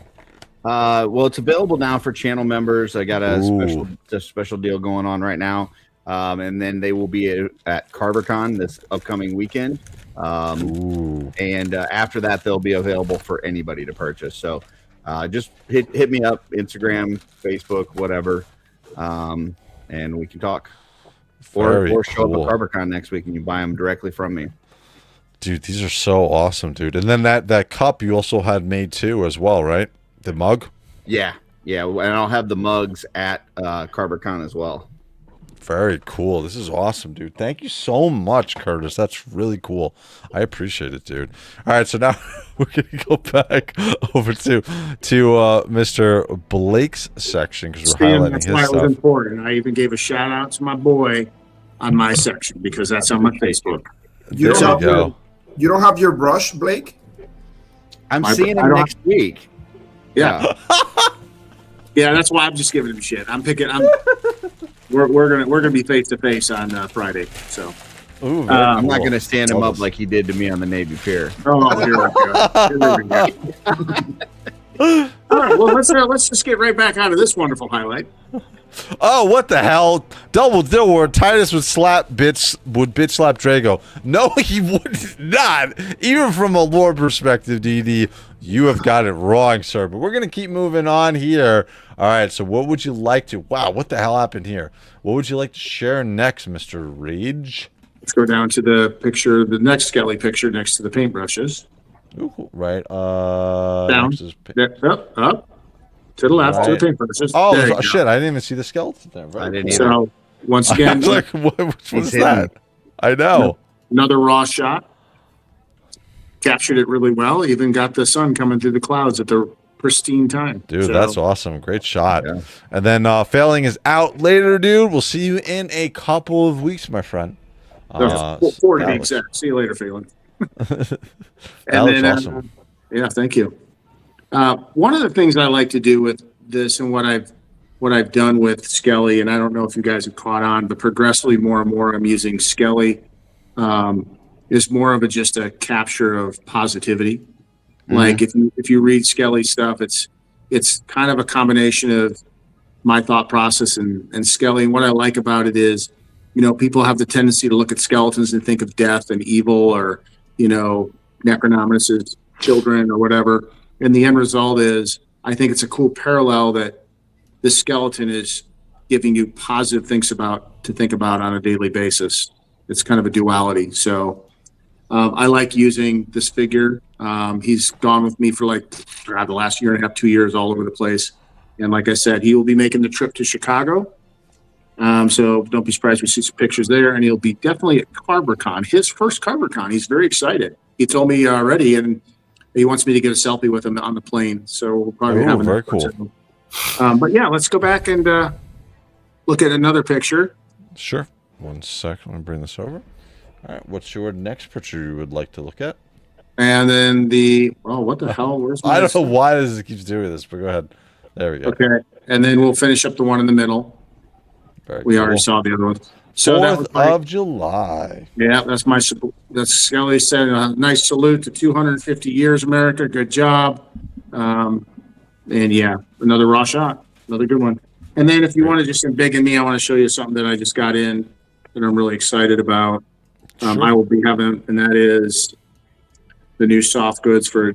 Well, it's available now for channel members. I got a Ooh. special deal going on right now. And then they will be at CarverCon this upcoming weekend. And after that, they'll be available for anybody to purchase. So just hit me up, Instagram, Facebook, whatever, and we can talk. Or show up at CarverCon next week and you buy them directly from me. Dude, these are so awesome, dude. And then that cup you also had made too as well, right? The mug? Yeah. And I'll have the mugs at CarverCon as well. Very cool. This is awesome, dude. Thank you so much, Curtis. That's really cool. I appreciate it, dude. All right, so now we're gonna go back over to Mr. Blake's section because we're highlighting that's his why it was stuff. important. I even gave a shout out to my boy on my section because that's on my Facebook. You There don't you have go. You don't have your brush, Blake? I'm I seeing don't him next week. Yeah. Yeah, that's why I'm just giving him shit. We're gonna be face to face on Friday. So Ooh, very I'm not cool. going to stand him Love up this. like he did to me on the Navy Pier. oh, here we go. All right, well let's just get right back onto this wonderful highlight. Oh, what the hell? Double deal where Titus would bitch slap Drago. No, he would not. Even from a lore perspective, DD, you have got it wrong, sir. But we're going to keep moving on here. All right, so what would you like to... Wow, what the hell happened here? What would you like to share next, Mr. Rage? Let's go down to the picture, the next Skelly picture next to the paintbrushes. Ooh, right. Down. next is- Up. To the left, to Right. the paintbrushes. Oh, There you go. shit, I didn't even see the skeleton there. I didn't cool. either. So once I again, was like, which was He's that? hidden. I know. another raw shot. Captured it really well. Even got the sun coming through the clouds at the pristine time. Dude, So, that's awesome. Great shot. Yeah. And then Failing is out later, dude. We'll see you in a couple of weeks, my friend. 4 to be that was- exact. See you later, Phelan. That looks awesome. Yeah, thank you. One of the things I like to do with this and what I've done with Skelly, and I don't know if you guys have caught on, but progressively more and more I'm using Skelly. Is more of just a capture of positivity. Like if you read Skelly stuff, it's kind of a combination of my thought process and Skelly. And what I like about it is, people have the tendency to look at skeletons and think of death and evil, or Necronominus's children or whatever. And the end result is, I think it's a cool parallel that the skeleton is giving you positive things to think about on a daily basis. It's kind of a duality. So I like using this figure. He's gone with me for the last year and a half, 2 years, all over the place. And like I said, he will be making the trip to Chicago. So don't be surprised if we see some pictures there. And he'll be definitely at CarverCon, his first CarverCon. He's very excited. He told me already, and he wants me to get a selfie with him on the plane. So we'll probably Ooh, have very that. cool. But yeah, let's go back and look at another picture. Sure. 1 second. Let me bring this over. All right. What's your next picture you would like to look at? And then what the hell? Where's my I don't know why this keeps doing this, but go ahead. There we go. Okay. And then we'll finish up the one in the middle. Very We cool. already saw the other one. So that was 4th of July. yeah, that's Skelly said, a nice salute to 250 years, America. Good job. And yeah, another raw shot, another good one. And then if you want to just embiggen me, I want to show you something that I just got in that I'm really excited about. Sure. I will be having, and that is the new soft goods for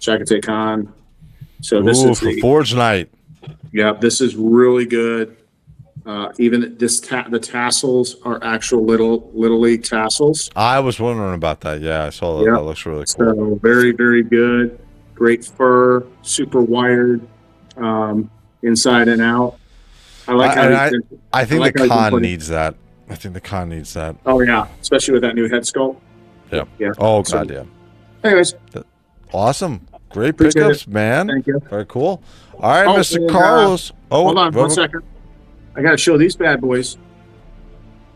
Chakotay Con. So this Ooh, is for Forge Night. yeah, this is really good. Even the tassels are actual little league tassels. I was wondering about that. Yeah, I saw that. Yeah. That looks really cool. So very, very good. Great fur, super wired, inside and out. I like I think like the how you con put it. needs that. I think the con needs that. Oh yeah, especially with that new head sculpt. Yeah. Yeah. Oh, So- God, yeah. Anyways, Awesome. Great Appreciate pickups, man. thank you. Very cool. All right, Oh, Mr. and, Carlos. Hold on one second. I got to show these bad boys.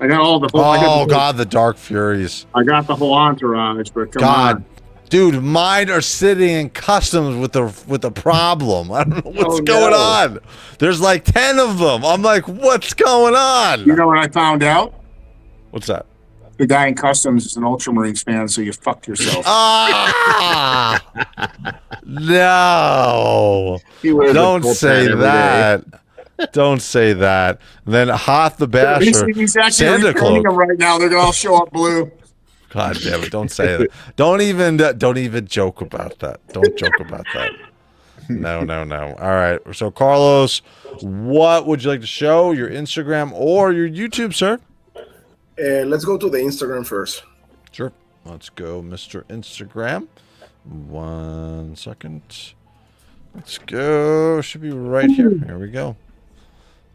I got all the whole. Oh, God, the Dark Furies. I got the whole entourage, but come God, on. Dude, mine are sitting in customs with a problem. I don't know what's going on. There's like 10 of them. I'm like, what's going on? You know what I found out? What's that? The guy in customs is an Ultramarines fan, so you fucked yourself. Ah, no! Don't say that. Don't say that. And then Hoth the Basher, He's actually Santa returning Cloak. them right now. They're gonna all show up blue. God damn it! Don't say that. Don't even joke about that. Don't joke about that. No. All right. So Carlos, what would you like to show? Your Instagram or your YouTube, sir? Let's go to the Instagram first. Sure. Let's go, Mr. Instagram. 1 second. Let's go. Should be right here. Here we go.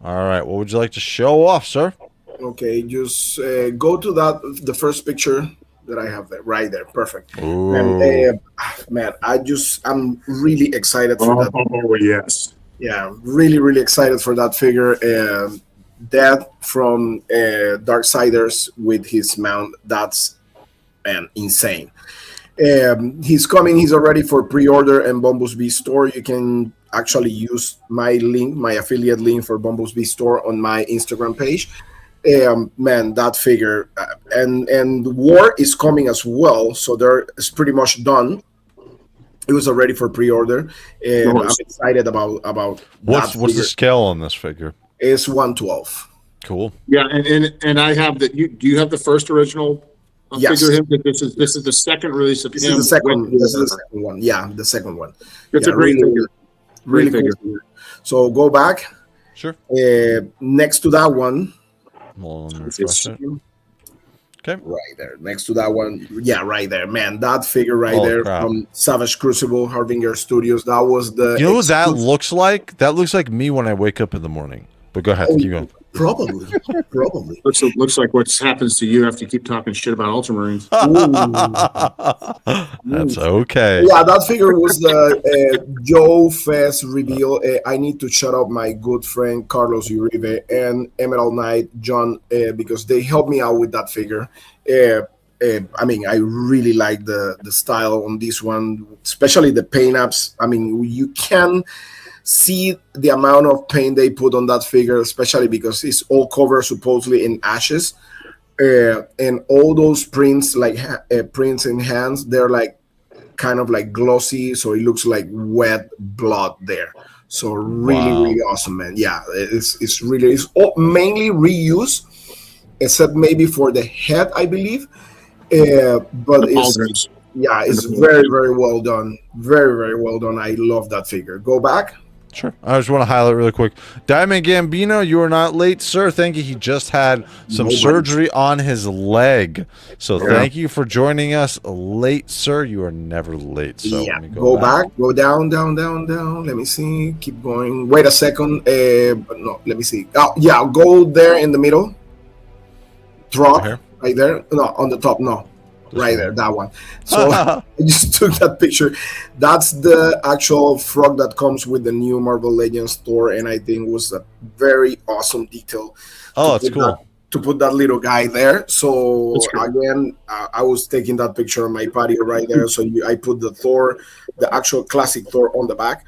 All right. What would you like to show off, sir? Okay, just go to the first picture that I have there, right there. Perfect. Ooh. And, man, I'm really excited for that. Oh yes. Yeah, really excited for that figure. Dad from Darksiders with his mount. That's insane. He's coming. He's already for pre-order and Bumblebee store. You can actually use my link, my affiliate link for Bumblebee store on my Instagram page. Man, that figure and War is coming as well, so it's pretty much done. It was already for pre-order, and I'm excited about what's the scale on this figure? It's 112. Cool. Yeah, and I have the. Do you have the first original Yes. figure? Him, this is the second release of This him. is the second. This is the second one. Yeah, the second one. It's Yeah, a great figure. Really Great cool figure. So go back. Sure. Next to that one. Hold on, refresh it. Okay. Right there, next to that one. Yeah, right there, man. That figure right Holy there crap. from Savage Crucible, Harbinger Studios. That was the. You know what that looks like? That looks like me when I wake up in the morning. But go ahead, keep going. Probably. Looks like what happens to you after you keep talking shit about Ultramarines. That's okay. Yeah, that figure was the Joe Fest reveal. I need to shout out my good friend Carlos Uribe and Emerald Knight John because they helped me out with that figure. I mean, I really like the style on this one, especially the paint apps. I mean, you can see the amount of paint they put on that figure, especially because it's all covered supposedly in ashes. And all those prints, like prints in hands, they're like kind of like glossy, so it looks like wet blood there. So really awesome, man. Yeah, it's mainly reuse, except maybe for the head, I believe. But it's very well done. Very well done. I love that figure. Go back. Sure. I just want to highlight really quick. Diamond Gambino, you are not late, sir. Thank you. He just had some surgery on his leg. So thank you for joining us late, sir. You are never late. So yeah. let me Go back. Go down. Let me see. Keep going. Wait a second. No, let me see. Oh, yeah. Go there in the middle. Drop right there. No, on the top. No. Right there, that one. So I just took that picture. That's the actual frog that comes with the new Marvel Legends store, and I think was a very awesome detail. Oh, it's cool to put that little guy there. So again, I was taking that picture on my patio right there. So I put the Thor, the actual classic Thor, on the back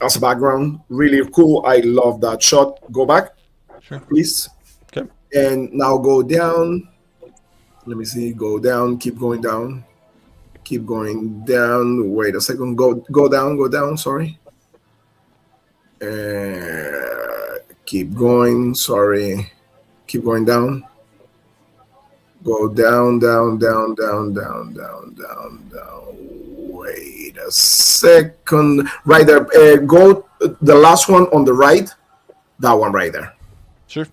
as a background. Really cool. I love that shot. Go back, please. Okay. And now go down. Let me see. Go down. Keep going down. Keep going down. Wait a second. Go down. Go down. Sorry. Keep going. Sorry. Keep going down. Go down. Wait a second. Right there. Go the last one on the right. That one right there. Sure.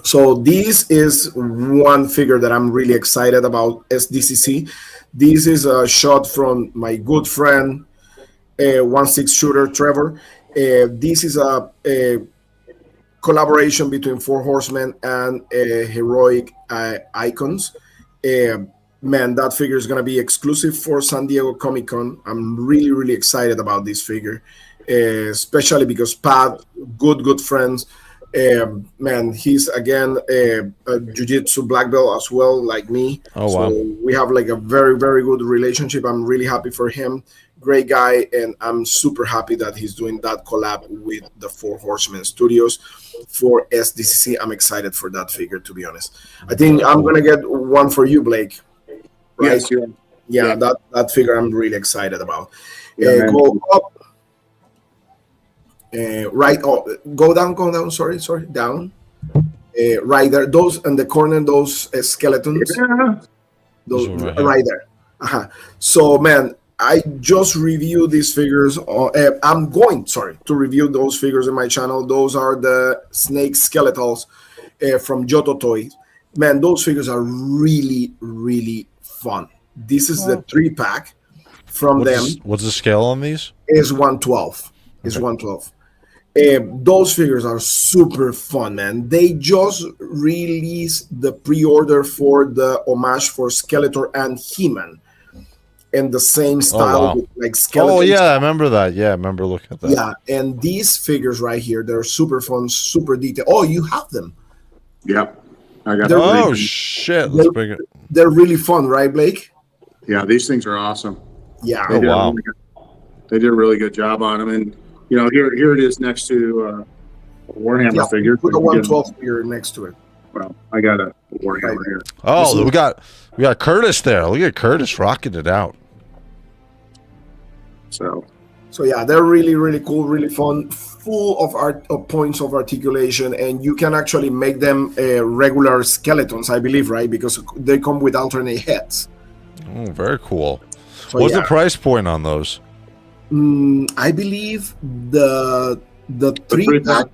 So this is one figure that I'm really excited about, SDCC. This is a shot from my good friend, 1/6 shooter Trevor. This is a collaboration between Four Horsemen and Heroic Icons. Man, that figure is going to be exclusive for San Diego Comic-Con. I'm really excited about this figure, especially because Pat, good friends, Man, he's again a jiu-jitsu black belt as well, like me. Oh, so wow. we have like a very, very good relationship. I'm really happy for him. Great guy, and I'm super happy that he's doing that collab with the Four Horsemen Studios for SDCC. I'm excited for that figure, to be honest. I think I'm gonna get one for you, Blake. Right? Yes, you're, Yeah, that figure I'm really excited about. Yeah, man. Go up. Right, go down. Sorry, down. Right there, those in the corner, those skeletons, yeah. those Those are right here. right there. So, man, I just reviewed these figures. I'm going, to review those figures in my channel. Those are the snake skeletals from JOYTOY. Man, those figures are really, really fun. This is the 3-pack from What's the scale on these? Is 112. Is 112. Those figures are super fun, man. They just released the pre-order for the homage for Skeletor and He-Man in the same style, wow. with like Skeletor. Oh, yeah, I remember that. Yeah, I remember looking at that. Yeah, and these figures right here, they're super fun, super detailed. Oh, you have them. Yep. I got. Oh, shit. Let's bring it. They're really fun, right, Blake? Yeah, these things are awesome. Yeah. Oh, wow. They did a really good job on them, and you know, here it is next to a Warhammer figure. Put a 112 figure next to it. Well, I got a Warhammer here. Oh, we got Curtis there. Look at Curtis rocking it out. So yeah, they're really, really cool, really fun, full of points of articulation, and you can actually make them regular skeletons, I believe, right? Because they come with alternate heads. Oh, very cool. So, What's the price point on those? I believe the 3-pack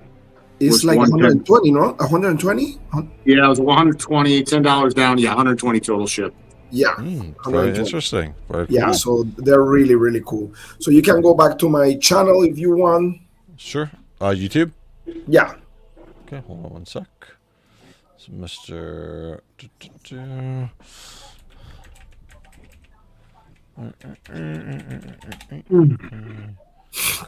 is was like 110. 120, no? 120? yeah, it was 120, $10 down. Yeah, 120 total ship. Yeah. Very 120. interesting. Very cool. Yeah, so they're really, really cool. So you can go back to my channel if you want. Sure. YouTube? Yeah. Okay, hold on one sec. So Mr.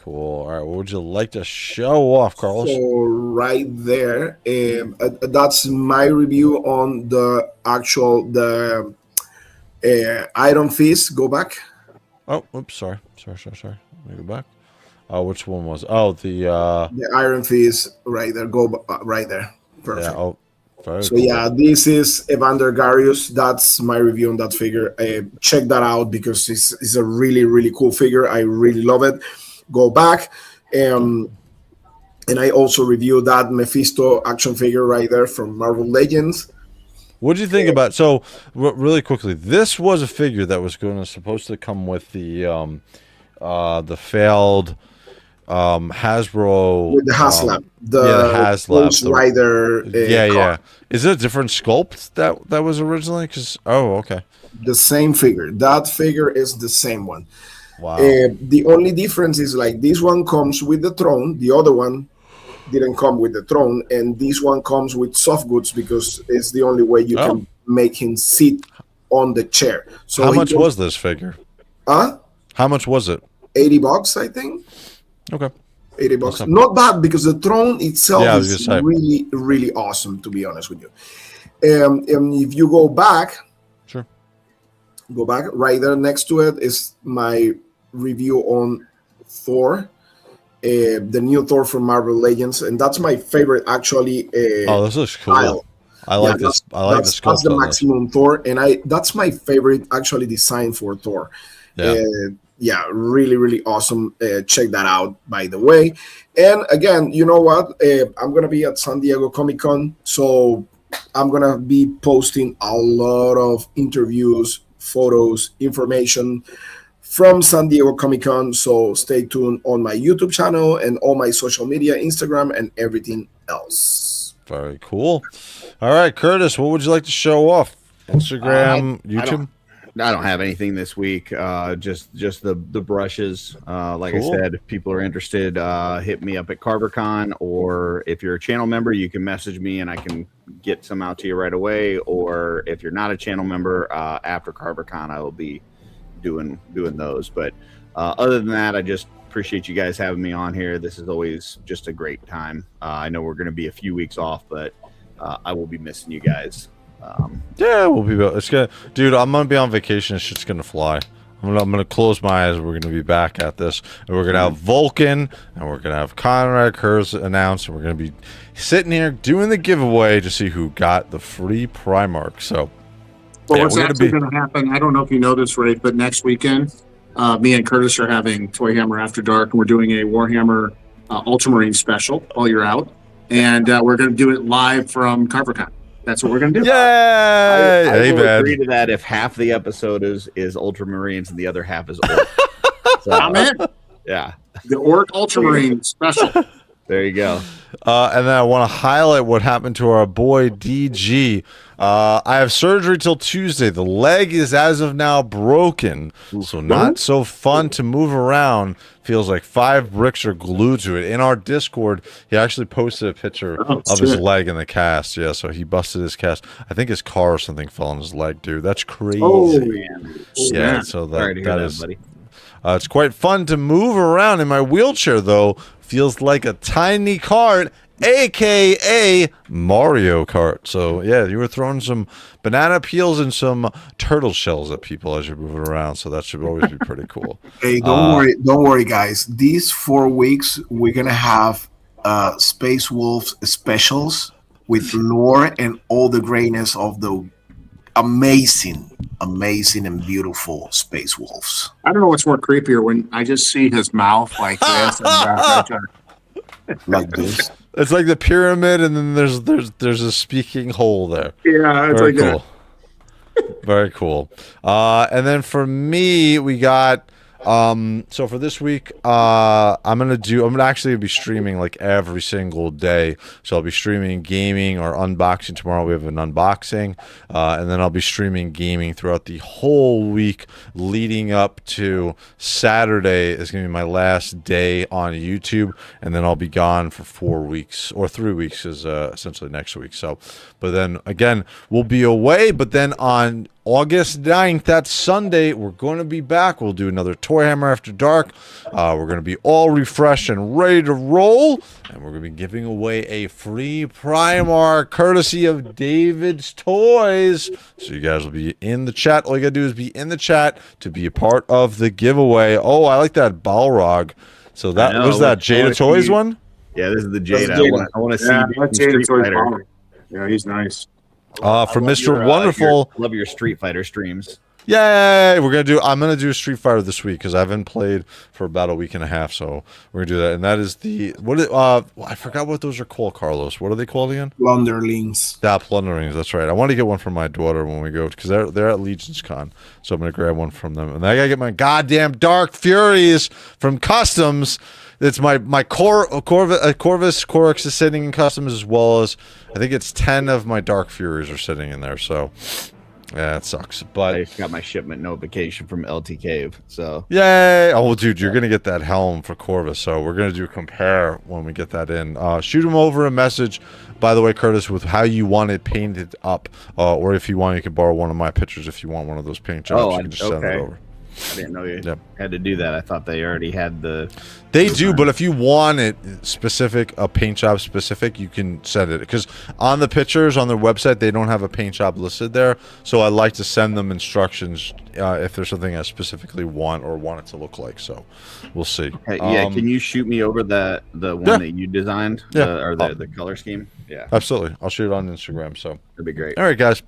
Cool. All right, what would you like to show off, Carlos? So right there, that's my review on the actual Iron Fist. Go back. Oh, oops, sorry. Let me go back. Which one was? Oh, the Iron Fist right there. Go right there. Perfect. yeah. Oh, very So cool. yeah, this is Evander Garius. That's my review on that figure. Check that out because it's a really, really cool figure. I really love it. Go back. And I also reviewed that Mephisto action figure right there from Marvel Legends. What do you think about? So, really quickly, this was a figure that was supposed to come with the failed Hasbro With the HasLab, the HasLab, Ghost Rider. yeah. Is it a different sculpt that was originally? Because okay, The same figure. That figure is the same one. wow. The only difference is like this one comes with the throne. The other one didn't come with the throne, and this one comes with soft goods because it's the only way you can make him sit on the chair. So How much was this figure? How much was it? $80, I think. Okay. $80. Not bad because the throne itself Yeah, I was is gonna say. really, really awesome, to be honest with you. And if you go back, Sure. go back right there next to it is my review on Thor, the new Thor from Marvel Legends, and that's my favorite actually. This looks cool. style. I like this. I like the That's sculpt the on this. maximum Thor, and that's my favorite actually design for Thor. Yeah. Really, really awesome. Check that out, by the way. And again, you know what? I'm gonna be at San Diego Comic-Con, so I'm gonna be posting a lot of interviews, photos, information from San Diego Comic-Con. So stay tuned on my YouTube channel and all my social media, Instagram, and everything else. Very cool. All right, Curtis, what would you like to show off? Instagram, YouTube? I don't have anything this week. Just the brushes. Like Cool. I said, if people are interested, hit me up at CarverCon, or if you're a channel member, you can message me and I can get some out to you right away. Or if you're not a channel member, after CarverCon, I will be doing those. But other than that, I just appreciate you guys having me on here. This is always just a great time. I know we're going to be a few weeks off, but I will be missing you guys. Yeah, we'll be. It's gonna, dude. I'm gonna be on vacation. It's just gonna fly. I'm gonna close my eyes. We're gonna be back at this, and we're gonna have Vulcan, and we're gonna have Conrad Kurz announced, and we're gonna be sitting here doing the giveaway to see who got the free Primark. So, well, yeah, what's actually going to happen? I don't know if you know this, Ray, but next weekend, me and Curtis are having ToyHammer After Dark, and we're doing a Warhammer Ultramarine special while you're out, and we're going to do it live from CarverCon. That's what we're going to do. Yay! I will man. agree to that if half the episode is Ultramarines and the other half is Orc. So, I'm in. Yeah. The Orc Ultramarine special. There you go. And then I want to highlight what happened to our boy DG. I have surgery till Tuesday. The leg is as of now broken, so not so fun to move around. Feels like 5 bricks are glued to it. In our Discord, he actually posted a picture of his leg in the cast. Yeah, so he busted his cast. I think his car or something fell on his leg, dude. That's crazy. Oh, man. Yeah, so Sorry to hear that that, is. buddy. It's quite fun to move around in my wheelchair, though. Feels like a tiny cart, a.k.a. Mario Kart. So, yeah, you were throwing some banana peels and some turtle shells at people as you're moving around, so that should always be pretty cool. Hey, don't worry, guys. These 4 weeks, we're going to have Space Wolves specials with lore and all the greatness of the amazing and beautiful Space Wolves. I don't know what's more creepier when I just see his mouth like this. Like this. It's like the pyramid, and then there's a speaking hole there. Yeah, it's Very like cool. Very cool. And then for me, we got so for this week, I'm actually be streaming like every single day. So I'll be streaming gaming or unboxing. Tomorrow we have an unboxing, and then I'll be streaming gaming throughout the whole week leading up to Saturday is going to be my last day on YouTube, and then I'll be gone for 4 weeks, or 3 weeks is essentially next week. So, but then again, we'll be away, but then on August 9th, that's Sunday, we're going to be back. We'll do another ToyHammer After Dark. We're going to be all refreshed and ready to roll. And we're going to be giving away a free Primark courtesy of David's Toys. So you guys will be in the chat. All you got to do is be in the chat to be a part of the giveaway. Oh, I like that Balrog. So that was that Jada Toys one? Yeah, this is the Jada. I want to see Jada Toys. Yeah, he's nice. From Mr. Wonderful. Love your Street Fighter streams. Yay! I'm gonna do Street Fighter this week because I haven't played for about a week and a half. So we're gonna do that, and that is I forgot what those are called, Carlos. What are they called again? Plunderlings. Yeah, Plunderlings. That's right. I want to get one for my daughter when we go because they're at Legion's Con, so I'm gonna grab one from them, and then I gotta get my goddamn Dark Furies from Customs. It's my Corvus Corax is sitting in Customs, as well as I think it's 10 of my Dark Furies are sitting in there. So yeah, it sucks. But I got my shipment notification from LT Cave. So yay! Oh, dude, you're gonna get that helm for Corvus. So we're gonna do a compare when we get that in. Shoot him over a message, by the way, Curtis, with how you want it painted up, or if you want, you can borrow one of my pictures if you want one of those paint jobs. You can just send it over. I didn't know you had to do that. I thought they already had the... They do, but if you want it specific, a paint job specific, you can send it. Because on the pictures on their website, they don't have a paint job listed there. So I like to send them instructions if there's something I specifically want or want it to look like. So we'll see. Hey, can you shoot me over the one that you designed? Or the color scheme? Yeah. Absolutely. I'll shoot it on Instagram. So that'd be great. All right, guys.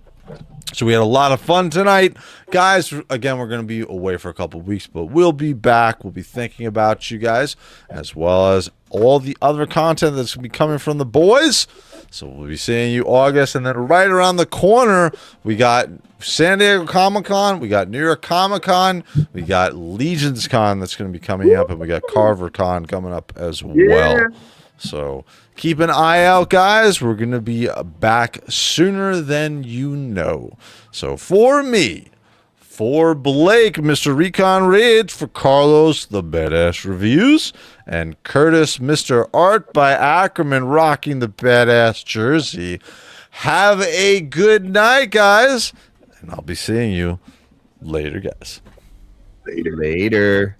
So we had a lot of fun tonight. Guys, again, we're going to be away for a couple of weeks, but we'll be back. We'll be thinking about you guys, as well as all the other content that's going to be coming from the boys. So we'll be seeing you August, and then right around the corner, we got San Diego Comic-Con, we got New York Comic-Con, we got Legions Con that's going to be coming up, and we got Carver Con coming up as well. So keep an eye out, guys. We're going to be back sooner than you know. So for me, for Blake, Mr. Recon Ridge, for Carlos, the Badass Reviews, and Curtis, Mr. Art by Ackerman, rocking the badass jersey. Have a good night, guys. And I'll be seeing you later, guys. Later.